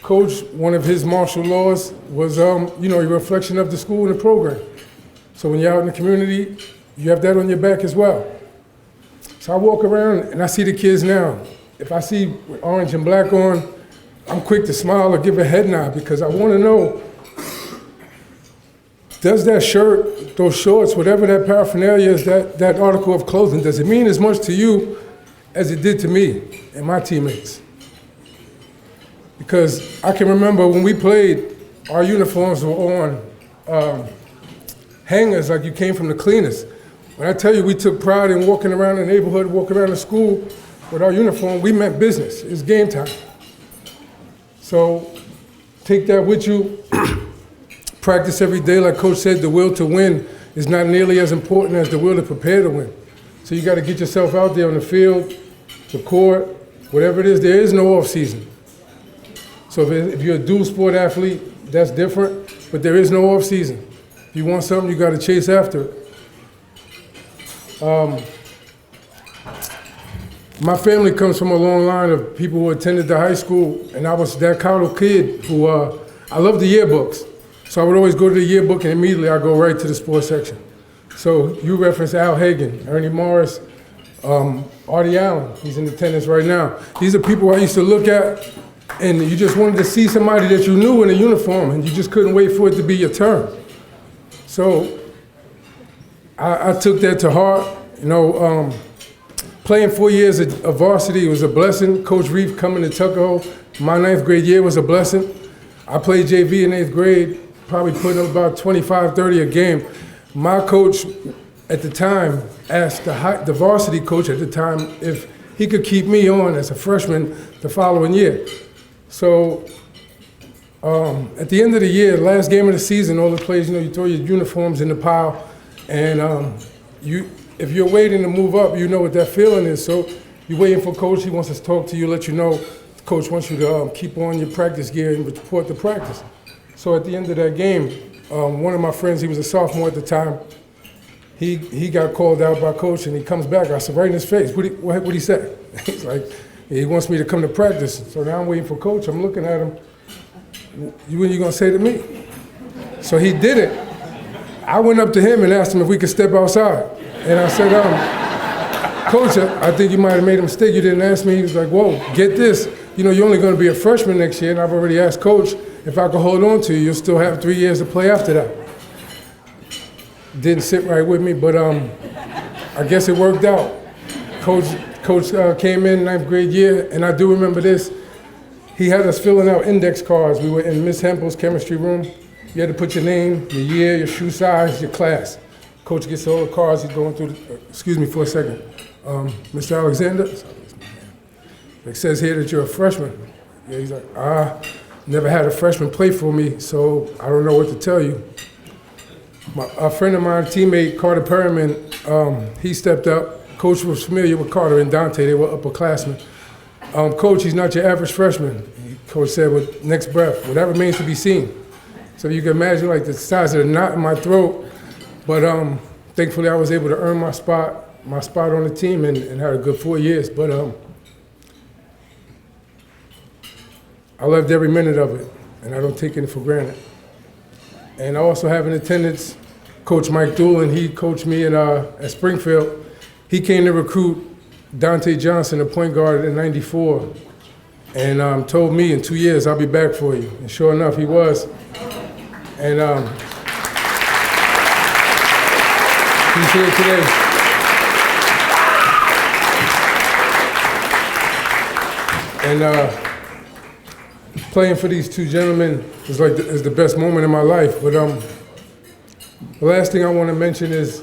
Coach, one of his martial laws was, a reflection of the school and the program. So when you're out in the community, you have that on your back as well. So I walk around and I see the kids now. If I see orange and black on, I'm quick to smile or give a head nod because I want to know, does that shirt, those shorts, whatever that paraphernalia is, that article of clothing, does it mean as much to you as it did to me and my teammates? Because I can remember when we played, our uniforms were on hangers like you came from the cleaners. When I tell you we took pride in walking around the neighborhood, walking around the school with our uniform, we meant business. It's game time. So take that with you. Practice every day. Like Coach said, the will to win is not nearly as important as the will to prepare to win. So you got to get yourself out there on the field, the court, whatever it is. There is no off season. So if you're a dual sport athlete, that's different, but there is no off season. If you want something, you got to chase after it. My family comes from a long line of people who attended the high school, and I was that kind of kid who, I loved the yearbooks. So I would always go to the yearbook and immediately I'd go right to the sports section. So you referenced Al Hagen, Ernie Morris, Artie Allen, he's in attendance right now. These are people I used to look at and you just wanted to see somebody that you knew in a uniform, and you just couldn't wait for it to be your turn. So I took that to heart. You know, playing 4 years at varsity was a blessing. Coach Reef coming to Tuckahoe, my 9th grade year was a blessing. I played JV in 8th grade, probably putting up about 25, 30 a game. My coach at the time asked the varsity coach at the time if he could keep me on as a freshman the following year. So at the end of the year, last game of the season, all the players, you know, you throw your uniforms in the pile, and if you're waiting to move up, you know what that feeling is. So you're waiting for coach, he wants to talk to you, let you know, coach wants you to keep on your practice gear and report to practice. So at the end of that game, one of my friends, he was a sophomore at the time, he got called out by coach, and he comes back. I said, right in his face, what'd he say? He's like, he wants me to come to practice. So now I'm waiting for coach. I'm looking at him. What are you gonna say to me? So he did it. I went up to him and asked him if we could step outside. And I said, Coach, I think you might have made a mistake. You didn't ask me. He was like, whoa, get this. You know, you're only gonna be a freshman next year, and I've already asked coach if I could hold on to you. You'll still have 3 years to play after that. Didn't sit right with me, but I guess it worked out. Coach came in 9th grade year, and I do remember this. He had us filling out index cards. We were in Miss Hempel's chemistry room. You had to put your name, your year, your shoe size, your class. Coach gets all the cards. He's going through, excuse me for a second. Mr. Alexander, it says here that you're a freshman. Yeah, he's like, never had a freshman play for me, so I don't know what to tell you. A friend of mine, teammate, Carter Perriman, he stepped up. Coach was familiar with Carter and Dante. They were upperclassmen. Coach, he's not your average freshman. Coach said, with next breath, well, that remains to be seen. So you can imagine like the size of the knot in my throat. But thankfully I was able to earn my spot on the team and had a good 4 years. But I loved every minute of it, and I don't take it for granted. And I also have in attendance Coach Mike Doolin. He coached me at Springfield. He came to recruit Dante Johnson, the point guard, in '94, and told me in 2 years I'll be back for you. And sure enough, he was. And he's here today. And playing for these two gentlemen is the best moment in my life. But the last thing I want to mention is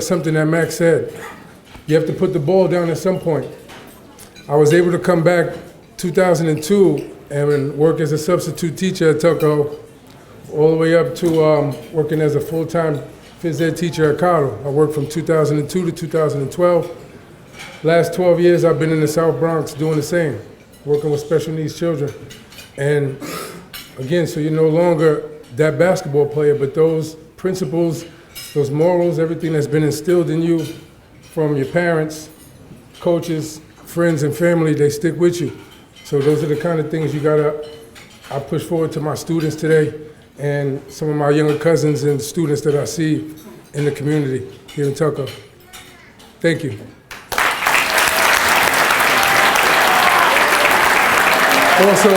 something that Max said. You have to put the ball down at some point. I was able to come back 2002 and work as a substitute teacher at Tuckahoe, all the way up to working as a full-time phys ed teacher at Cottle. I worked from 2002 to 2012. Last 12 years I've been in the South Bronx doing the same, working with special needs children. And again, so you're no longer that basketball player, but those principles, those morals, everything that's been instilled in you from your parents, coaches, friends, and family, they stick with you. So those are the kind of things I push forward to my students today and some of my younger cousins and students that I see in the community here in Tuckahoe. Thank you. Also,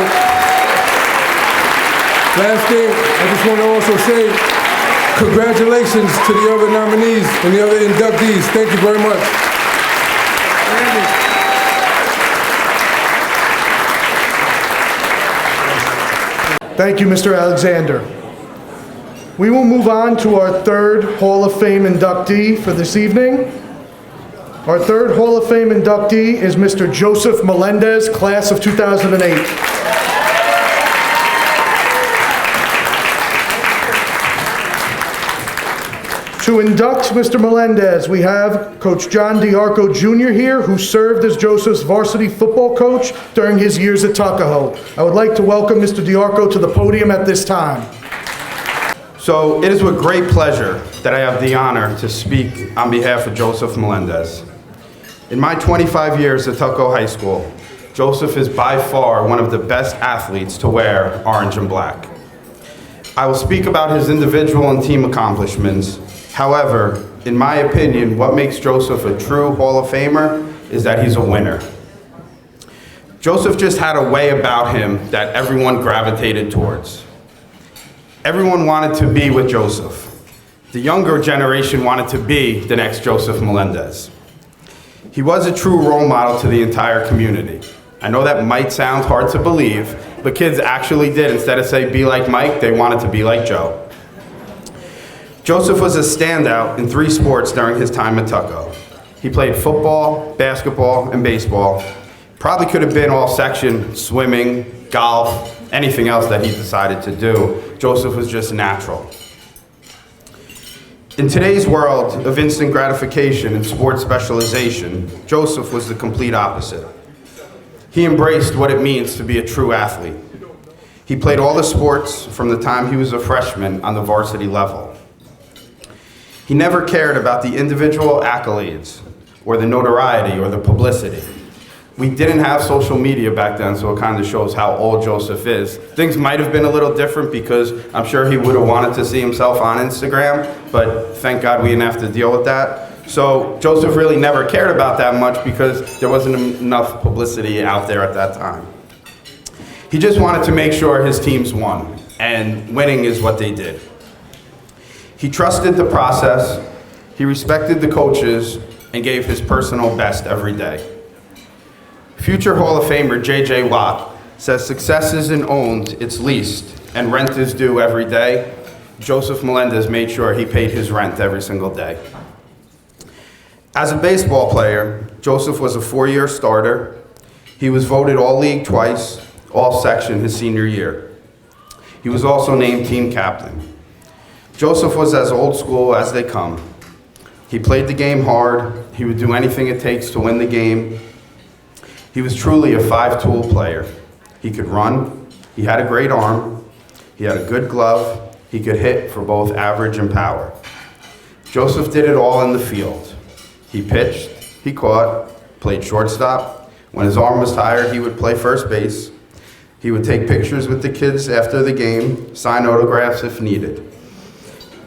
last thing, I just want to also say congratulations to the other nominees and the other inductees. Thank you very much. Thank you, Mr. Alexander. We will move on to our third Hall of Fame inductee for this evening. Our third Hall of Fame inductee is Mr. Joseph Melendez, class of 2008. To induct Mr. Melendez, we have Coach John DiArco Jr. here, who served as Joseph's varsity football coach during his years at Tuckahoe. I would like to welcome Mr. DiArco to the podium at this time. So it is with great pleasure that I have the honor to speak on behalf of Joseph Melendez. In my 25 years at Tuckahoe High School, Joseph is by far one of the best athletes to wear orange and black. I will speak about his individual and team accomplishments. However, in my opinion, what makes Joseph a true Hall of Famer is that he's a winner. Joseph just had a way about him that everyone gravitated towards. Everyone wanted to be with Joseph. The younger generation wanted to be the next Joseph Melendez. He was a true role model to the entire community. I know that might sound hard to believe, but kids actually did. Instead of saying, be like Mike, they wanted to be like Joe. Joseph was a standout in 3 sports during his time at Tucko. He played football, basketball, and baseball. Probably could have been all section, swimming, golf, anything else that he decided to do. Joseph was just natural. In today's world of instant gratification and sports specialization, Joseph was the complete opposite. He embraced what it means to be a true athlete. He played all the sports from the time he was a freshman on the varsity level. He never cared about the individual accolades or the notoriety or the publicity. We didn't have social media back then, so it kind of shows how old Joseph is. Things might have been a little different because I'm sure he would have wanted to see himself on Instagram, but thank God we didn't have to deal with that. So Joseph really never cared about that much because there wasn't enough publicity out there at that time. He just wanted to make sure his teams won, and winning is what they did. He trusted the process, he respected the coaches, and gave his personal best every day. Future Hall of Famer J.J. Watt says success isn't owned, it's leased, and rent is due every day. Joseph Melendez made sure he paid his rent every single day. As a baseball player, Joseph was a 4-year starter. He was voted All-League twice, All-Section his senior year. He was also named team captain. Joseph was as old school as they come. He played the game hard. He would do anything it takes to win the game. He was truly a 5-tool player. He could run, he had a great arm, he had a good glove, he could hit for both average and power. Joseph did it all in the field. He pitched, he caught, played shortstop. When his arm was tired, he would play first base. He would take pictures with the kids after the game, sign autographs if needed.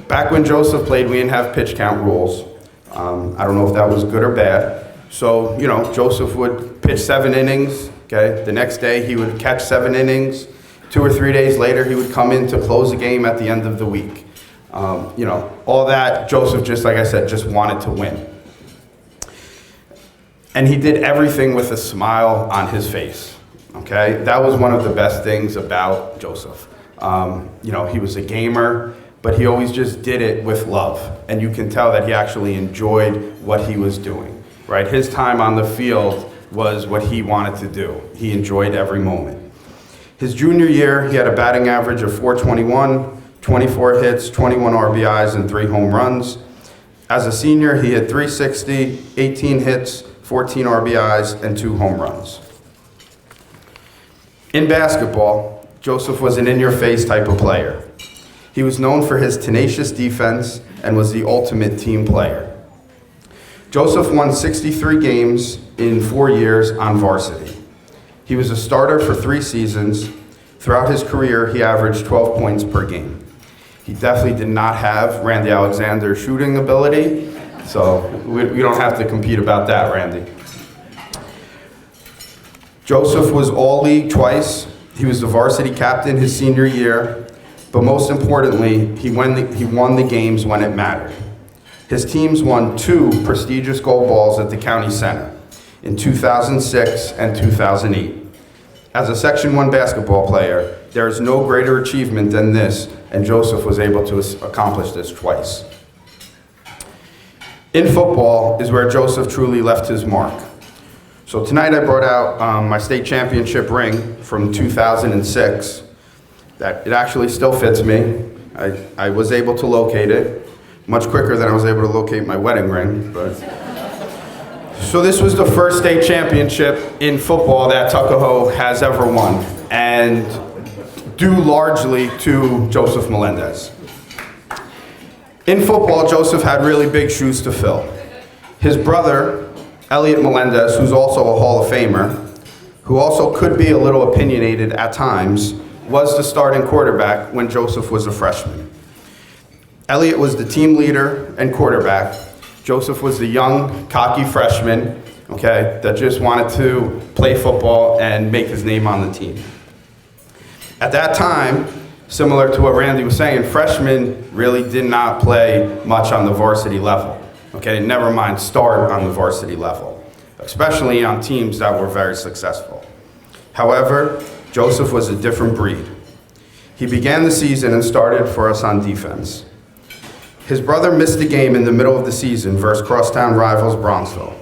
Back when Joseph played, we didn't have pitch count rules. I don't know if that was good or bad. So, Joseph would pitch 7 innings, okay? The next day he would catch 7 innings. 2 or 3 days later he would come in to close the game at the end of the week. All that, Joseph just, like I said, just wanted to win. And he did everything with a smile on his face, okay? That was one of the best things about Joseph. He was a gamer, but he always just did it with love. And you can tell that he actually enjoyed what he was doing. Right, his time on the field was what he wanted to do. He enjoyed every moment. His junior year, he had a batting average of .421, 24 hits, 21 RBIs, and 3 home runs. As a senior, he had .360, 18 hits, 14 RBIs, and 2 home runs. In basketball, Joseph was an in-your-face type of player. He was known for his tenacious defense and was the ultimate team player. Joseph won 63 games in 4 years on varsity. He was a starter for 3 seasons. Throughout his career, he averaged 12 points per game. He definitely did not have Randy Alexander's shooting ability, so we don't have to compete about that, Randy. Joseph was All-League twice. He was the varsity captain his senior year, but most importantly, he won the games when it mattered. His teams won 2 prestigious gold balls at the county center in 2006 and 2008. As a Section 1 basketball player, there is no greater achievement than this, and Joseph was able to accomplish this twice. In football is where Joseph truly left his mark. So tonight I brought out my state championship ring from 2006. It actually still fits me. I was able to locate it. Much quicker than I was able to locate my wedding ring. So this was the first state championship in football that Tuckahoe has ever won, and due largely to Joseph Melendez. In football, Joseph had really big shoes to fill. His brother, Elliot Melendez, who's also a Hall of Famer, who also could be a little opinionated at times, was the starting quarterback when Joseph was a freshman. Elliot was the team leader and quarterback. Joseph was the young, cocky freshman okay, that just wanted to play football and make his name on the team. At that time, similar to what Randy was saying, freshmen really did not play much on the varsity level, okay, never mind start on the varsity level, especially on teams that were very successful. However, Joseph was a different breed. He began the season and started for us on defense. His brother missed the game in the middle of the season versus crosstown rivals Bronxville.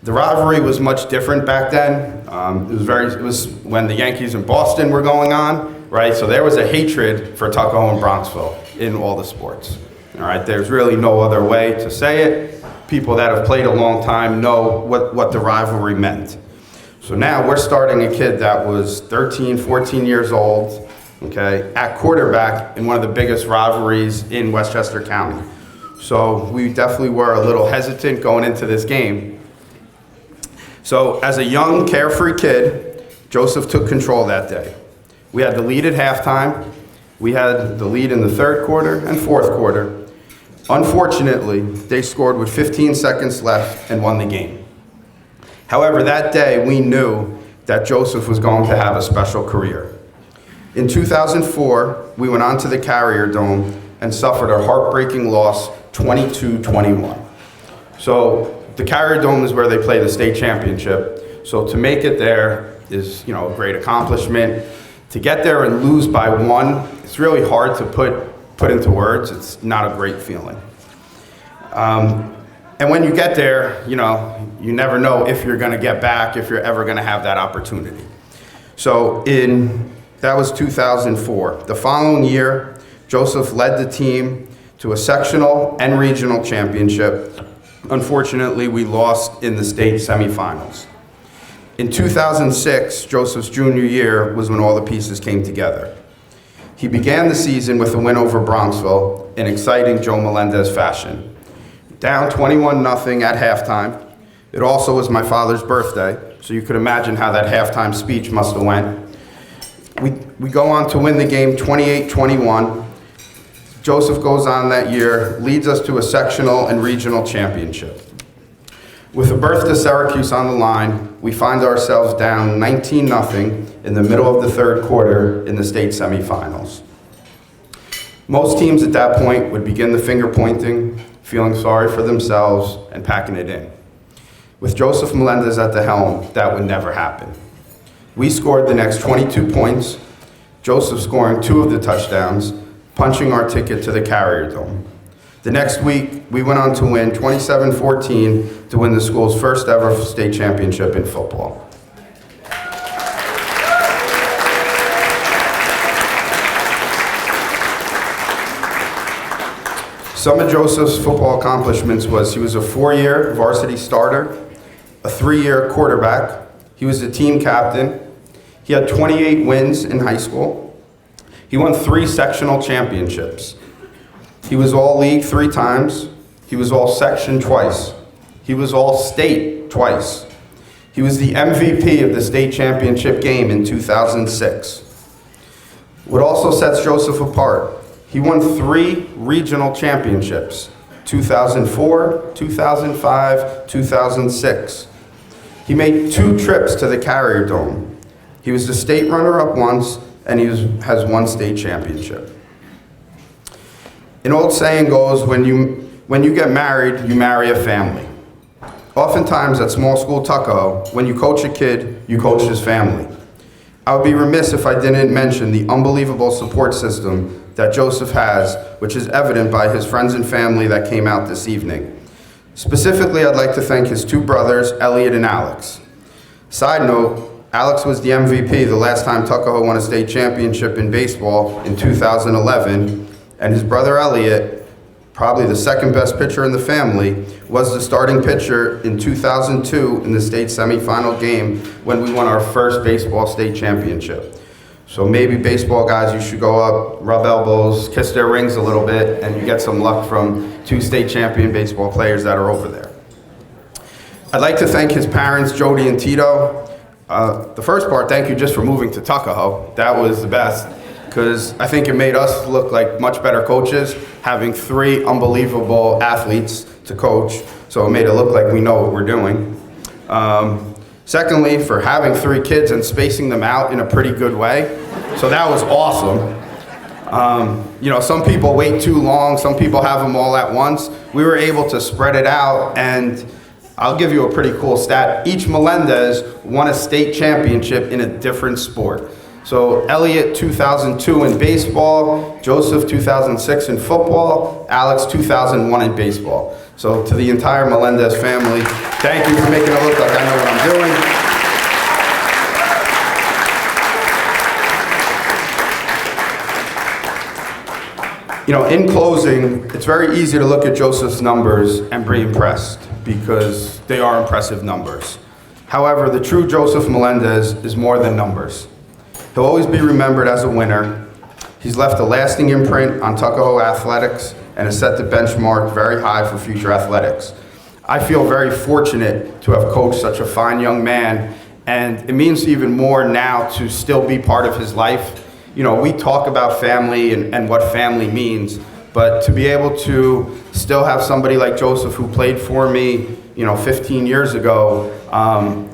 The rivalry was much different back then. It was when the Yankees and Boston were going on, right? So there was a hatred for Tuckahoe and Bronxville in all the sports. All right, there's really no other way to say it. People that have played a long time know what the rivalry meant. So now we're starting a kid that was 13, 14 years old, okay, at quarterback in one of the biggest rivalries in Westchester County. So we definitely were a little hesitant going into this game. So as a young, carefree kid, Joseph took control that day. We had the lead at halftime. We had the lead in the third quarter and fourth quarter. Unfortunately, they scored with 15 seconds left and won the game. However, that day we knew that Joseph was going to have a special career. In 2004, we went on to the Carrier Dome and suffered a heartbreaking loss, 22-21. So the Carrier Dome is where they play the state championship. So to make it there is, a great accomplishment. To get there and lose by one, it's really hard to put into words. It's not a great feeling. And when you get there, you never know if you're going to get back, if you're ever going to have that opportunity. So that was 2004. The following year, Joseph led the team to a sectional and regional championship. Unfortunately, we lost in the state semifinals. In 2006, Joseph's junior year was when all the pieces came together. He began the season with a win over Bronxville in exciting Joe Melendez fashion. Down 21-0 at halftime. It also was my father's birthday, so you could imagine how that halftime speech must have went. We go on to win the game 28-21. Joseph goes on that year, leads us to a sectional and regional championship. With a berth to Syracuse on the line, we find ourselves down 19-0 in the middle of the third quarter in the state semifinals. Most teams at that point would begin the finger pointing, feeling sorry for themselves, and packing it in. With Joseph Melendez at the helm, that would never happen. We scored the next 22 points, Joseph scoring 2 of the touchdowns, punching our ticket to the Carrier Dome. The next week, we went on to win 27-14 to win the school's first ever state championship in football. Some of Joseph's football accomplishments was he was a 4-year varsity starter, a 3-year quarterback, he was the team captain, he had 28 wins in high school, he won 3 sectional championships. He was all-league 3 times. He was all-section twice. He was all-state twice. He was the MVP of the state championship game in 2006. What also sets Joseph apart, he won 3 regional championships, 2004, 2005, 2006. He made 2 trips to the Carrier Dome. He was the state runner-up once, and he has 1 state championship. An old saying goes, when you get married, you marry a family. Oftentimes at small school Tuckahoe, when you coach a kid, you coach his family. I would be remiss if I didn't mention the unbelievable support system that Joseph has, which is evident by his friends and family that came out this evening. Specifically, I'd like to thank his 2 brothers, Elliot and Alex. Side note, Alex was the MVP the last time Tuckahoe won a state championship in baseball in 2011, and his brother Elliot, probably the second best pitcher in the family, was the starting pitcher in 2002 in the state semifinal game when we won our first baseball state championship. So maybe baseball guys, you should go up, rub elbows, kiss their rings a little bit, and you get some luck from 2 state champion baseball players that are over there. I'd like to thank his parents, Jody and Tito. The first part, thank you just for moving to Tuckahoe. That was the best, because I think it made us look like much better coaches, having 3 unbelievable athletes to coach. so it made it look like we know what we're doing. Secondly, for having 3 kids and spacing them out in a pretty good way. So that was awesome. You know, some people wait too long, some people have them all at once. We were able to spread it out, and I'll give you a pretty cool stat. Each Melendez won a state championship in a different sport. So Elliot 2002 in baseball, Joseph 2006 in football, Alex 2001 in baseball. So to the entire Melendez family, thank you for making it look like I know what I'm doing. You know, in closing, it's very easy to look at Joseph's numbers and be impressed because they are impressive numbers. However, the true Joseph Melendez is more than numbers. He'll always be remembered as a winner. He's left a lasting imprint on Tuckahoe athletics and has set the benchmark very high for future athletics. I feel very fortunate to have coached such a fine young man, and it means even more now to still be part of his life. You know, we talk about family and what family means, but to be able to still have somebody like Joseph who played for me, you know, 15 years ago,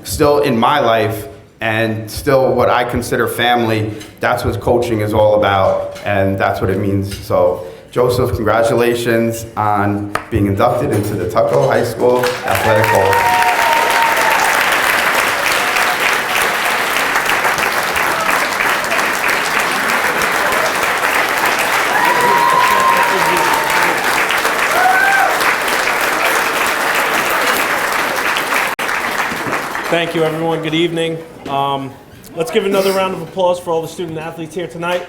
still in my life and still what I consider family, that's what coaching is all about, and that's what it means. So, Joseph, congratulations on being inducted into the Tuckahoe High School Athletic Hall. Thank you, everyone. Good evening. Let's give another round of applause for all the student athletes here tonight.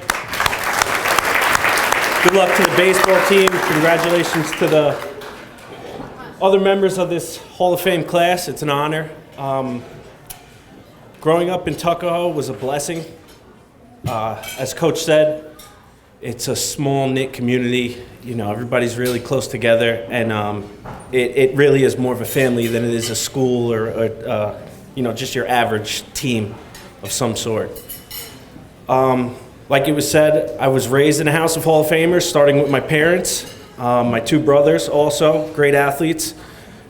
Good luck to the baseball team. Congratulations to the other members of this Hall of Fame class. It's an honor. Growing up in Tuckahoe was a blessing. As Coach said, it's a small-knit community. You know, everybody's really close together, and it really is more of a family than it is a school or you know, just your average team of some sort. Like it was said, I was raised in a house of Hall of Famers, starting with my parents, my 2 brothers also, great athletes.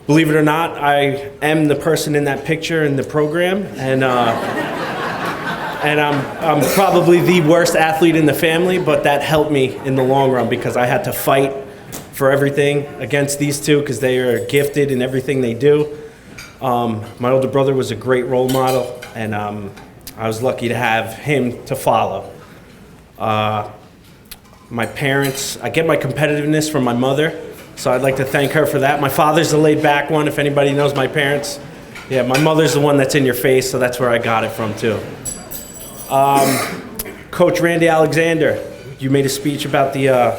Believe it or not, I am the person in that picture in the program, and I'm probably the worst athlete in the family, but that helped me in the long run because I had to fight for everything against these 2 because they are gifted in everything they do. My older brother was a great role model, and I was lucky to have him to follow. My parents, I get my competitiveness from my mother, so I'd like to thank her for that. My father's the laid-back one, if anybody knows my parents. Yeah, my mother's the one that's in your face, so that's where I got it from, too. Coach Randy Alexander, you made a speech about the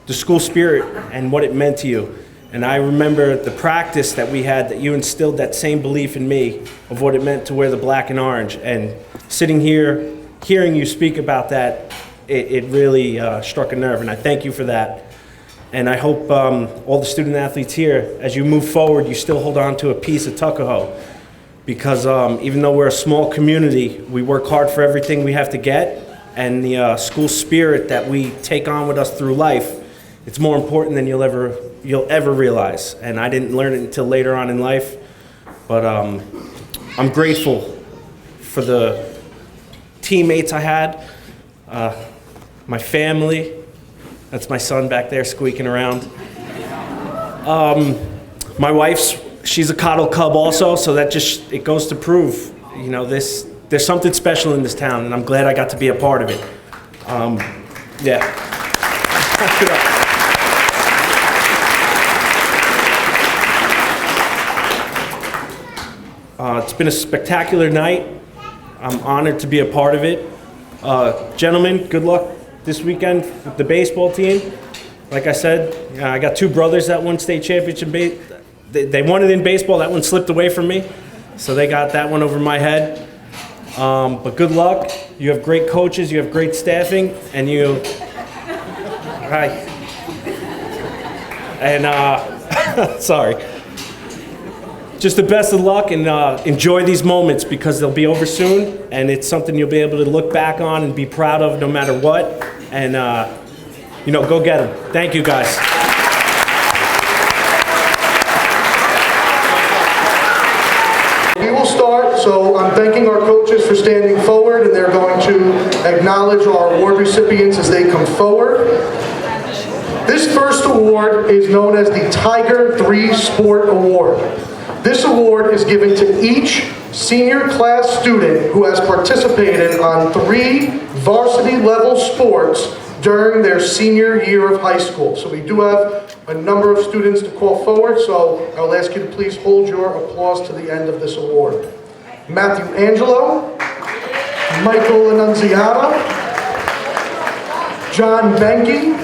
school spirit and what it meant to you. And I remember the practice that we had, that you instilled that same belief in me of what it meant to wear the black and orange. And sitting here, hearing you speak about that, it really struck a nerve, and I thank you for that. And I hope all the student athletes here, as you move forward, you still hold on to a piece of Tuckahoe. Because even though we're a small community, we work hard for everything we have to get, and the school spirit that we take on with us through life, it's more important than you'll ever realize. And I didn't learn it until later on in life, but I'm grateful for the teammates I had, my family. That's my son back there squeaking around. My wife's, she's a coddle cub also, so that just, it goes to prove, you know, there's something special in this town, and I'm glad I got to be a part of it. Yeah. It's been a spectacular night. I'm honored to be a part of it. Gentlemen, good luck this weekend with the baseball team. Like I said, I got 2 brothers that won state championship. They won it in baseball. That one slipped away from me, so they got that one over my head. But good luck. You have great coaches. You have great staffing, and you. Hi. And sorry. Just the best of luck, and enjoy these moments because they'll be over soon, and it's something you'll be able to look back on and be proud of no matter what. And you know, go get them. Thank you, guys. So I'm thanking our coaches for standing forward, and they're going to acknowledge our award recipients as they come forward. This first award is known as the Tiger 3 Sport Award. This award is given to each senior class student who has participated on 3 varsity level sports during their senior year of high school. So we do have a number of students to call forward, so I'll ask you to please hold your applause to the end of this award. Matthew Angelo, Michael Annunziata, John Benke,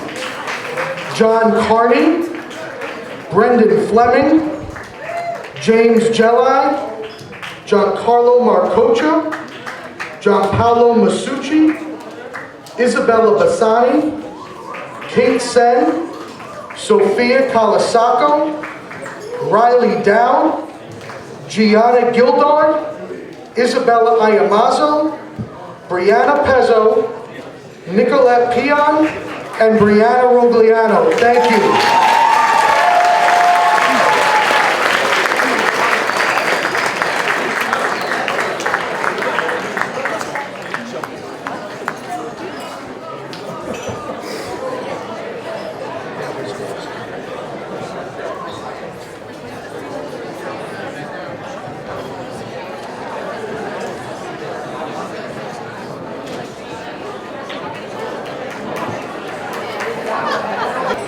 John Carney, Brendan Fleming, James Gelai, Giancarlo Marcocha, Gianpaolo Masucci, Isabella Bassani, Kate Sen, Sophia Colasaco, Riley Dow, Gianna Gildard, Isabella Ayamazo, Brianna Pezzo, Nicolette Pion, and Brianna Rogliano. Thank you.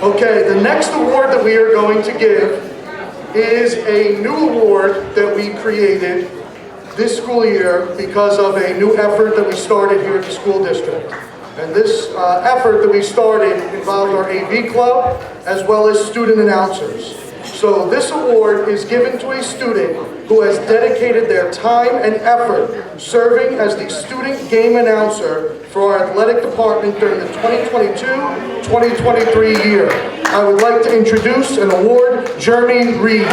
Okay, the next award that we are going to give is a new award that we created this school year because of a new effort that we started here at the school district. And this effort that we started involved our AV club as well as student announcers. So this award is given to a student who has dedicated their time and effort serving as the student game announcer for our athletic department during the 2022-2023 year. I would like to introduce and award Jeremy Reed.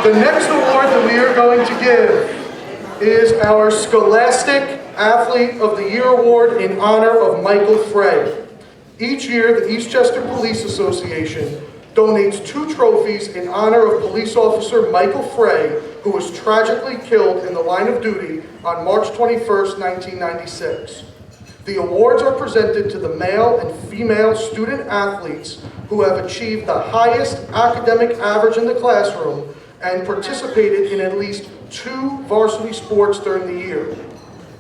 The next award that we are going to give is our Scholastic Athlete of the Year Award in honor of Michael Frey. Each year, the Eastchester Police Association donates 2 trophies in honor of police officer Michael Frey, who was tragically killed in the line of duty on March 21st, 1996. The awards are presented to the male and female student athletes who have achieved the highest academic average in the classroom and participated in at least 2 varsity sports during the year.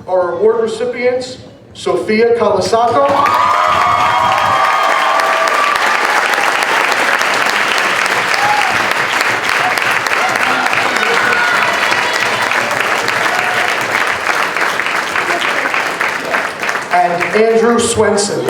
Our award recipients, Sophia Colasaco, and Andrew Swenson.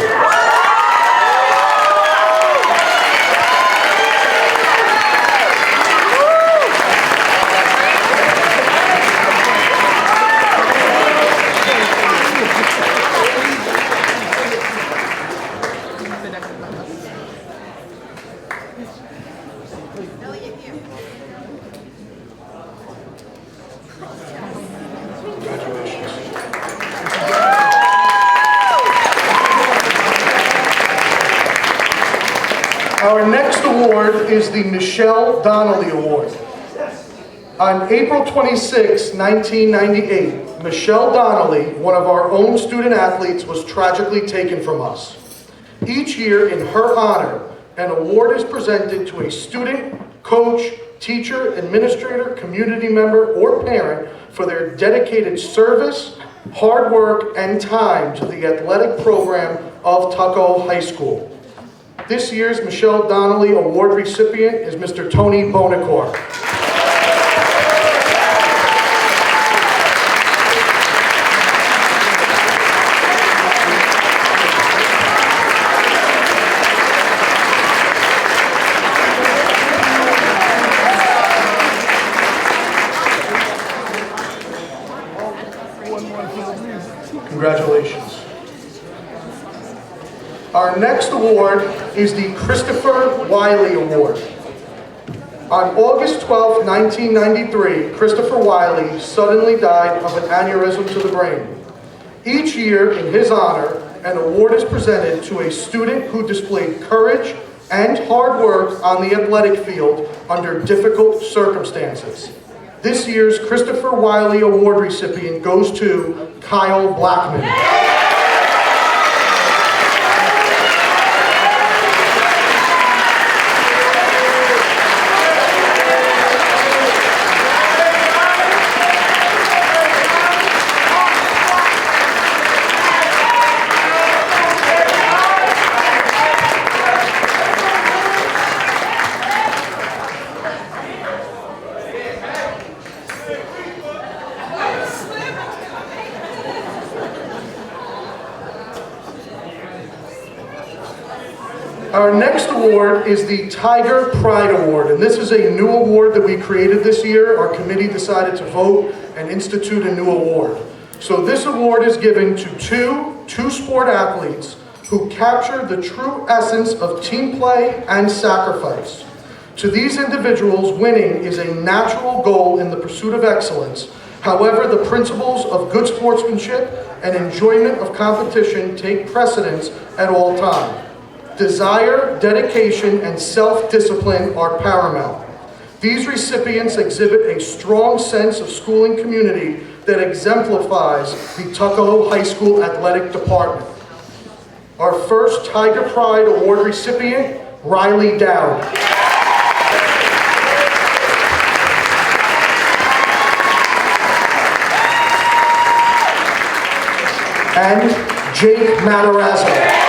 Our next award is the Michelle Donnelly Award. On April 26, 1998, Michelle Donnelly, one of our own student athletes, was tragically taken from us. Each year, in her honor, an award is presented to a student, coach, teacher, administrator, community member, or parent for their dedicated service, hard work, and time to the athletic program of Tuckahoe High School. This year's Michelle Donnelly Award recipient is Mr. Tony Bonacore. Our next award is the Christopher Wiley Award. On August 12, 1993, Christopher Wiley suddenly died of an aneurysm to the brain. Each year, in his honor, an award is presented to a student who displayed courage and hard work on the athletic field under difficult circumstances. This year's Christopher Wiley Award recipient goes to Kyle Blackman. Our next award is the Tiger Pride Award, and this is a new award that we created this year. Our committee decided to vote and institute a new award. So this award is given to two sport athletes who capture the true essence of team play and sacrifice. To these individuals, winning is a natural goal in the pursuit of excellence. However, the principles of good sportsmanship and enjoyment of competition take precedence at all times. Desire, dedication, and self-discipline are paramount. These recipients exhibit a strong sense of schooling community that exemplifies the Tuckahoe High School Athletic Department. Our first Tiger Pride Award recipient, Riley Dowd. And Jake Matarazzo.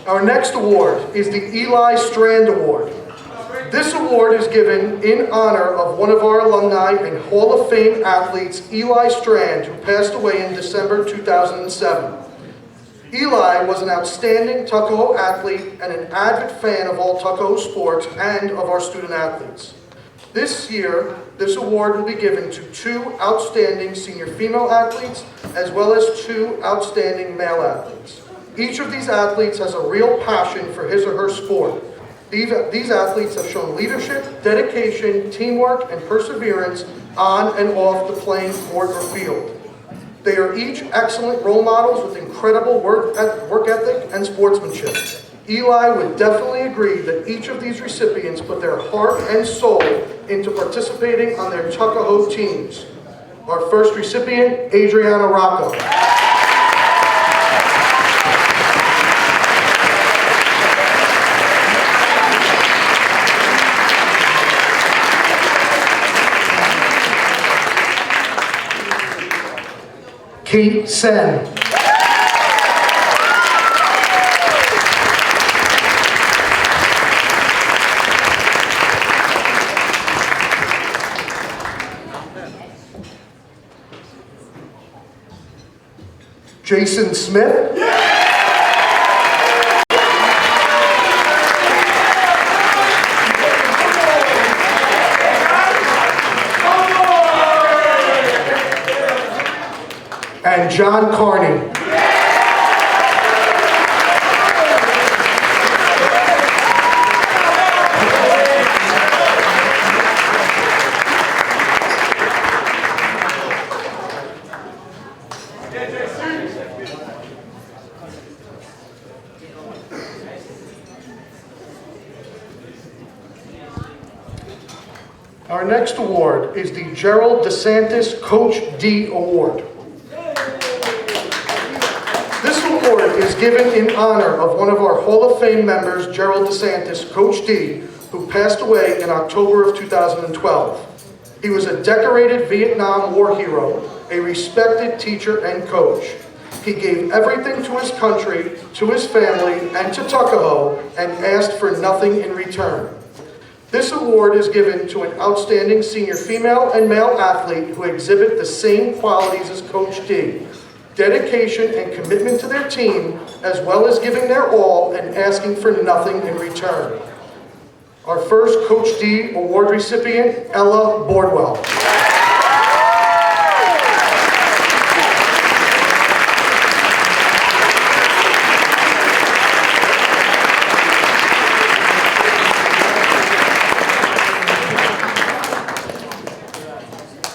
Our next award is the Eli Strand Award. This award is given in honor of one of our alumni and Hall of Fame athletes, Eli Strand, who passed away in December 2007. Eli was an outstanding Tuckahoe athlete and an avid fan of all Tuckahoe sports and of our student athletes. This year, this award will be given to two outstanding senior female athletes as well as two outstanding male athletes. Each of these athletes has a real passion for his or her sport. These athletes have shown leadership, dedication, teamwork, and perseverance on and off the playing court or field. They are each excellent role models with incredible work ethic and sportsmanship. Eli would definitely agree that each of these recipients put their heart and soul into participating on their Tuckahoe teams. Our first recipient, Adriana Rocco. Kate Sen. Jason Smith. And John Carney. Our next award is the Gerald DeSantis Coach D Award. This award is given in honor of one of our Hall of Fame members, Gerald DeSantis, Coach D, who passed away in October of 2012. He was a decorated Vietnam War hero, a respected teacher and coach. He gave everything to his country, to his family, and to Tuckahoe, and asked for nothing in return. This award is given to an outstanding senior female and male athlete who exhibit the same qualities as Coach D: dedication and commitment to their team, as well as giving their all and asking for nothing in return. Our first Coach D award recipient, Ella Boardwell.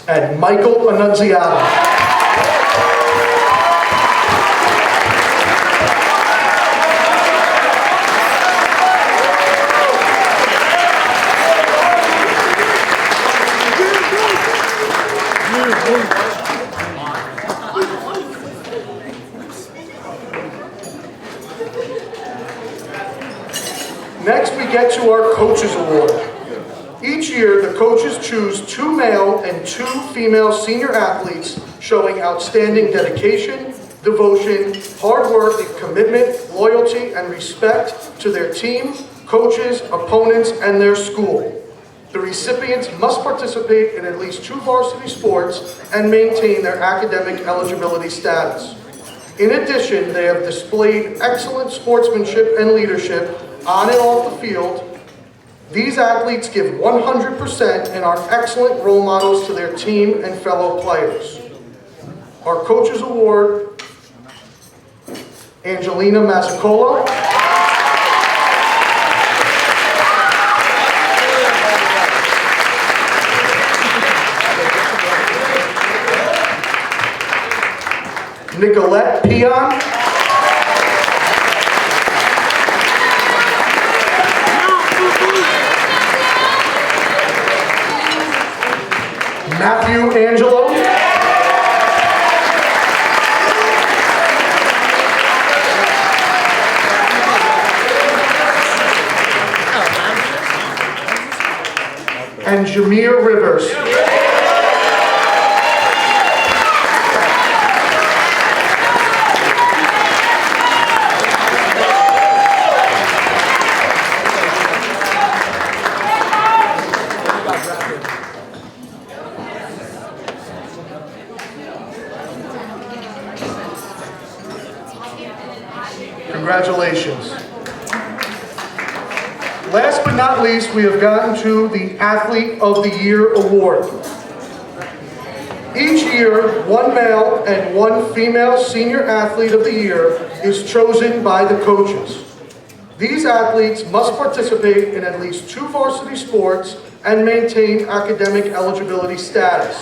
And Michael Annunziata. Next, we get to our Coaches Award. Each year, the coaches choose 2 male and 2 female senior athletes showing outstanding dedication, devotion, hard work, commitment, loyalty, and respect to their team, coaches, opponents, and their school. The recipients must participate in at least 2 varsity sports and maintain their academic eligibility status. In addition, they have displayed excellent sportsmanship and leadership on and off the field. These athletes give 100% and are excellent role models to their team and fellow players. Our Coaches Award, Angelina Mazzicola. Nicolette Pion. Matthew Angelo. And Jameer Rivers. Congratulations. Last but not least, we have gotten to the Athlete of the Year award. Each year, 1 male and 1 female senior athlete of the year is chosen by the coaches. These athletes must participate in at least 2 varsity sports and maintain academic eligibility status.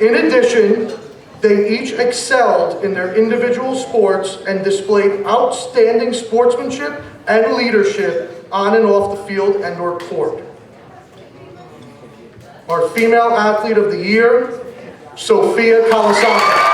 In addition, they each excelled in their individual sports and displayed outstanding sportsmanship and leadership on and off the field and/or court. Our female athlete of the year, Sophia Kawasaki.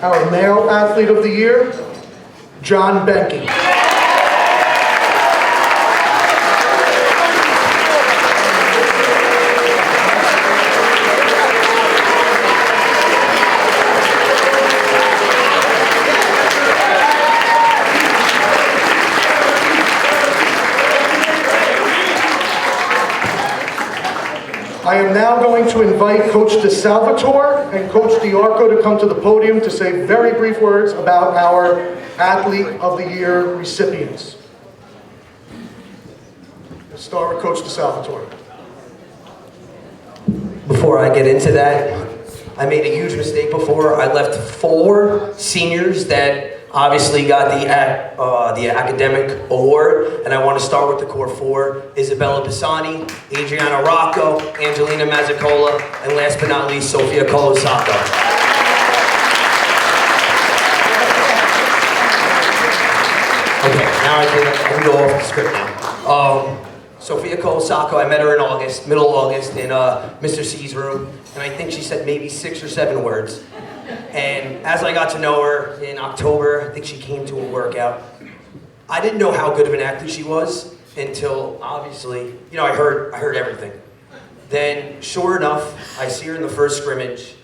Our male athlete of the year, John Benke. I am now going to invite Coach DeSalvatore and Coach DiArco to come to the podium to say very brief words about our Athlete of the Year recipients. Let's start with Coach DeSalvatore. Before I get into that, I made a huge mistake before. I left 4 seniors that obviously got the academic award, and I want to start with the core 4: Isabella Pisani, Adriana Rocco, Angelina Mazzicola, and last but not least, Sophia Kolosako. Okay, now I can go off the script now. Sophia Colasacco, I met her in August, middle August, in Mr. C's room, and I think she said maybe 6 or 7 words. And as I got to know her in October, I think she came to a workout. I didn't know how good of an athlete she was until, obviously, you know, I heard everything. Then, sure enough, I see her in the first scrimmage,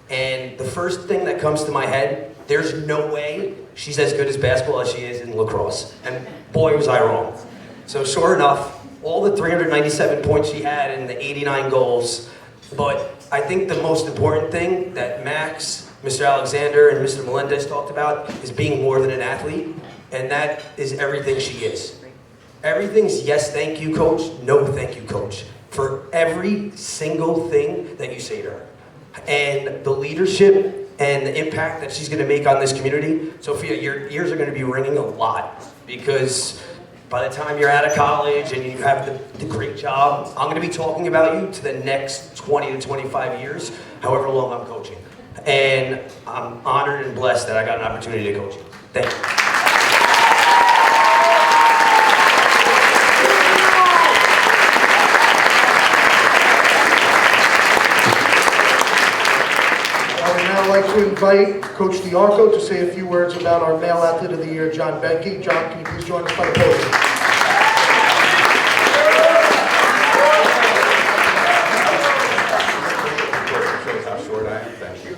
and the first thing that comes to my head, there's no way she's as good as basketball as she is in lacrosse. And boy, was I wrong. So sure enough, all the 397 points she had and the 89 goals. But I think the most important thing that Max, Mr. Alexander, and Mr. Melendez talked about is being more than an athlete. And that is everything she is. Everything's yes, thank you, coach, no, thank you, coach, for every single thing that you say to her. And the leadership and the impact that she's gonna make on this community, Sophia, your ears are gonna be ringing a lot, because by the time you're out of college and you have the great job, I'm gonna be talking about you to the next 20 to 25 years, however long I'm coaching. And I'm honored and blessed that I got an opportunity to coach you. Thank you. I'd like to invite Coach DiArco to say a few words about our Male Athlete of the Year, John Benke. John, can you please join us by the podium? Shows how short I am. Thank you.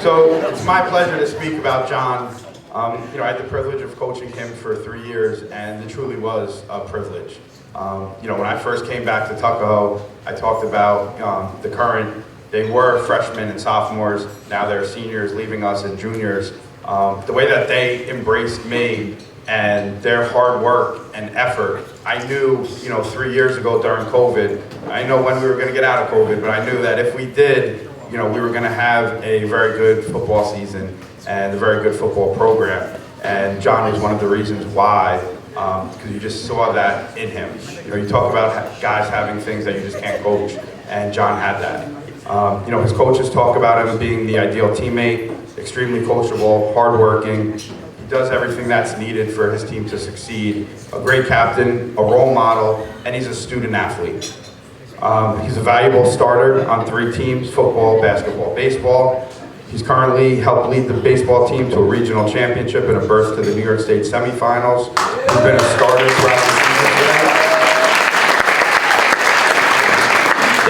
So it's my pleasure to speak about John. You know, I had the privilege of coaching him for 3 years, and it truly was a privilege. You know, when I first came back to Tuckahoe, I talked about the current. They were freshmen and sophomores, now they're seniors leaving us and juniors. The way that they embraced me and their hard work and effort, I knew, you know, 3 years ago during COVID, I know when we were gonna get out of COVID, but I knew that if we did, you know, we were gonna have a very good football season and a very good football program. And John was one of the reasons why, because you just saw that in him. You know, you talk about guys having things that you just can't coach, and John had that. You know, his coaches talk about him being the ideal teammate, extremely coachable, hardworking. He does everything that's needed for his team to succeed. A great captain, a role model, and he's a student athlete. He's a valuable starter on 3 teams, football, basketball, baseball. He's currently helped lead the baseball team to a regional championship and a berth to the New York State semifinals. He's been a starter throughout the season for them.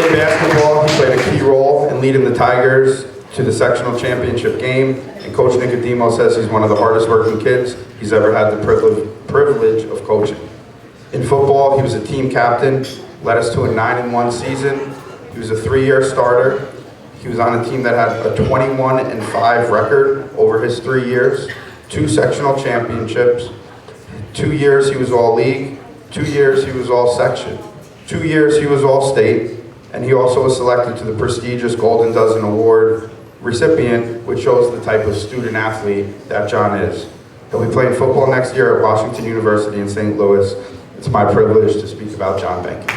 In basketball, he played a key role in leading the Tigers to the sectional championship game, and Coach Nicodemo says he's one of the hardest working kids he's ever had the privilege of coaching. In football, he was a team captain, led us to a 9-1 season. He was a 3-year starter. He was on a team that had a 21-5 record over his 3 years, 2 sectional championships, 2 years he was all league, 2 years he was all section, 2 years he was all state, and he also was selected to the prestigious Golden Dozen Award recipient, which shows the type of student athlete that John is. He'll be playing football next year at Washington University in St. Louis. It's my privilege to speak about John Benke.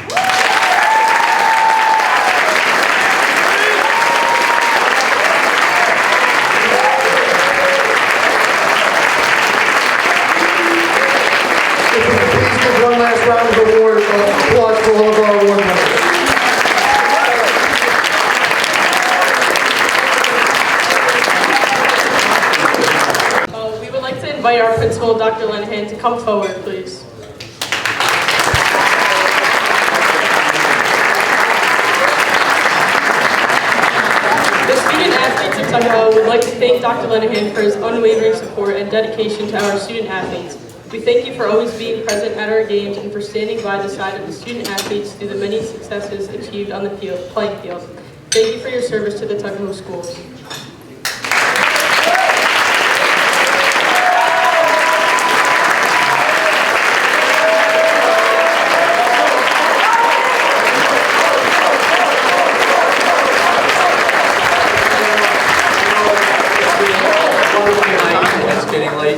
Please give one last round of applause for all of our award winners. Invite our principal, Dr. Lenahan, to come forward, please. The student athletes of Tuckahoe would like to thank Dr. Lenahan for his unwavering support and dedication to our student athletes. We thank you for always being present at our games and for standing by the side of the student athletes through the many successes achieved on the playing field. Thank you for your service to the Tuckahoe schools.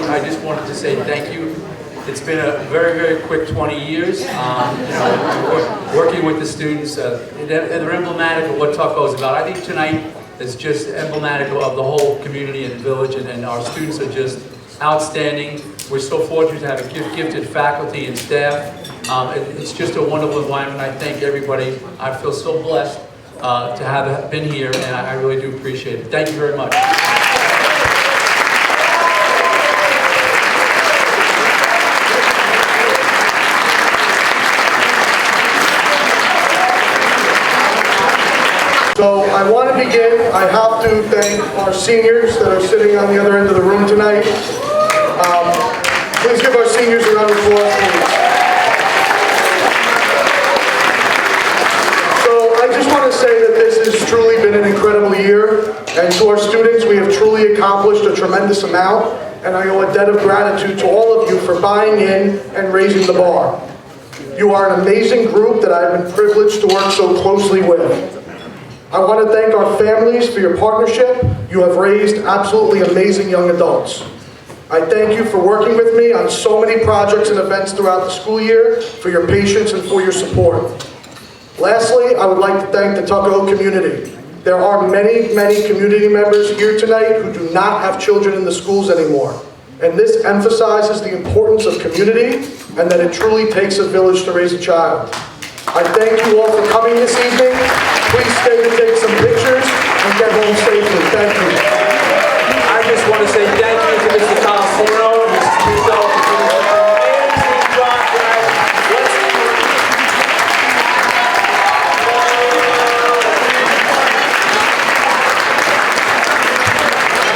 I just wanted to say thank you. It's been a very, very quick 20 years. You know, working with the students, they're emblematic of what Tuckahoe is about. I think tonight is just emblematic of the whole community and village, and our students are just outstanding. We're so fortunate to have a gifted faculty and staff. It's just a wonderful environment. I thank everybody. I feel so blessed to have been here, and I really do appreciate it. Thank you very much. So I want to begin. I have to thank our seniors that are sitting on the other end of the room tonight. Please give our seniors a round of applause, please. So I just want to say that this has truly been an incredible year, and to our students, we have truly accomplished a tremendous amount, and I owe a debt of gratitude to all of you for buying in and raising the bar. You are an amazing group that I've been privileged to work so closely with. I want to thank our families for your partnership. You have raised absolutely amazing young adults. I thank you for working with me on so many projects and events throughout the school year, for your patience and for your support. Lastly, I would like to thank the Tuckahoe community. There are many, many community members here tonight who do not have children in the schools anymore. And this emphasizes the importance of community and that it truly takes a village to raise a child. I thank you all for coming this evening. Please stay to take some pictures and get home safely. Thank you. I just want to say thank you to Mr. Californo and Mrs. Pinto for doing such an amazing job, guys.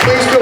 Please feel